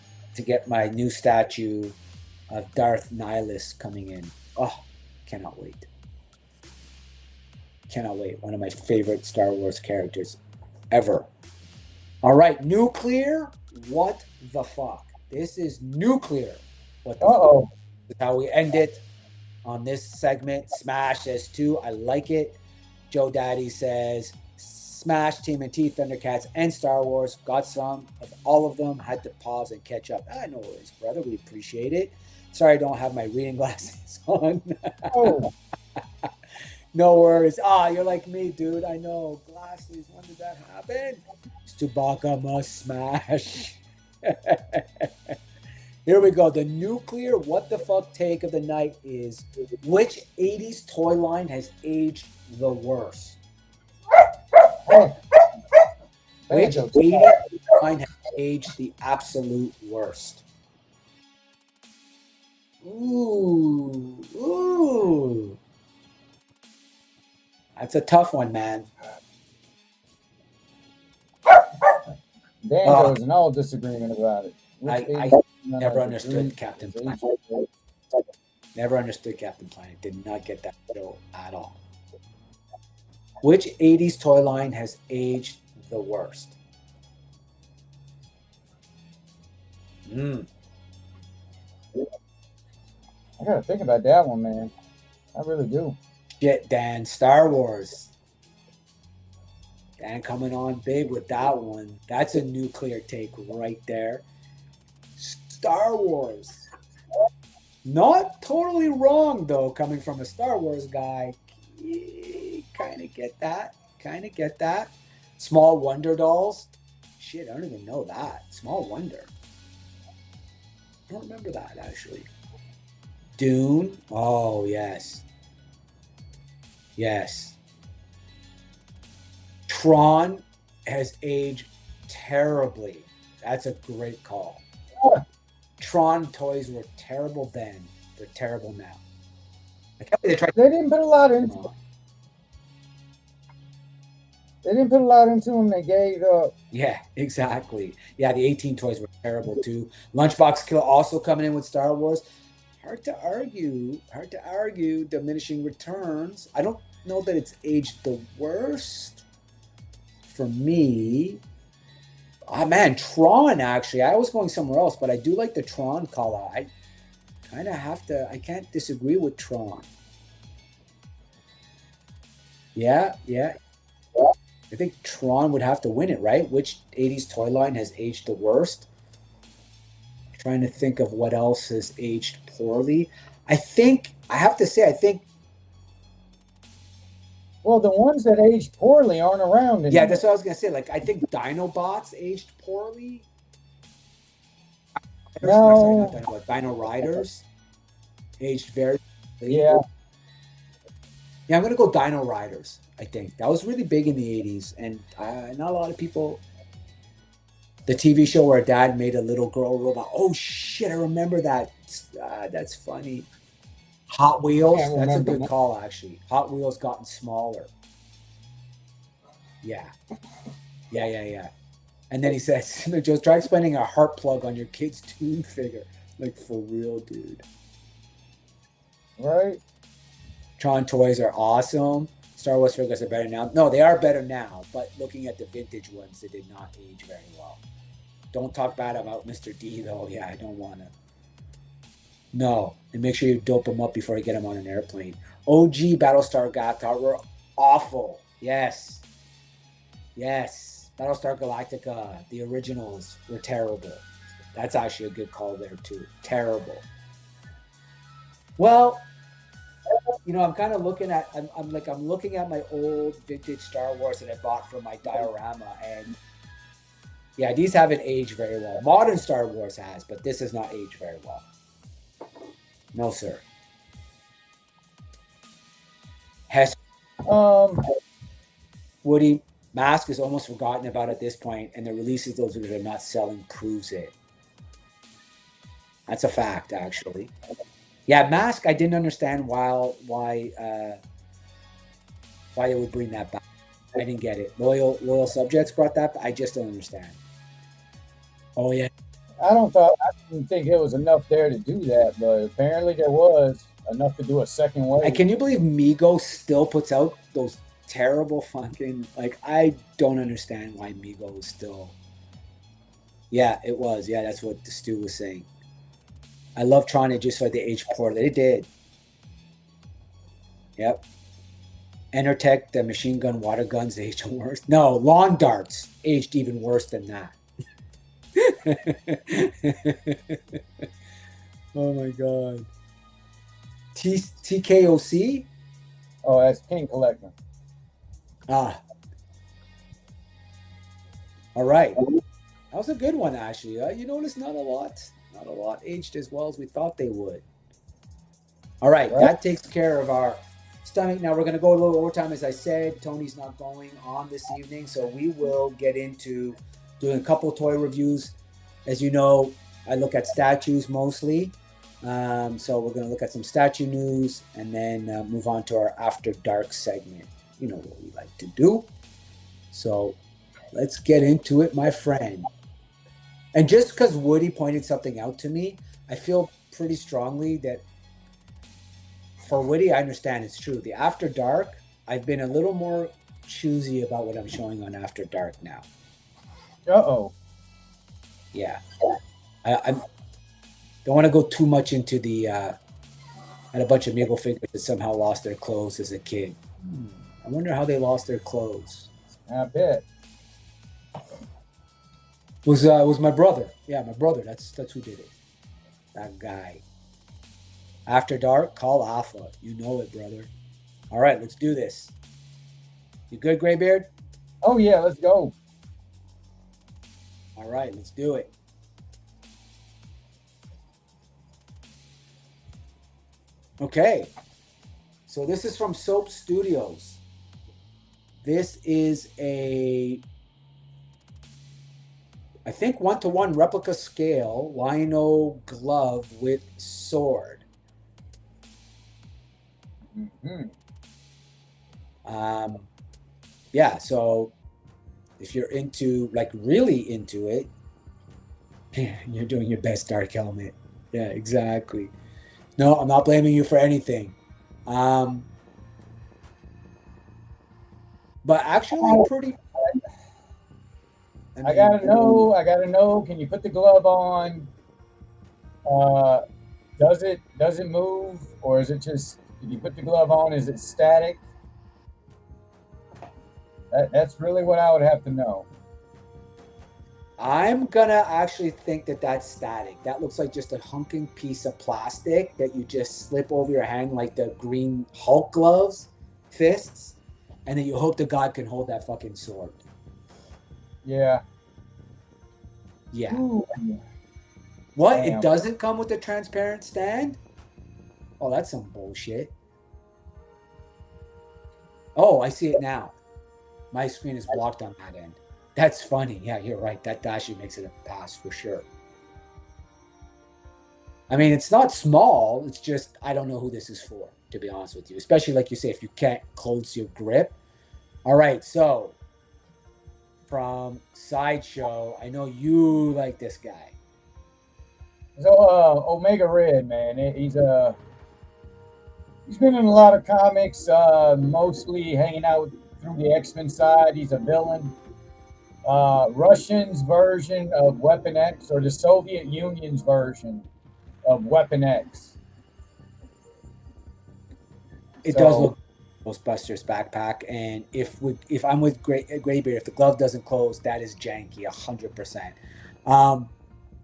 my new statue of Darth Nihilus coming in. Oh, cannot wait. Cannot wait. One of my favorite Star Wars characters ever. All right, nuclear. What the fuck? This is nuclear. What the fuck? This is how we end it on this segment. Smash says 2. I like it. Joe Daddy says Smash, TMNT, Thundercats, and Star Wars. Got some of all of them. Had to pause and catch up. No worries, brother. We appreciate it. Sorry I don't have my reading glasses on. No worries. You're like me, dude. I know. Glasses. When did that happen? Chewbacca must smash. Here we go. The nuclear what the fuck take of the night is which 80s toy line has aged the worst? Which 80s line has aged the absolute worst? Ooh. That's a tough one, man. Banjo's in all disagreement about it. I never understood Captain Planet. Never understood Captain Planet. Did not get that show at all. Which 80s toy line has aged the worst? I gotta think about that one, man. I really do. Shit, Dan. Star Wars. Dan coming on big with that one. That's a nuclear take right there. Star Wars. Not totally wrong, though, coming from a Star Wars guy. Kind of get that. Small Wonder Dolls. Shit, I don't even know that. Small Wonder. I don't remember that, actually. Dune. Oh, yes. Yes. Tron has aged terribly. That's a great call. Tron toys were terrible then. They're terrible now. They didn't put a lot into them. They didn't put a lot into them. They gave up. Yeah, exactly. Yeah, the 18 toys were terrible too. Lunchbox Killer also coming in with Star Wars. Hard to argue. Diminishing returns. I don't know that it's aged the worst for me. Man, Tron, actually. I was going somewhere else, but I do like the Tron call out. I kind of have to, I can't disagree with Tron. Yeah. I think Tron would have to win it, right? Which 80s toy line has aged the worst? Trying to think of what else has aged poorly. I think Well, the ones that aged poorly aren't around anymore. Yeah, that's what I was gonna say. Like, I think Dinobots aged poorly. No. Sorry, not Dinobot, Dino Riders aged very poorly. Yeah. Yeah, I'm gonna go Dino Riders. I think that was really big in the '80s, and not a lot of people. The TV show where Dad made a little girl robot. Oh shit! I remember that. That's funny. Hot Wheels. Can't That's a remember. good call, actually. Hot Wheels gotten smaller. Yeah. And then he says, "Just try spending a heart plug on your kid's Toon figure." Like, for real, dude. Right? Tron toys are awesome. Star Wars figures are better now. No, they are better now, but looking at the vintage ones, they did not age very well. Don't talk bad about Mr. D, though. Yeah, I don't want to. No, and make sure you dope them up before you get them on an airplane. OG Battlestar Galactica were awful. Yes. Battlestar Galactica, the originals were terrible. That's actually a good call there, too. Terrible. Well, I'm kind of looking at I'm looking at my old vintage Star Wars that I bought from my diorama, and yeah, these haven't aged very well. Modern Star Wars has, but this has not aged very well. No, sir. Hess Woody Mask is almost forgotten about at this point, and the releases those that are not selling proves it. That's a fact, actually. Yeah, Mask. I didn't understand why they would bring that back. I didn't get it. Loyal subjects brought that. I just don't understand. Oh yeah. I didn't think it was enough there to do that, but apparently there was enough to do a second wave. And can you believe Mego still puts out those terrible fucking, like, I don't understand why Mego was still. Yeah, it was. Yeah, that's what the Stu was saying. I love trying to just like the age poorly. They did. Yep. Enertech, the machine gun water guns, they aged worse. No, lawn darts aged even worse than that. Oh my god. TKOC? Oh, that's King Collector. Ah. All right. That was a good one, actually. You notice not a lot aged as well as we thought they would. All right. That takes care of our stomach. Now we're going to go a little overtime, as I said. Tony's not going on this evening, so we will get into doing a couple toy reviews. As you know, I look at statues mostly. So we're going to look at some statue news and then move on to our After Dark segment. You know what we like to do. So let's get into it, my friend. And just because Woody pointed something out to me, I feel pretty strongly that for Woody, I understand it's true. The After Dark, I've been a little more choosy about what I'm showing on After Dark now. Uh-oh. Yeah. I don't want to go too much into the and a bunch of Mego figures that somehow lost their clothes as a kid. I wonder how they lost their clothes. I bet. It was my brother. Yeah, my brother. That's who did it. That guy. After Dark, call Alpha. You know it, brother. All right, let's do this. You good, Graybeard? Oh yeah, let's go. All right, let's do it. Okay. So this is from Soap Studios. This is I think 1-to-1 replica scale Lino glove with sword. Mm-hmm. Yeah, so if you're really into it, you're doing your best, Dark Helmet. Yeah, exactly. No, I'm not blaming you for anything. But actually pretty... I gotta know, can you put the glove on? Does it move? Or is it just, if you put the glove on, is it static? That's really what I would have to know. I'm gonna actually think that that's static. That looks like just a hunking piece of plastic that you just slip over your hand like the green Hulk gloves, fists. and then you hope the God can hold that fucking sword. Yeah. Yeah. Ooh. What? Damn. It doesn't come with a transparent stand? Oh, that's some bullshit. Oh, I see it now. My screen is blocked on that end. That's funny. Yeah, you're right. That actually makes it a pass for sure. I mean, it's not small. It's just I don't know who this is for, to be honest with you. Especially like you say, if you can't close your grip. All right, so from Sideshow, I know you like this guy. So Omega Red, man, he's been in a lot of comics, mostly hanging out through the X-Men side. He's a villain. Russians' version of Weapon X, or the Soviet Union's version of Weapon X. It does look Ghostbusters backpack, and if I'm with Graybeard, if the glove doesn't close, that is janky, 100%.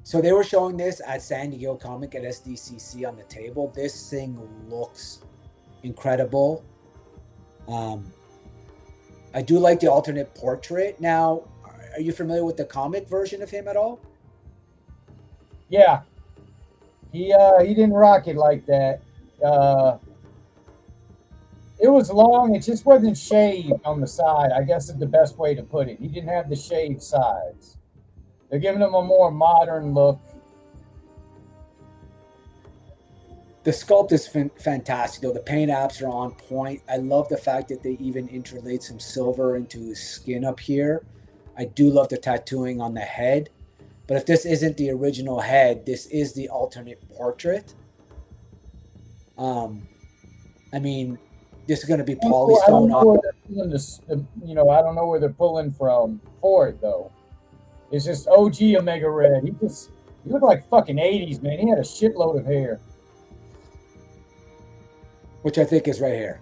So they were showing this at San Diego Comic at SDCC on the table. This thing looks incredible. I do like the alternate portrait. Now, are you familiar with the comic version of him at all? Yeah, he didn't rock it like that. It was long. It just wasn't shaved on the side. I guess is the best way to put it. He didn't have the shaved sides. They're giving him a more modern look. The sculpt is fantastic, though. The paint apps are on point. I love the fact that they even interlaid some silver into his skin up here. I do love the tattooing on the head. But if this isn't the original head, this is the alternate portrait. I mean, this is going to be polystone. I don't know where they're pulling this, I don't know where they're pulling from for it, though. It's just OG Omega Red. He looked like fucking 80s, man. He had a shitload of hair. Which I think is right here.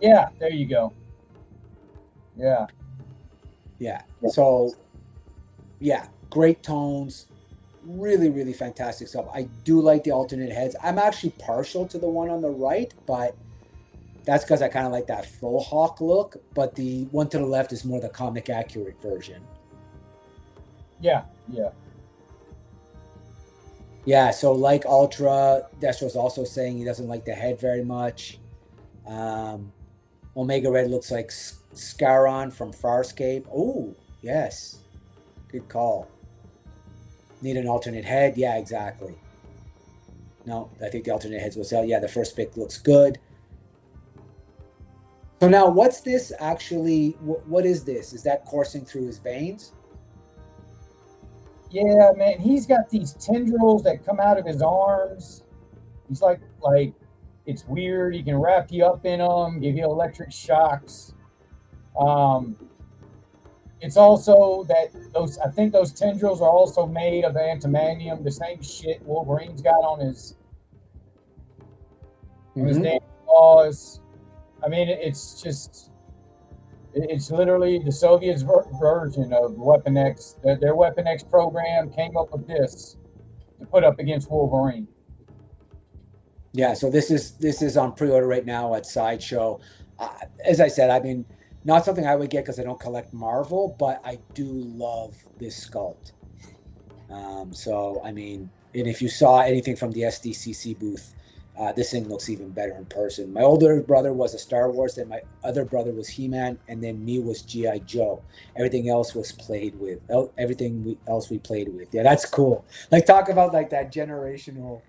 Yeah, there you go. Yeah. Yeah. So, yeah, great tones. Really, really fantastic stuff. I do like the alternate heads. I'm actually partial to the one on the right, but that's because I kind of like that faux hawk look. But the one to the left is more the comic accurate version. Yeah, yeah. Yeah, so like Ultra, Destro's also saying he doesn't like the head very much. Omega Red looks like Scaron from Farscape. Oh, yes. Good call. Need an alternate head? Yeah, exactly. No, I think the alternate heads will sell. Yeah, the first pick looks good. So now, what's this actually? What is this? Is that coursing through his veins? Yeah, man. He's got these tendrils that come out of his arms. He's like it's weird. He can wrap you up in them, give you electric shocks. It's also that I think those tendrils are also made of antimanium, the same shit Wolverine's got on his damn claws. I mean, it's literally the Soviets' version of Weapon X. Their Weapon X program came up with this to put up against Wolverine. Yeah, so this is on pre-order right now at Sideshow. As I said, I mean, not something I would get because I don't collect Marvel, but I do love this sculpt. So, I mean, and if you saw anything from the SDCC booth, this thing looks even better in person. My older brother was a Star Wars, then my other brother was He-Man, and then me was G.I. Joe. Everything else was played with. Everything else we played with. Yeah, that's cool. Like, talk about like that generational.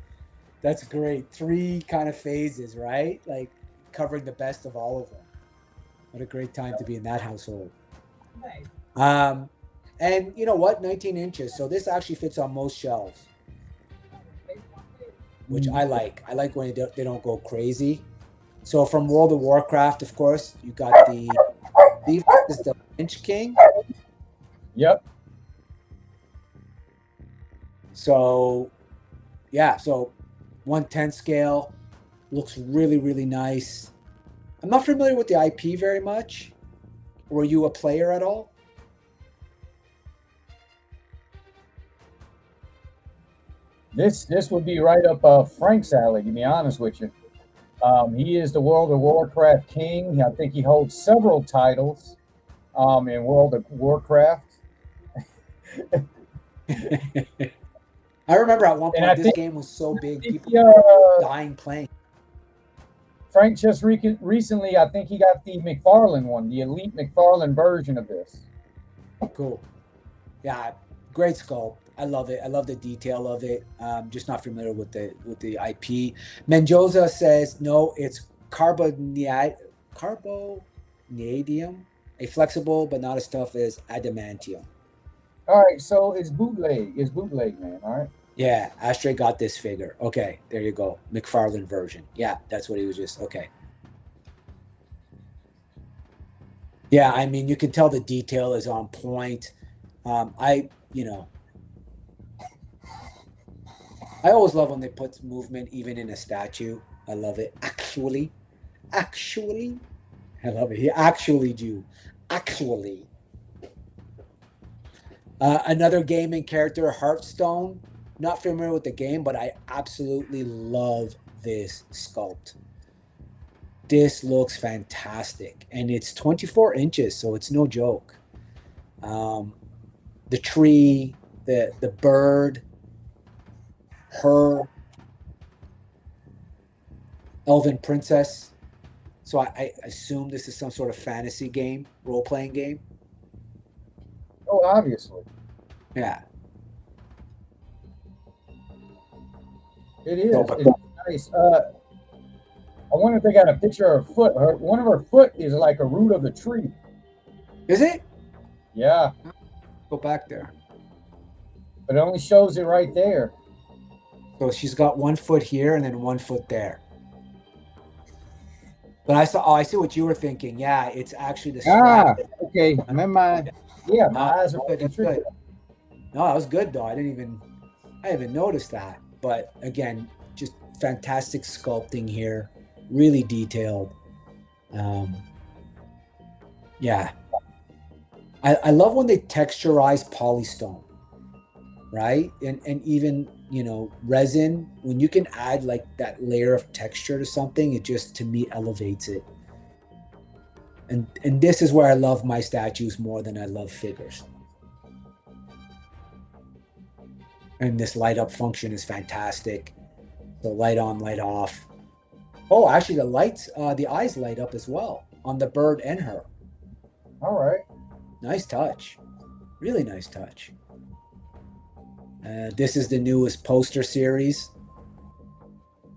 That's great. 3 kind of phases, right? Like covering the best of all of them. What a great time to be in that household. And you know what? 19 inches. So this actually fits on most shelves, which I like. I like when they don't go crazy. So from World of Warcraft, of course, you got this is the Lynch King. Yep. So, yeah. So 1/10 scale looks really, really nice. I'm not familiar with the IP very much. Were you a player at all? This would be right up Frank's alley, to be honest with you. He is the World of Warcraft king. I think he holds several titles in World of Warcraft. I remember at one And point I this think- game was so big, people dying playing. Frank just recently, I think he got the McFarlane one, the Elite McFarlane version of this. Cool. Yeah, great sculpt. I love it. I love the detail of it. Just not familiar with the IP. Mendoza says no, it's carbonadium, a flexible but not as tough as adamantium. All right, so it's bootleg. It's bootleg, man. All right. Yeah, Ashtray got this figure. Okay, there you go. McFarlane version. Yeah, that's what he was just. Okay. Yeah, I mean, you can tell the detail is on point. I always love when they put movement even in a statue. I love it. Actually, I love it. He actually do. Actually. Another gaming character, Hearthstone. Not familiar with the game, but I absolutely love this sculpt. This looks fantastic. And it's 24 inches, so it's no joke. The tree, the bird, her, elven princess. So I assume this is some sort of fantasy game, role-playing game. Oh, obviously. Yeah. It is. No, but- It's nice. I wonder if they got a picture of her foot. One of her foot is like a root of the tree. Is it? Yeah, Go back there. but it only shows it right there. So she's got 1 foot here and then 1 foot there. But I see what you were thinking. Yeah, it's actually the strap. Okay. Remember, Yeah, my Ah, eyes are good, that's tree. good. No, that was good though. I didn't even notice that. But again, just fantastic sculpting here, really detailed. Yeah, I love when they texturize polystone, right? And even resin, when you can add like that layer of texture to something, it just to me elevates it. And this is where I love my statues more than I love figures. And this light up function is fantastic. So light on, light off. Oh, actually the lights, the eyes light up as well on the bird and her. All right. Nice touch. Really nice touch. This is the newest poster series.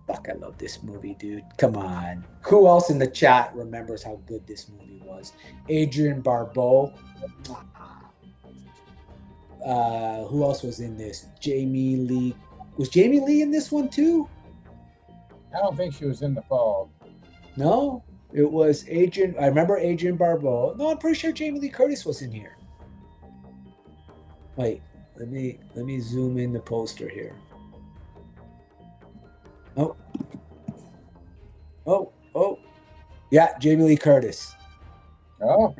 Fuck, I love this movie, dude. Come on. Who else in the chat remembers how good this movie was? Adrian Barbeau. Who else was in this? Jamie Lee. Was Jamie Lee in this one too? I don't think she was in the fog. No, it was Adrian. I remember Adrian Barbeau. No, I'm pretty sure Jamie Lee Curtis was in here. Wait, let me zoom in the poster here. Oh. Yeah, Jamie Lee Curtis. Oh,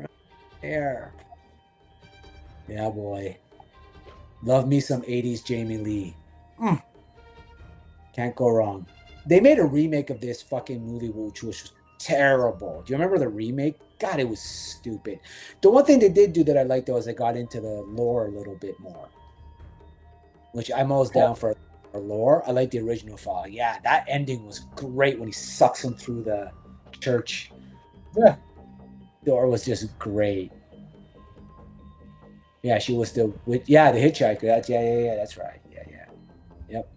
There. Yeah, boy. Love me some 80s Jamie Lee. Can't go wrong. They made a remake of this fucking movie, which was terrible. Do you remember the remake? God, it was stupid. The one thing they did do that I liked, though, is they got into the lore a little bit more. Which I'm always down for lore. I like the original file. Yeah, that ending was great when he sucks him through the church. yeah. Door was just great. Yeah, she was the hitchhiker. That's that's right. Yep.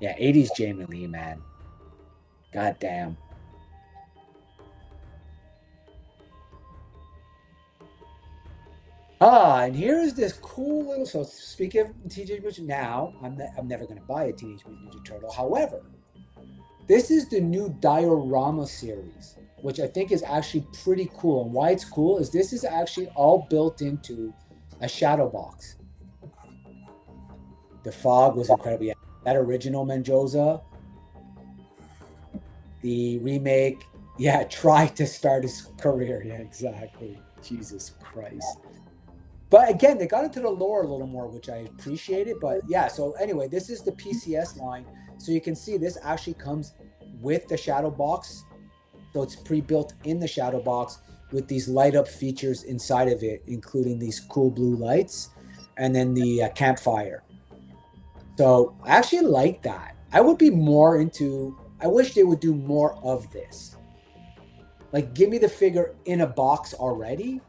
Yeah, 80s Jamie Lee, man. God damn. And here's this cool little. So speaking of Teenage Mutant, now I'm never going to buy a Teenage Mutant Ninja Turtle. However, this is the new diorama series, which I think is actually pretty cool. And why it's cool is this is actually all built into a shadow box. The fog was incredible. Yeah, that original Mendoza, the remake, tried to start his career. Yeah, exactly. Jesus Christ. But again, they got into the lore a little more, which I appreciated. But yeah, so anyway, this is the PCS line. So you can see this actually comes with the shadow box. So it's pre-built in the shadow box with these light up features inside of it, including these cool blue lights and then the campfire. So I actually like that. I would be more into, I wish they would do more of this. Like, give me the figure in a box already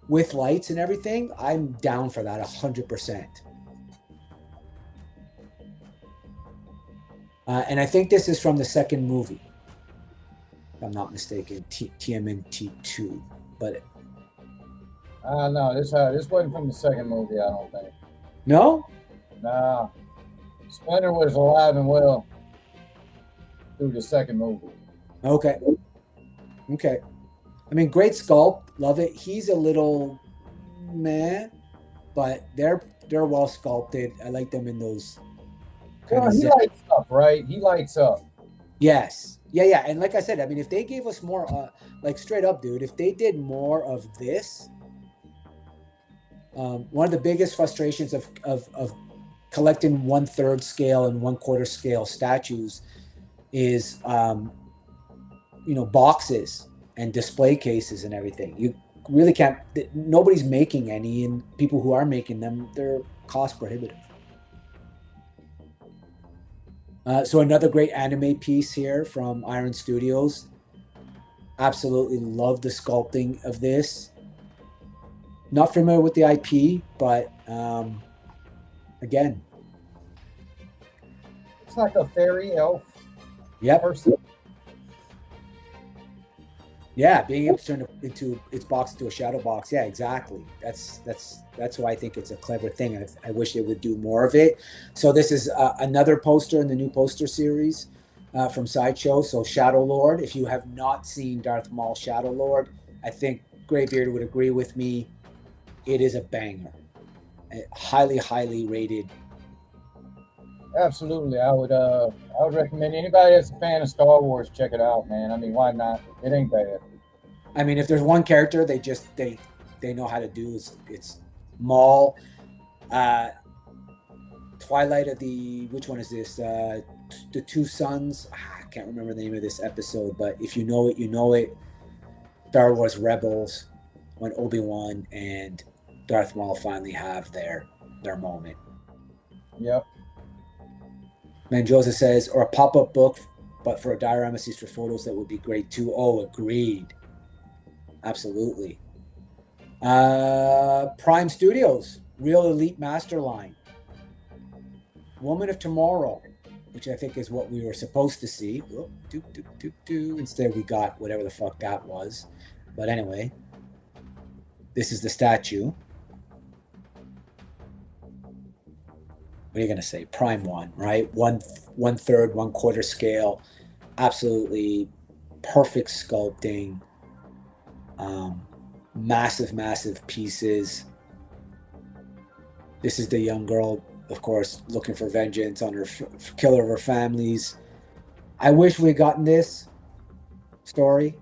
with lights and everything. I'm down for that 100%. And I think this is from the second movie, if I'm not mistaken, TMNT 2. But no, this wasn't from the second movie, I don't think. no? Nah. Splinter was alive and well through the second movie. Okay. Okay. I mean, great sculpt. Love it. He's a little meh, but they're well sculpted. I like them in those. Well, he lights up, right? He lights up. Yes. Yeah. And like I said, I mean, if they gave us more, like straight up, dude, if they did more of this, one of the biggest frustrations of collecting 1/3 scale and 1/4 scale statues is, boxes and display cases and everything. You really can't, nobody's making any, and people who are making them, they're cost prohibitive. So another great anime piece here from Iron Studios. Absolutely love the sculpting of this. Not familiar with the IP, but again. It's like a fairy elf. Yep. Person. Yeah, being able to turn its box into a shadow box. Yeah, exactly. That's why I think it's a clever thing. I wish they would do more of it. So this is another poster in the new poster series from Sideshow. So Shadow Lord. If you have not seen Darth Maul Shadow Lord, I think Graybeard would agree with me. It is a banger. Highly, highly rated. Absolutely, I would recommend anybody that's a fan of Star Wars, check it out, man. I mean, why not? It ain't bad. I mean, if there's one character they know how to do, it's Maul. Twilight of the, which one is this? The Two Sons. I can't remember the name of this episode, but if you know it, you know it. Star Wars Rebels, when Obi-Wan and Darth Maul finally have their moment. Yep. Menjosa says, or a pop-up book, but for a diorama piece for photos, that would be great too. Oh, agreed. Absolutely. Prime Studios, Real Elite Master Line. Woman of Tomorrow, which I think is what we were supposed to see. Oh, Instead, we got whatever the fuck that was. But anyway, this is the statue. What are you going to say? Prime one, right? 1/3, 1/4 scale. Absolutely perfect sculpting. Massive pieces. This is the young girl, of course, looking for vengeance on her killer of her families. I wish we had gotten this story.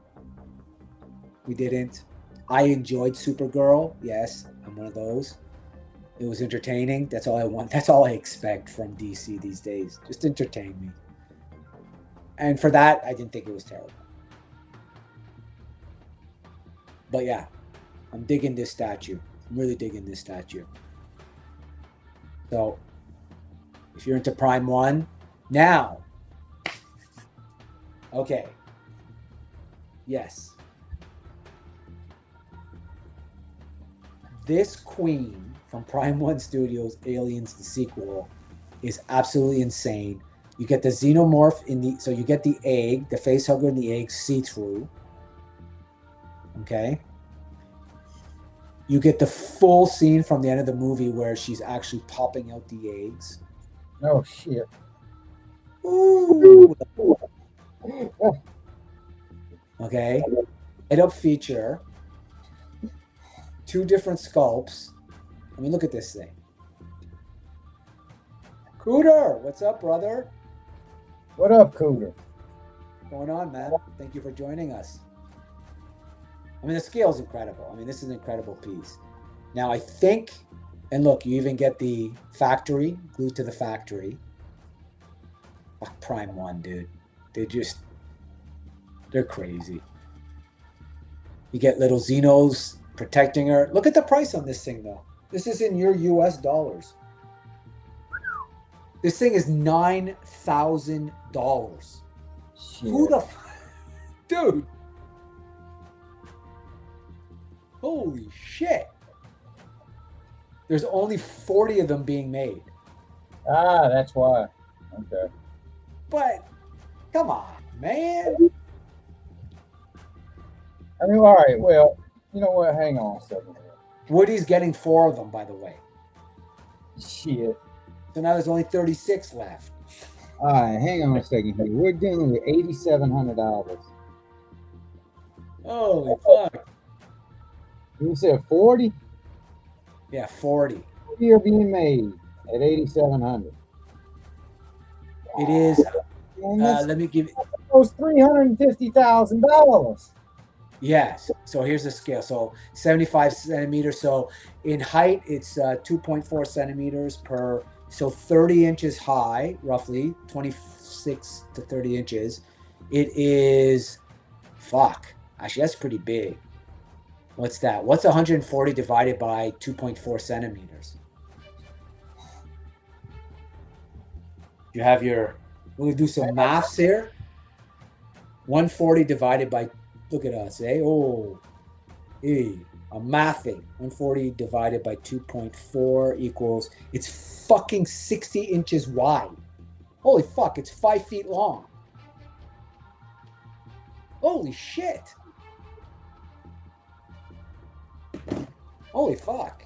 We didn't. I enjoyed Supergirl. Yes, I'm one of those. It was entertaining. That's all I want. That's all I expect from DC these days. Just entertain me. And for that, I didn't think it was terrible. But yeah, I'm digging this statue. I'm really digging this statue. So, if you're into Prime 1, now. Okay. Yes. This queen from Prime 1 Studios, Aliens, the sequel, is absolutely insane. You get the xenomorph so you get the egg, the face hugger and the egg see-through. Okay. You get the full scene from the end of the movie where she's actually popping out the eggs. Oh, shit. Ooh. Okay. Light-up feature. 2 different sculpts. I mean, look at this thing. Cooter, what's up, brother? What up, Cooter? What's going on, man? Thank you for joining us. I mean, the scale is incredible. I mean, this is an incredible piece. Now, I think, and look, you even get the factory, glued to the factory. Fuck, Prime 1, dude. they're crazy. You get little Xenos protecting her. Look at the price on this thing, though. This is in your US dollars. This thing is $9,000. Who the dude? Holy shit. There's only 40 of them being made. Ah, that's why. Okay. But come on, man. I mean, all right. Well, you know what? Hang on a second. Woody's getting 4 of them, by the way. Shit. So now there's only 36 left. All right, hang on a second here. We're dealing with $8,700. Holy fuck. You said 40? Yeah, 40. 40 are being made at $8,700. It is. Man, Let me give you. Those $350,000. Yes. So here's the scale. So 75 centimeters. So in height, it's 2.4 centimeters per. So 30 inches high, roughly 26 to 30 inches. It is. Fuck. Actually, that's pretty big. What's that? What's 140 divided by 2.4 centimeters? You have your. We'll do some maths here. 140 divided by. Look at us, eh? Oh, hey, I'm mathing. 140 divided by 2.4 equals. It's fucking 60 inches wide. Holy fuck! It's 5 feet long. Holy shit! Holy fuck.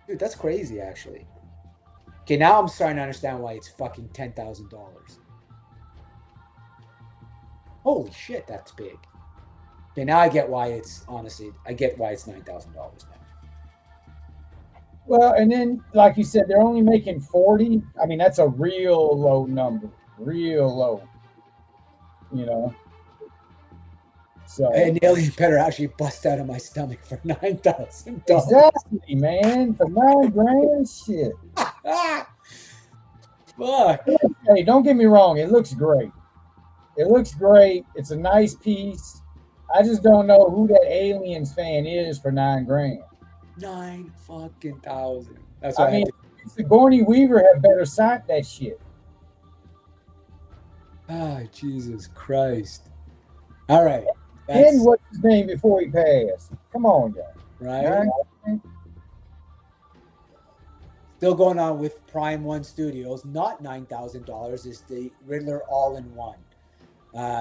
Dude, that's crazy, actually. Okay, now I'm starting to understand why it's fucking $10,000. Holy shit, that's big. Okay, now I get why it's, honestly, I get why it's $9,000 now. Well, and then, like you said, they're only making 40. I mean, that's a real low number. Real low. You know? So, An alien better actually bust out of my stomach for $9,000. exactly, man. For $9,000, shit. Fuck. Hey, don't get me wrong. It looks great. It looks great. It's a nice piece. I just don't know who that Aliens fan is for $9,000. 9 fucking thousand. That's what I mean, Sigourney Weaver had better sight that shit. Ah, Jesus Christ. All right. And what's his name before he passed? Come on, guys. Right? Still going on with Prime One Studios. Not $9,000 is the Riddler All-in-One.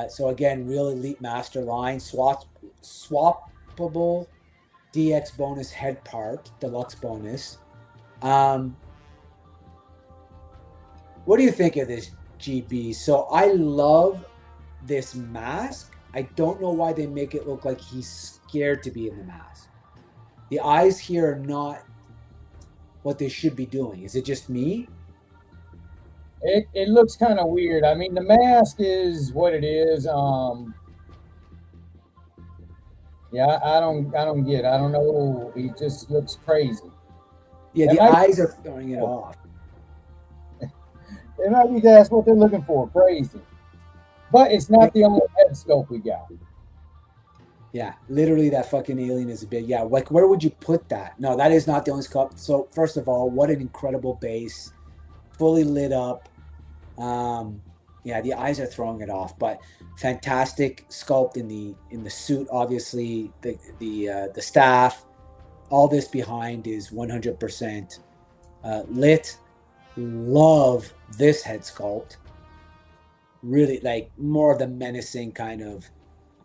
So again, real elite master line, swappable DX bonus head part, deluxe bonus. What do you think of this, GB? So I love this mask. I don't know why they make it look like he's scared to be in the mask. The eyes here are not what they should be doing. Is it just me? It looks kind of weird. I mean, the mask is what it is. Yeah, I don't get it. I don't know. He just looks crazy. Yeah, the eyes are throwing it off. It might be that's what they're looking for. Crazy. But it's not the only head sculpt we got. Yeah, literally that fucking alien is a big. Yeah, like where would you put that? No, that is not the only sculpt. So first of all, what an incredible base. Fully lit up. Yeah, the eyes are throwing it off, but fantastic sculpt in the suit. Obviously, the staff, all this behind is 100% lit. Love this head sculpt. Really, like more of the menacing kind of.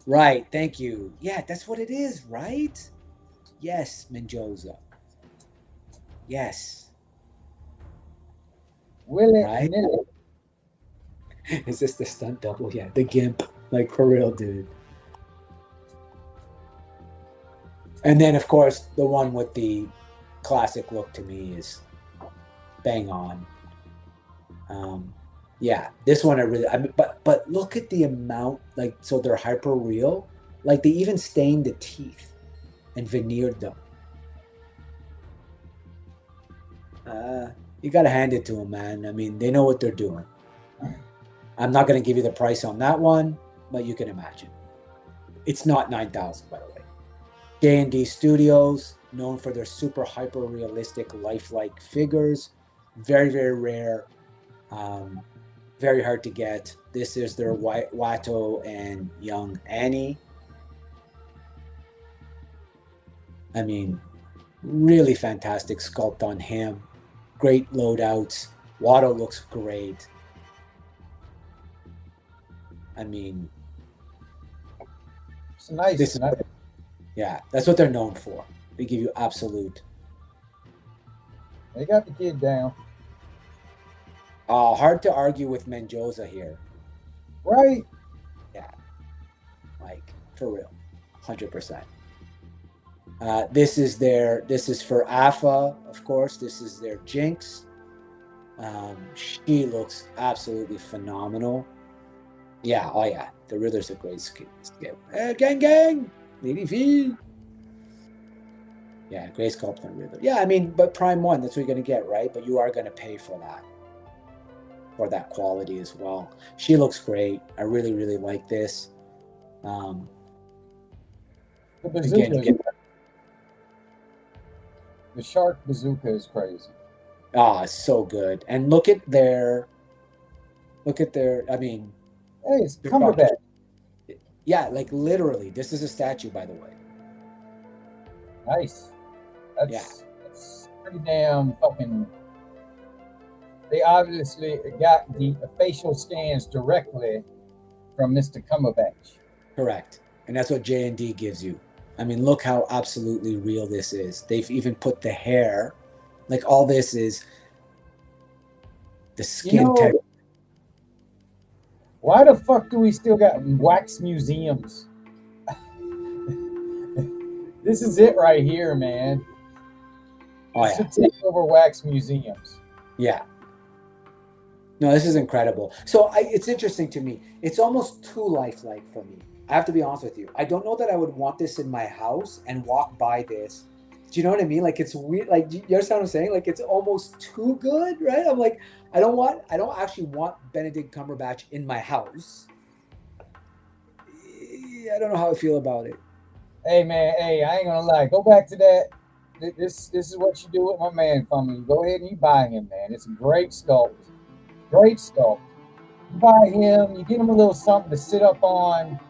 Right, thank you. Yeah, that's what it is, right? Yes, Menjoza. Yes. Will it? Right? Is this the stunt double? Yeah, the gimp. Like, for real, dude. And then, of course, the one with the classic look to me is bang on. Yeah, this one but look at the amount, like, so they're hyper real. Like, they even stained the teeth and veneered them. You gotta hand it to them, man. I mean, they know what they're doing. I'm not going to give you the price on that one, but you can imagine. It's not 9,000, by the way. J&D Studios, known for their super hyper realistic lifelike figures, very very rare, very hard to get. This is their Watto and Young Annie. I mean, really fantastic sculpt on him. Great loadouts. Watto looks great. I mean, It's nice. this is, yeah, that's what they're known for. They give you absolute. They got the kid down. Hard to argue with Mendoza here. Right. Yeah, like for real, 100%. This is for Alpha, of course. This is their Jinx. She looks absolutely phenomenal. Yeah, oh yeah, the Riddler's a great skill. Gang, Lady V. Yeah, great sculpt on Riddler. Yeah, I mean, but Prime 1, that's what you're gonna get, right? But you are gonna pay for that quality as well. She looks great. I really, really like this. The bazooka. Again, The shark bazooka is crazy. it's so good. And look at their, I mean, Hey, it's Cumberbatch. yeah, like literally, this is a statue, by the way. Nice. Yeah. That's pretty damn fucking. They obviously got the facial scans directly from Mr. Cumberbatch. Correct. And that's what J&D gives you. I mean, look how absolutely real this is. They've even put the hair, like all this is the skin texture. Why the fuck do we still got wax museums? This is it right here, man. Oh, yeah. Should take over wax museums. Yeah. No, this is incredible. So it's interesting to me. It's almost too lifelike for me. I have to be honest with you. I don't know that I would want this in my house and walk by this. Do you know what I mean? Like, it's weird. Like, you understand what I'm saying? Like, it's almost too good, right? I'm like, I don't actually want Benedict Cumberbatch in my house. I don't know how I feel about it. Hey, man. Hey, I ain't gonna lie. Go back to that. This is what you do with my man for me. Go ahead and you buy him, man. It's a great sculpt. Great sculpt. You buy him. You get him a little something to sit up on.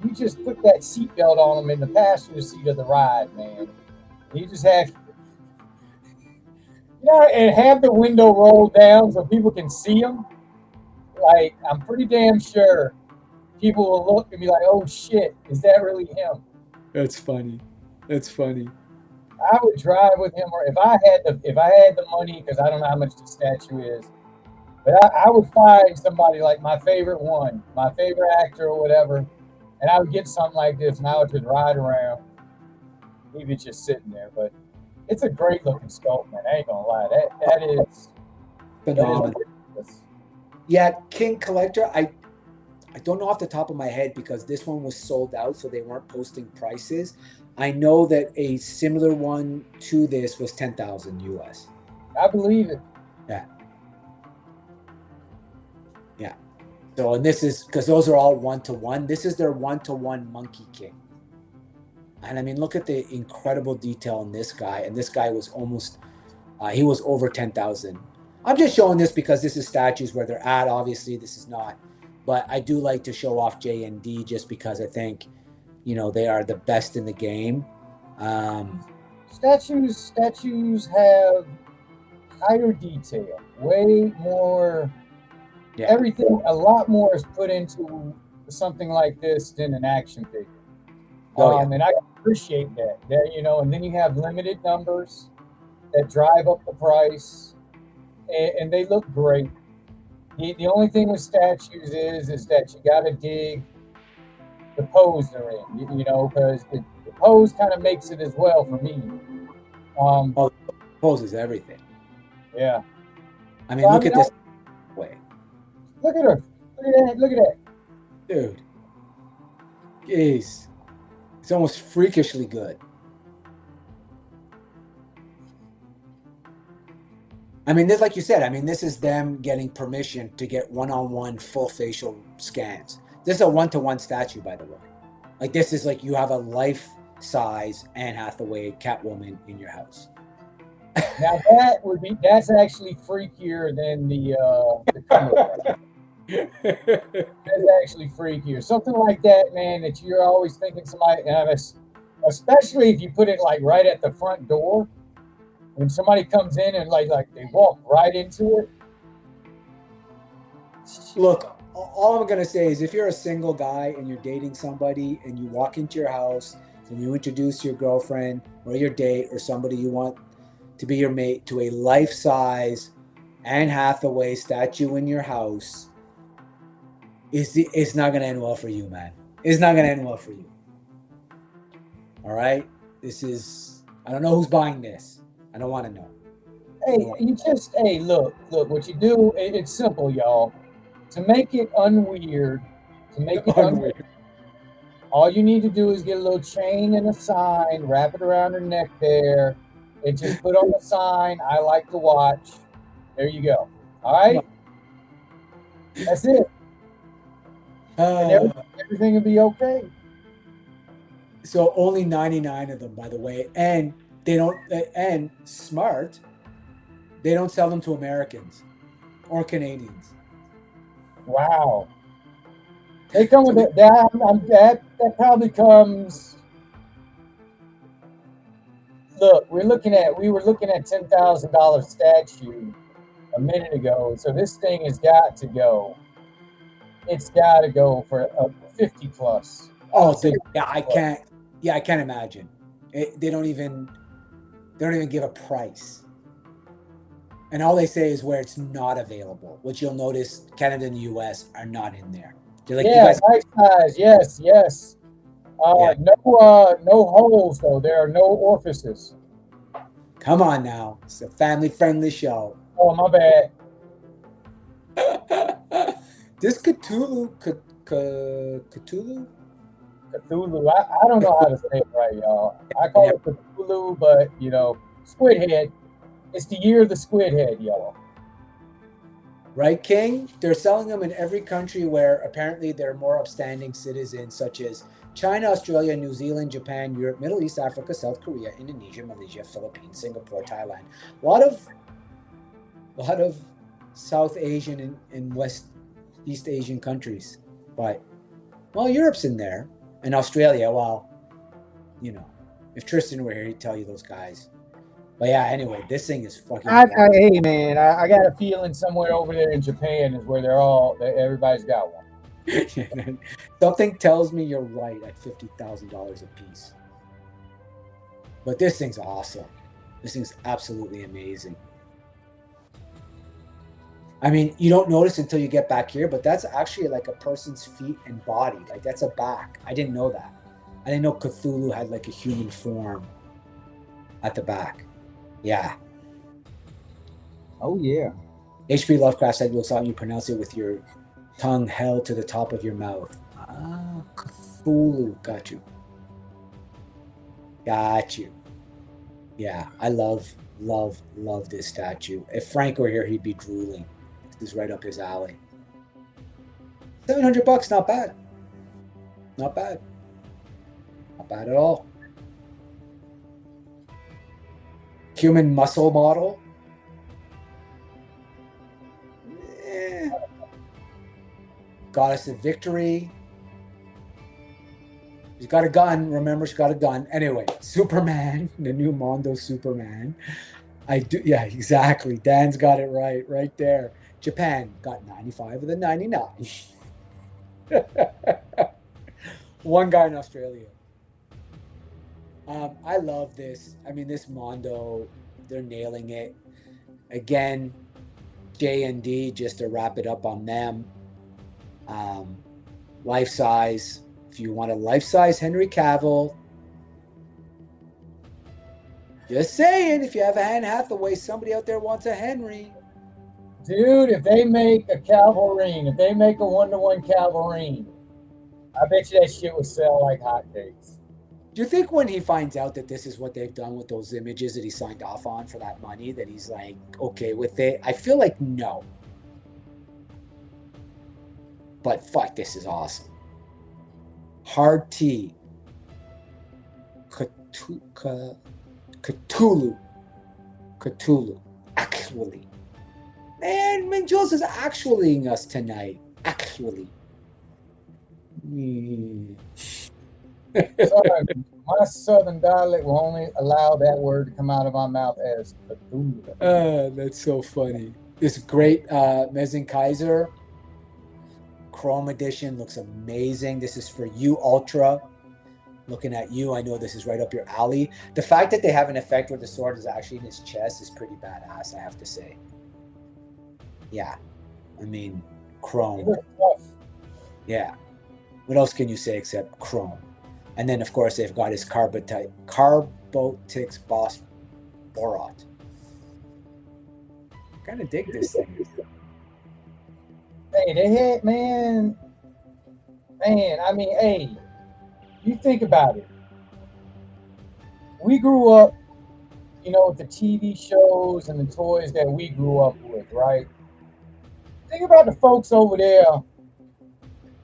You just put that seatbelt on him in the passenger seat of the ride, man. You just have, and have the window rolled down so people can see him. Like, I'm pretty damn sure people will look and be like, "Oh shit, is that really him?" That's funny. That's funny. I would drive with him, or if I had the money, because I don't know how much the statue is, but I would find somebody like my favorite actor or whatever, and I would get something like this, and I would just ride around. He was just sitting there, but it's a great looking sculpt, man. I ain't gonna lie, that is Phenomenal. That is Yeah, King Collector, I don't know off the top of my head because this one was sold out, so they weren't posting prices. I know that a similar one to this was 10,000 US. I believe it. Yeah. Yeah. So, and this is because those are all 1-to-1. This is their 1-to-1 Monkey King. And I mean, look at the incredible detail in this guy. And this guy was almost, he was over 10,000. I'm just showing this because this is statues where they're at. Obviously, this is not. But I do like to show off J&D just because I think, they are the best in the game. Statues have higher detail, way more. Yeah. Everything, a lot more is put into something like this than an action figure. Oh, yeah. And I appreciate that. And then you have limited numbers that drive up the price, and they look great. The only thing with statues is that you got to dig the pose they're in, because the pose kind of makes it as well for me. Pose is everything. Yeah. I mean, look at this way. Look at her. Look at that. Dude. Jeez. It's almost freakishly good. I mean, this, like you said, I mean, this is them getting permission to get one-on-one full facial scans. This is a one-to-one statue, by the way. Like, this is like you have a life-size Anne Hathaway Catwoman in your house. Now that's actually freakier than the cover. That's actually freakier. Something like that, man, that you're always thinking somebody, especially if you put it like right at the front door. When somebody comes in and like they walk right into it. Look, all I'm gonna say is if you're a single guy and you're dating somebody and you walk into your house and you introduce your girlfriend or your date or somebody you want to be your mate to a life-size Anne Hathaway statue in your house, it's not gonna end well for you, man. It's not gonna end well for you. All right? I don't know who's buying this. I don't want to know. Hey, look, what you do, it's simple, y'all. To make it unweird, all you need to do is get a little chain and a sign, wrap it around her neck there, and just put on the sign, I like to watch. There you go. All right? That's it. And everything will be okay. So only 99 of them, by the way, and they don't. And smart, they don't sell them to Americans or Canadians. Wow. They come with it. That probably comes. Look, we were looking at $10,000 statue a minute ago. So this thing has got to go. It's got to go for a 50 plus. Oh, yeah, I can't. Yeah, I can't imagine. They don't even give a price. And all they say is where it's not available, which you'll notice Canada and the US are not in there. They're like, yeah, life size. Yes. Yeah. No holes though. There are no orifices. Come on now. It's a family-friendly show. Oh, my bad. This Cthulhu. I don't know how to say it right, y'all. I call it Cthulhu, but Squid Head. It's the year of the Squid Head, y'all. Right, King? They're selling them in every country where apparently they're more upstanding citizens, such as China, Australia, New Zealand, Japan, Europe, Middle East, Africa, South Korea, Indonesia, Malaysia, Philippines, Singapore, Thailand. A lot of South Asian and East Asian countries. But, well, Europe's in there. And Australia, well, if Tristan were here, he'd tell you those guys. But yeah, anyway, this thing is fucking. Hey man, I got a feeling somewhere over there in Japan is where everybody's got one. Something tells me you're right at $50,000 a piece. But this thing's awesome. This thing's absolutely amazing. I mean, you don't notice until you get back here, but that's actually like a person's feet and body. Like that's a back. I didn't know that. I didn't know Cthulhu had like a human form at the back. Yeah. Oh, yeah. H.P. Lovecraft said you'll saw you pronounce it with your tongue held to the top of your mouth. Ah, Cthulhu. Got you. Yeah, I love this statue. If Frank were here, he'd be drooling. This is right up his alley. $700, not bad. Not bad at all. Human muscle model. Goddess of Victory. She's got a gun. Remember, she's got a gun. Anyway, Superman, the new Mondo Superman. Yeah, exactly. Dan's got it right there. Japan got 95 of the 99. One guy in Australia. I love this. I mean, this Mondo, they're nailing it. Again, J&D, just to wrap it up on them. Life size. If you want a life-size Henry Cavill, just saying, if you have a Anne Hathaway, somebody out there wants a Henry. Dude, if they make a Calvarine, if they make a 1-to-1 Calvarine, I bet you that shit would sell like hotcakes. Do you think when he finds out that this is what they've done with those images that he signed off on for that money, that he's like okay with it? I feel like no. But fuck, this is awesome. Hard T. Cthulhu. Actually. Man, Jules is actuallying us tonight. Actually. Sorry, my southern dialect will only allow that word to come out of my mouth as Cthulhu. That's so funny. This great Mezen Kaiser Chrome edition looks amazing. This is for you, Ultra. Looking at you, I know this is right up your alley. The fact that they have an effect where the sword is actually in his chest is pretty badass, I have to say. Yeah. I mean, Chrome. Yeah. What else can you say except Chrome? And then, of course, they've got his Carbotix Boss Borat. Kind of dig this thing. Hey, they had, man, I mean, hey, you think about it. We grew up, you know, with the TV shows and the toys that we grew up with, right? Think about the folks over there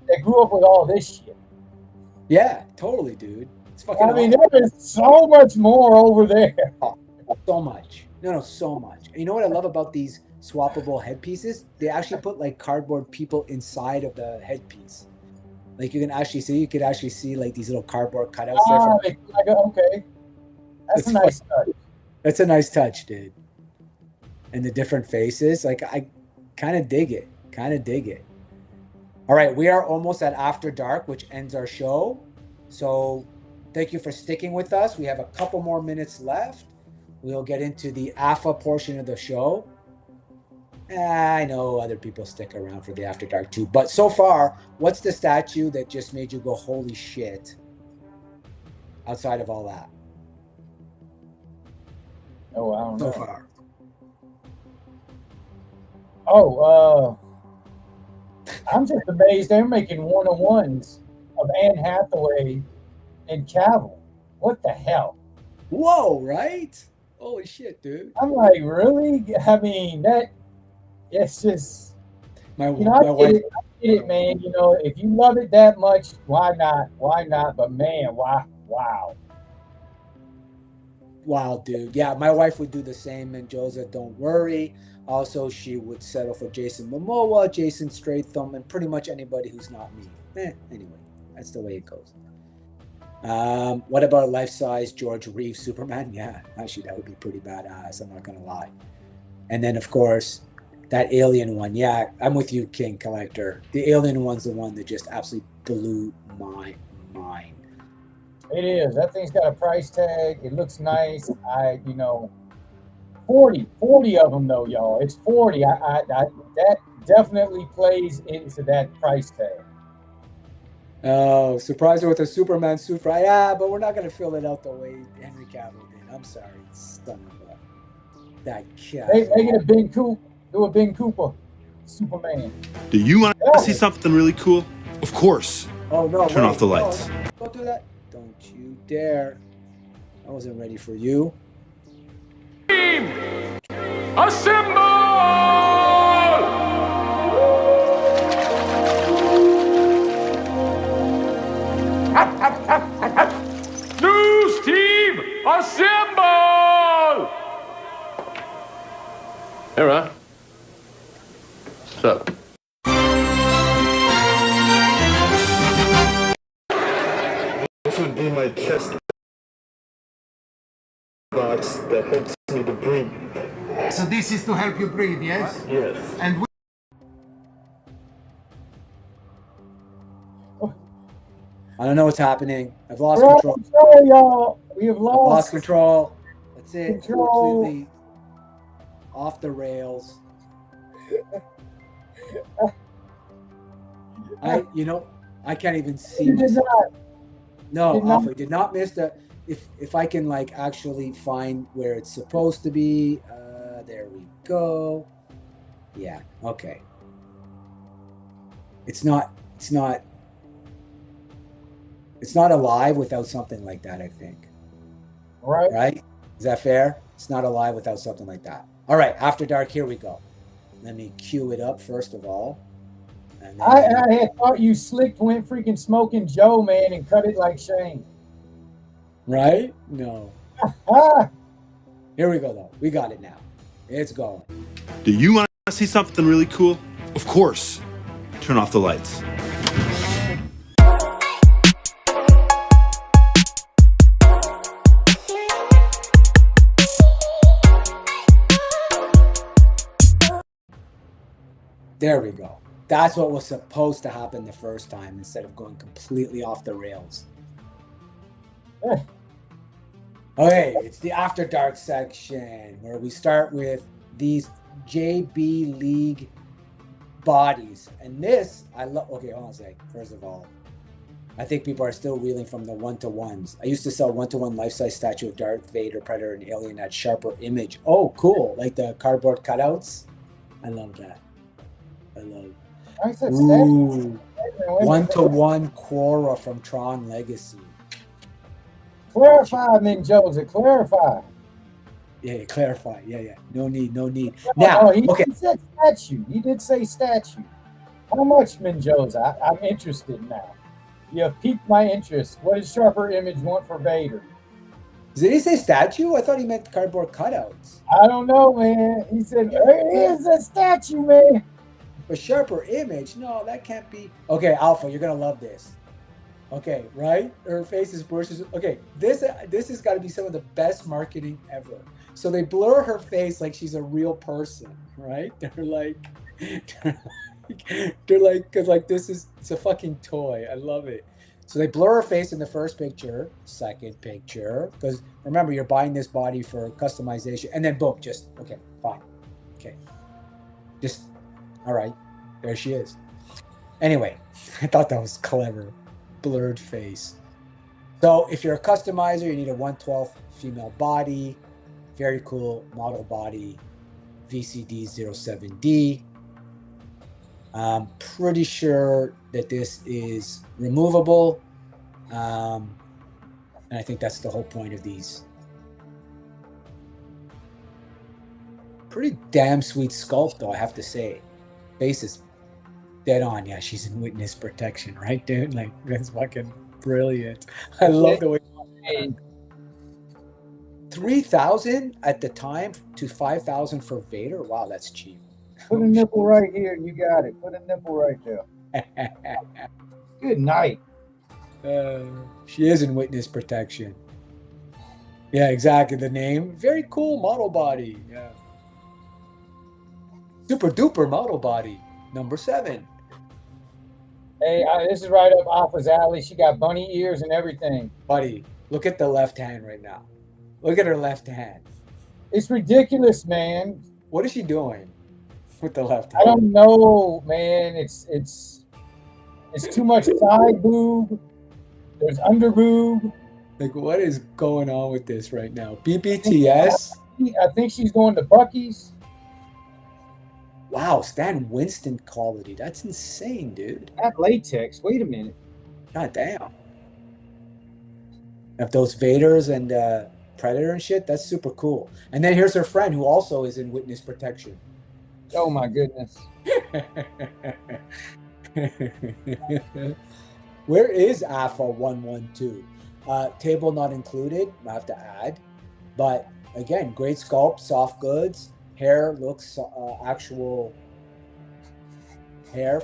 that grew up with all this shit. Yeah, totally, dude. It's fucking I mean, awesome. there is so much more over there. Oh, so much. No, so much. And you know what I love about these swappable headpieces? They actually put like cardboard people inside of the headpiece. Like you could actually see like these little cardboard cutouts there. Okay. That's a nice touch. That's a nice touch, dude. And the different faces, like I kind of dig it. All right, we are almost at After Dark, which ends our show. So thank you for sticking with us. We have a couple more minutes left. We'll get into the AFA portion of the show. I know other people stick around for the After Dark too. But so far, what's the statue that just made you go, holy shit, outside of all that? Oh, I don't know. So far. Oh, I'm just amazed they're making one-on-ones of Anne Hathaway and Cavill. What the hell? Whoa, right? Holy shit, dude. I'm like, really? I mean, it's just, my I wife. get it, man. You know, if you love it that much, why not? But man, wow. Wow, dude. Yeah, my wife would do the same, and Joseph, don't worry. Also, she would settle for Jason Momoa, Jason Statham, and pretty much anybody who's not me. Anyway, that's the way it goes. What about a life-size George Reeves Superman? Yeah, actually, that would be pretty badass. I'm not gonna lie. And then, of course, that alien one. Yeah, I'm with you, King Collector. The alien one's the one that just absolutely blew my mind. It is. That thing's got a price tag. It looks nice. 40 of them though, y'all. It's 40. That definitely plays into that price tag. Oh, surprise her with a Superman suit. Yeah, but we're not gonna fill it out the way Henry Cavill did. I'm sorry, son of a that cat. Make it a Ben Cooper. Do a Ben Cooper Superman. Do you want to see something really cool? Of course. Oh no! Turn off the lights. No, don't do that. Don't you dare! I wasn't ready for you. Team, assemble! News team, assemble! Era. So. This would be my chest box that helps me to breathe. So this is to help you breathe, yes? Yes. And I don't know what's happening. I've lost We're out control. of control, y'all. We have I've lost lost control. That's it. Control. Completely off the rails. I can't even see. You did not. No, did not- Alpha did not miss the. If I can like actually find where it's supposed to be, there we go. Yeah. Okay. It's not. It's not alive without something like that, I think. Right? Right? Is that fair? It's not alive without something like that. All right, After Dark, here we go. Let me cue it up first of all. And then, I had thought you slicked went freaking smoking Joe, man, and cut it like Shane. right? No. Ah, Here we go, though. We got it now. It's going. Do you want to see something really cool? Of course. Turn off the lights. There we go. That's what was supposed to happen the first time instead of going completely off the rails. Okay, it's the After Dark section where we start with these JB League bodies. And this, I love. Okay, hold on a sec. First of all, I think people are still reeling from the one-to-ones. I used to sell one-to-one life-size statue of Darth Vader, Predator, and Alien at Sharper Image. Oh, cool. Like the cardboard cutouts. I love that. I love. I said Ooh, one-to-one Quora from Tron Legacy. Clarify, Menjoza, clarify. Yeah, clarify. Yeah. No need. No, Now, he okay. said statue. He did say statue. How much, Menjoza? I'm interested now. You have piqued my interest. What does Sharper Image want for Vader? Did he say statue? I thought he meant cardboard cutouts. I don't know, man. He said, here's a statue, man. But Sharper Image? No, that can't be. Okay, Alpha, you're going to love this. Okay, right? Her face is brushes. Okay, this has got to be some of the best marketing ever. So they blur her face like she's a real person, right? They're like, because like it's a fucking toy. I love it. So they blur her face in the first picture, second picture, because remember you're buying this body for customization, and then boom, just okay, fine, okay, just all right, there she is. Anyway, I thought that was clever. Blurred face. So if you're a customizer, you need a 1/12 female body. Very cool model body. VCD07D. I'm pretty sure that this is removable. And I think that's the whole point of these. Pretty damn sweet sculpt, though, I have to say. Face is dead on. Yeah, she's in witness protection, right, dude? Like, that's fucking brilliant. I love the way. 3,000 at the time to 5,000 for Vader. Wow, that's cheap. Put a nipple right here. You got it. Put a nipple right there. Good night. She is in witness protection. Yeah, exactly. The name. Very cool model body. Yeah. Super duper model body. Number 7. Hey, this is right up Alpha's alley. She got bunny ears and everything. Buddy, look at the left hand right now. Look at her left hand. It's ridiculous, man. What is she doing with the left hand? I don't know, man. It's too much side boob. There's under boob. Like, what is going on with this right now? BBTS? I think she's going to Buc-ee's. Wow, Stan Winston quality. That's insane, dude. That latex. Wait a minute. God damn. If those Vaders and Predator and shit, that's super cool. And then here's her friend who also is in witness protection. Oh my goodness. Where is AFA 112? Table not included. I have to add. But again, great sculpt, soft goods. Hair looks actual hair.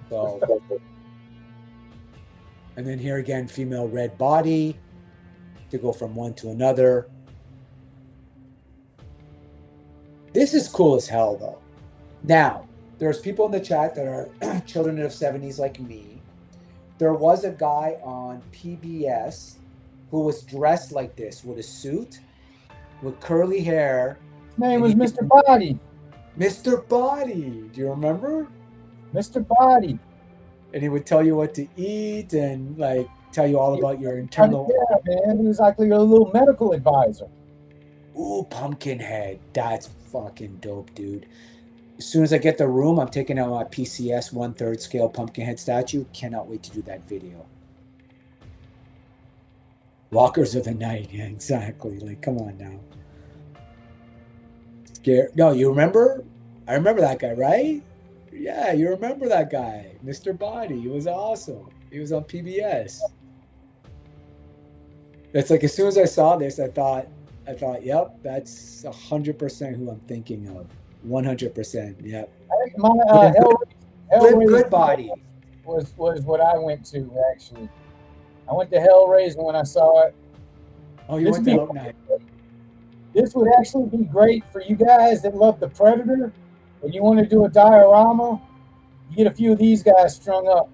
So, and then here again, female red body to go from one to another. This is cool as hell, though. Now, there's people in the chat that are children of the 70s like me. There was a guy on PBS who was dressed like this with a suit, with curly hair. His name was Mr. Body. Mr. Body. Do you remember? Mr. Body. And he would tell you what to eat and like tell you all about your internal. Yeah, man. He was like a little medical advisor. Ooh, Pumpkinhead. That's fucking dope, dude. As soon as I get the room, I'm taking out my PCS 1/3 scale Pumpkinhead statue. Cannot wait to do that video. Walkers of the Night. Yeah, exactly. Like, come on now. No, you remember? I remember that guy, right? Yeah, you remember that guy, Mr. Body. He was awesome. He was on PBS. It's like as soon as I saw this, I thought, yep, that's 100% who I'm thinking of. 100%. Yep. My Good Body was what I went to actually. I went to Hellraiser when I saw it. Oh, you went to Hellraiser. Night. This would actually be great for you guys that love the Predator and you want to do a diorama. You get a few of these guys strung up.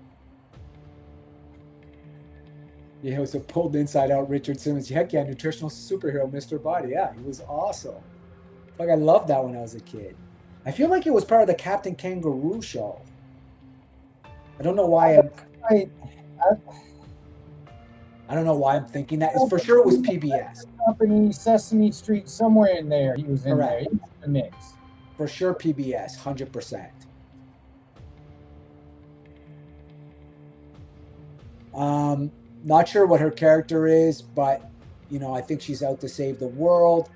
Yeah, it was a pulled inside out Richard Simmons. Heck yeah, nutritional superhero, Mr. Body. Yeah, he was awesome. Like, I loved that when I was a kid. I feel like it was part of the Captain Kangaroo show. I don't know why I don't know why I'm thinking that. It's for sure it was PBS. Company, Sesame Street, somewhere in there. He was in Correct. there. He was in the mix. For sure PBS, 100%. Not sure what her character is, but you know, I think she's out to save the world.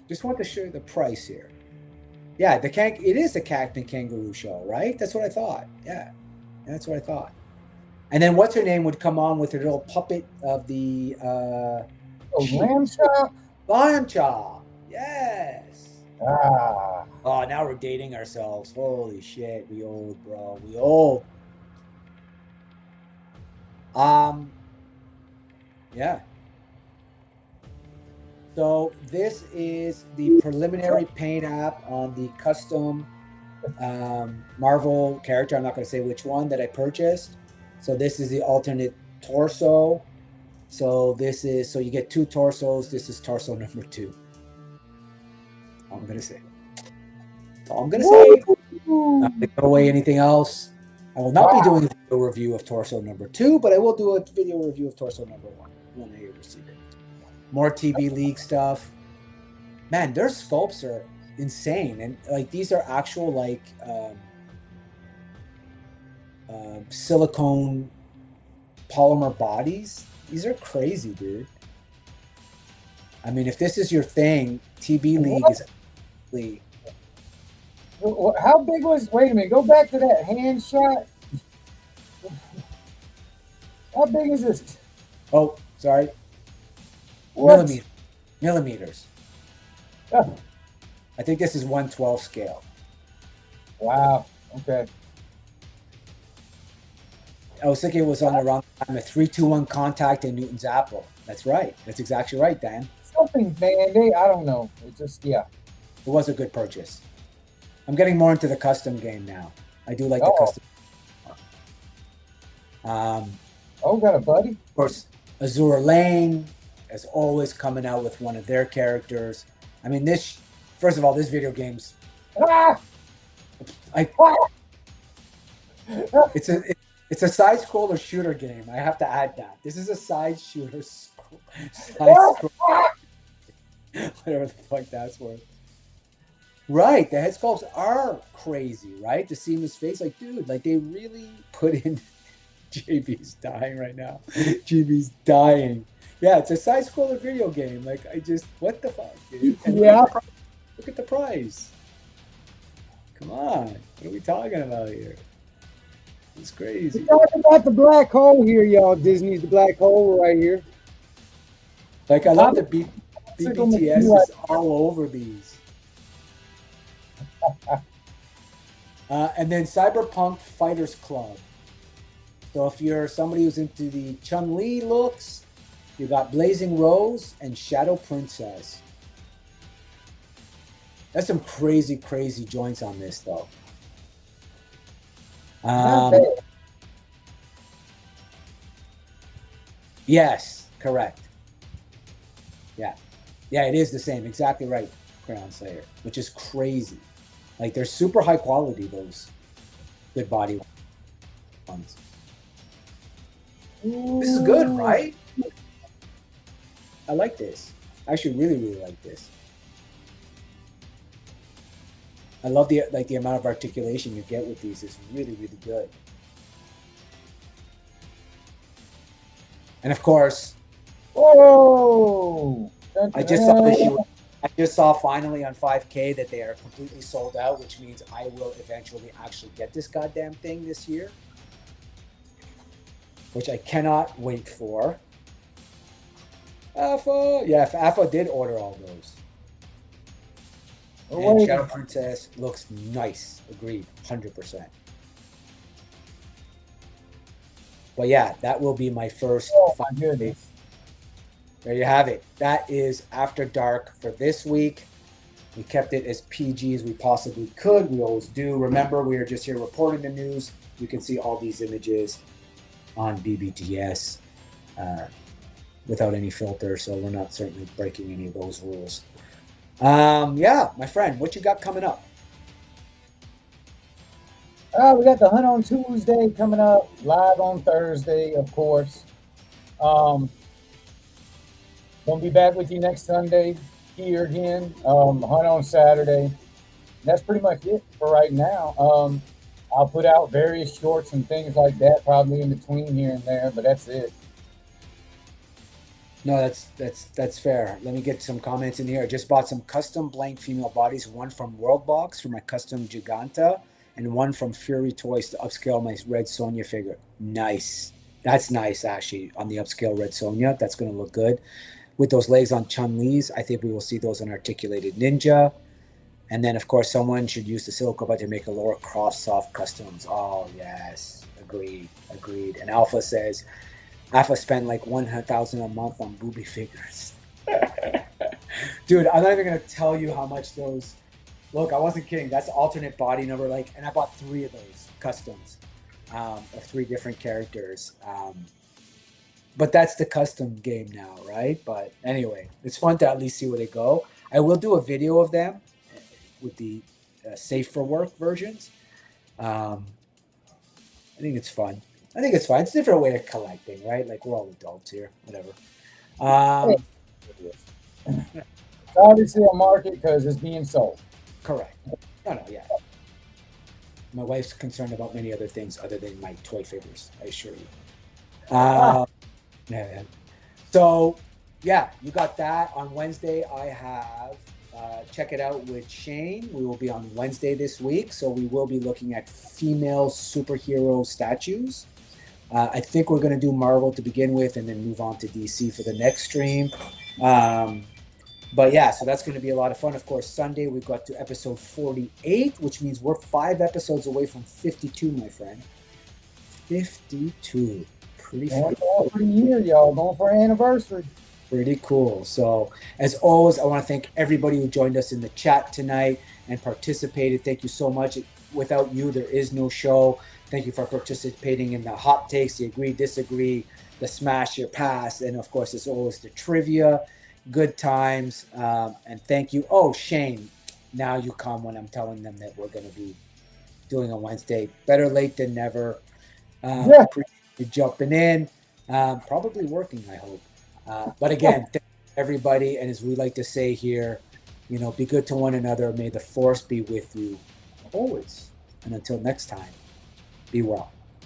Just want to show you the price here. Yeah, it is the Captain Kangaroo show, right? That's what I thought. Yeah, that's what I thought. And then what's her name would come on with her little puppet of the Lamb Chop? Lamb Chop. Yes. Ah. Oh, now we're dating ourselves. Holy shit, we old, bro. We old. Yeah. So this is the preliminary paint app on the custom Marvel character. I'm not going to say which one that I purchased. So this is the alternate torso. So you get 2 torsos. This is torso number 2. All I'm going to say. That's all I'm going to say. I'm not going to give away anything else. I will not be doing a video review of torso number 2, but I will do a video review of torso number 1 when I receive it. More TB League stuff. Man, their sculpts are insane. And like these are actual like silicone polymer bodies. These are crazy, dude. I mean, if this is your thing, TB League is actually... How big was... Wait a minute. Go back to that hand shot. How big is this? Oh, sorry. What? Millimeters. Oh. I think this is 1/12 scale. Wow. Okay. I was thinking it was on around a 3-2-1 contact in Newton's Apple. That's right. That's exactly right, Dan. Something, man. I don't know. It just, yeah. It was a good purchase. I'm getting more into the custom game now. I do like the custom. Got a buddy? Of course, Azure Lane is always coming out with one of their characters. I mean, first of all, this video game's... It's a side-scroller shooter game. I have to add that. This is a side-scroller. Whatever the fuck that's worth. Right, the head sculpts are crazy, right? To see him his face, like, dude, like they really put in... JB's dying right now. JB's dying. Yeah, it's a side-scroller video game. Like, what the fuck, dude? And yeah. Look at the price. Come on. What are we talking about here? It's crazy. We're talking about the black hole here, y'all. Disney's the black hole right here. Like, I love the BBTS is all over these. And then Cyberpunk Fighters Club. So if you're somebody who's into the Chun-Li looks, you got Blazing Rose and Shadow Princess. That's some crazy, crazy joints on this, though. Yes, correct. Yeah, it is the same. Exactly right, Crown Slayer, which is crazy. Like, they're super high quality, those good body ones. This is good, right? I like this. I actually really, really like this. I love the amount of articulation you get with these is really, really good. And of course, Whoa! I just saw finally on 5K that they are completely sold out, which means I will eventually actually get this goddamn thing this year, which I cannot wait for. Alpha did order all those. And Shadow Princess looks nice. Agreed, 100%. But yeah, that will be my first. Oh my goodness! There you have it. That is After Dark for this week. We kept it as PG as we possibly could. We always do. Remember, we are just here reporting the news. You can see all these images on BBTS without any filter, so we're not certainly breaking any of those rules. Yeah, my friend, what you got coming up? We got the Hunt on Tuesday coming up, live on Thursday, of course. Gonna be back with you next Sunday here again. Hunt on Saturday. That's pretty much it for right now. I'll put out various shorts and things like that probably in between here and there, but that's it. No, that's fair. Let me get some comments in here. I just bought some custom blank female bodies, one from Worldbox for my custom Giganta, and one from Fury Toys to upscale my Red Sonja figure. Nice. That's nice, actually, on the upscale Red Sonja. That's going to look good. With those legs on Chun-Li's, I think we will see those on Articulated Ninja. And then, of course, someone should use the Silica Bud to make a Laura Croft soft customs. Oh, yes. Agreed. And Alpha says, Alpha spent like $100,000 a month on booby figures. Dude, I'm not even going to tell you how much those... Look, I wasn't kidding. That's alternate body number. And I bought 3 of those customs of 3 different characters. But that's the custom game now, right? But anyway, it's fun to at least see where they go. I will do a video of them with the safe for work versions. I think it's fun. It's a different way of collecting, right? Like, we're all adults here, whatever. It's obviously a market because it's being sold. Correct. No, yeah. My wife's concerned about many other things other than my toy figures, I assure you. Yeah. So, yeah, you got that. On Wednesday, I have Check It Out with Shane. We will be on Wednesday this week, so we will be looking at female superhero statues. I think we're going to do Marvel to begin with and then move on to DC for the next stream. But yeah, so that's going to be a lot of fun. Of course, Sunday we got to episode 48, which means we're 5 episodes away from 52, my friend. 52. Pretty going for a year, y'all. Going for an anniversary. Pretty cool. So, as always, I want to thank everybody who joined us in the chat tonight and participated. Thank you so much. Without you, there is no show. Thank you for participating in the hot takes, the agree, disagree, the smash, your pass, and of course, as always, the trivia. Good times. And thank you. Oh, Shane, now you come when I'm telling them that we're going to be doing a Wednesday. Better late than never. Appreciate you jumping in. Probably working, I hope. But again, thank everybody. And as we like to say here, be good to one another. May the force be with you always. And until next time, be well.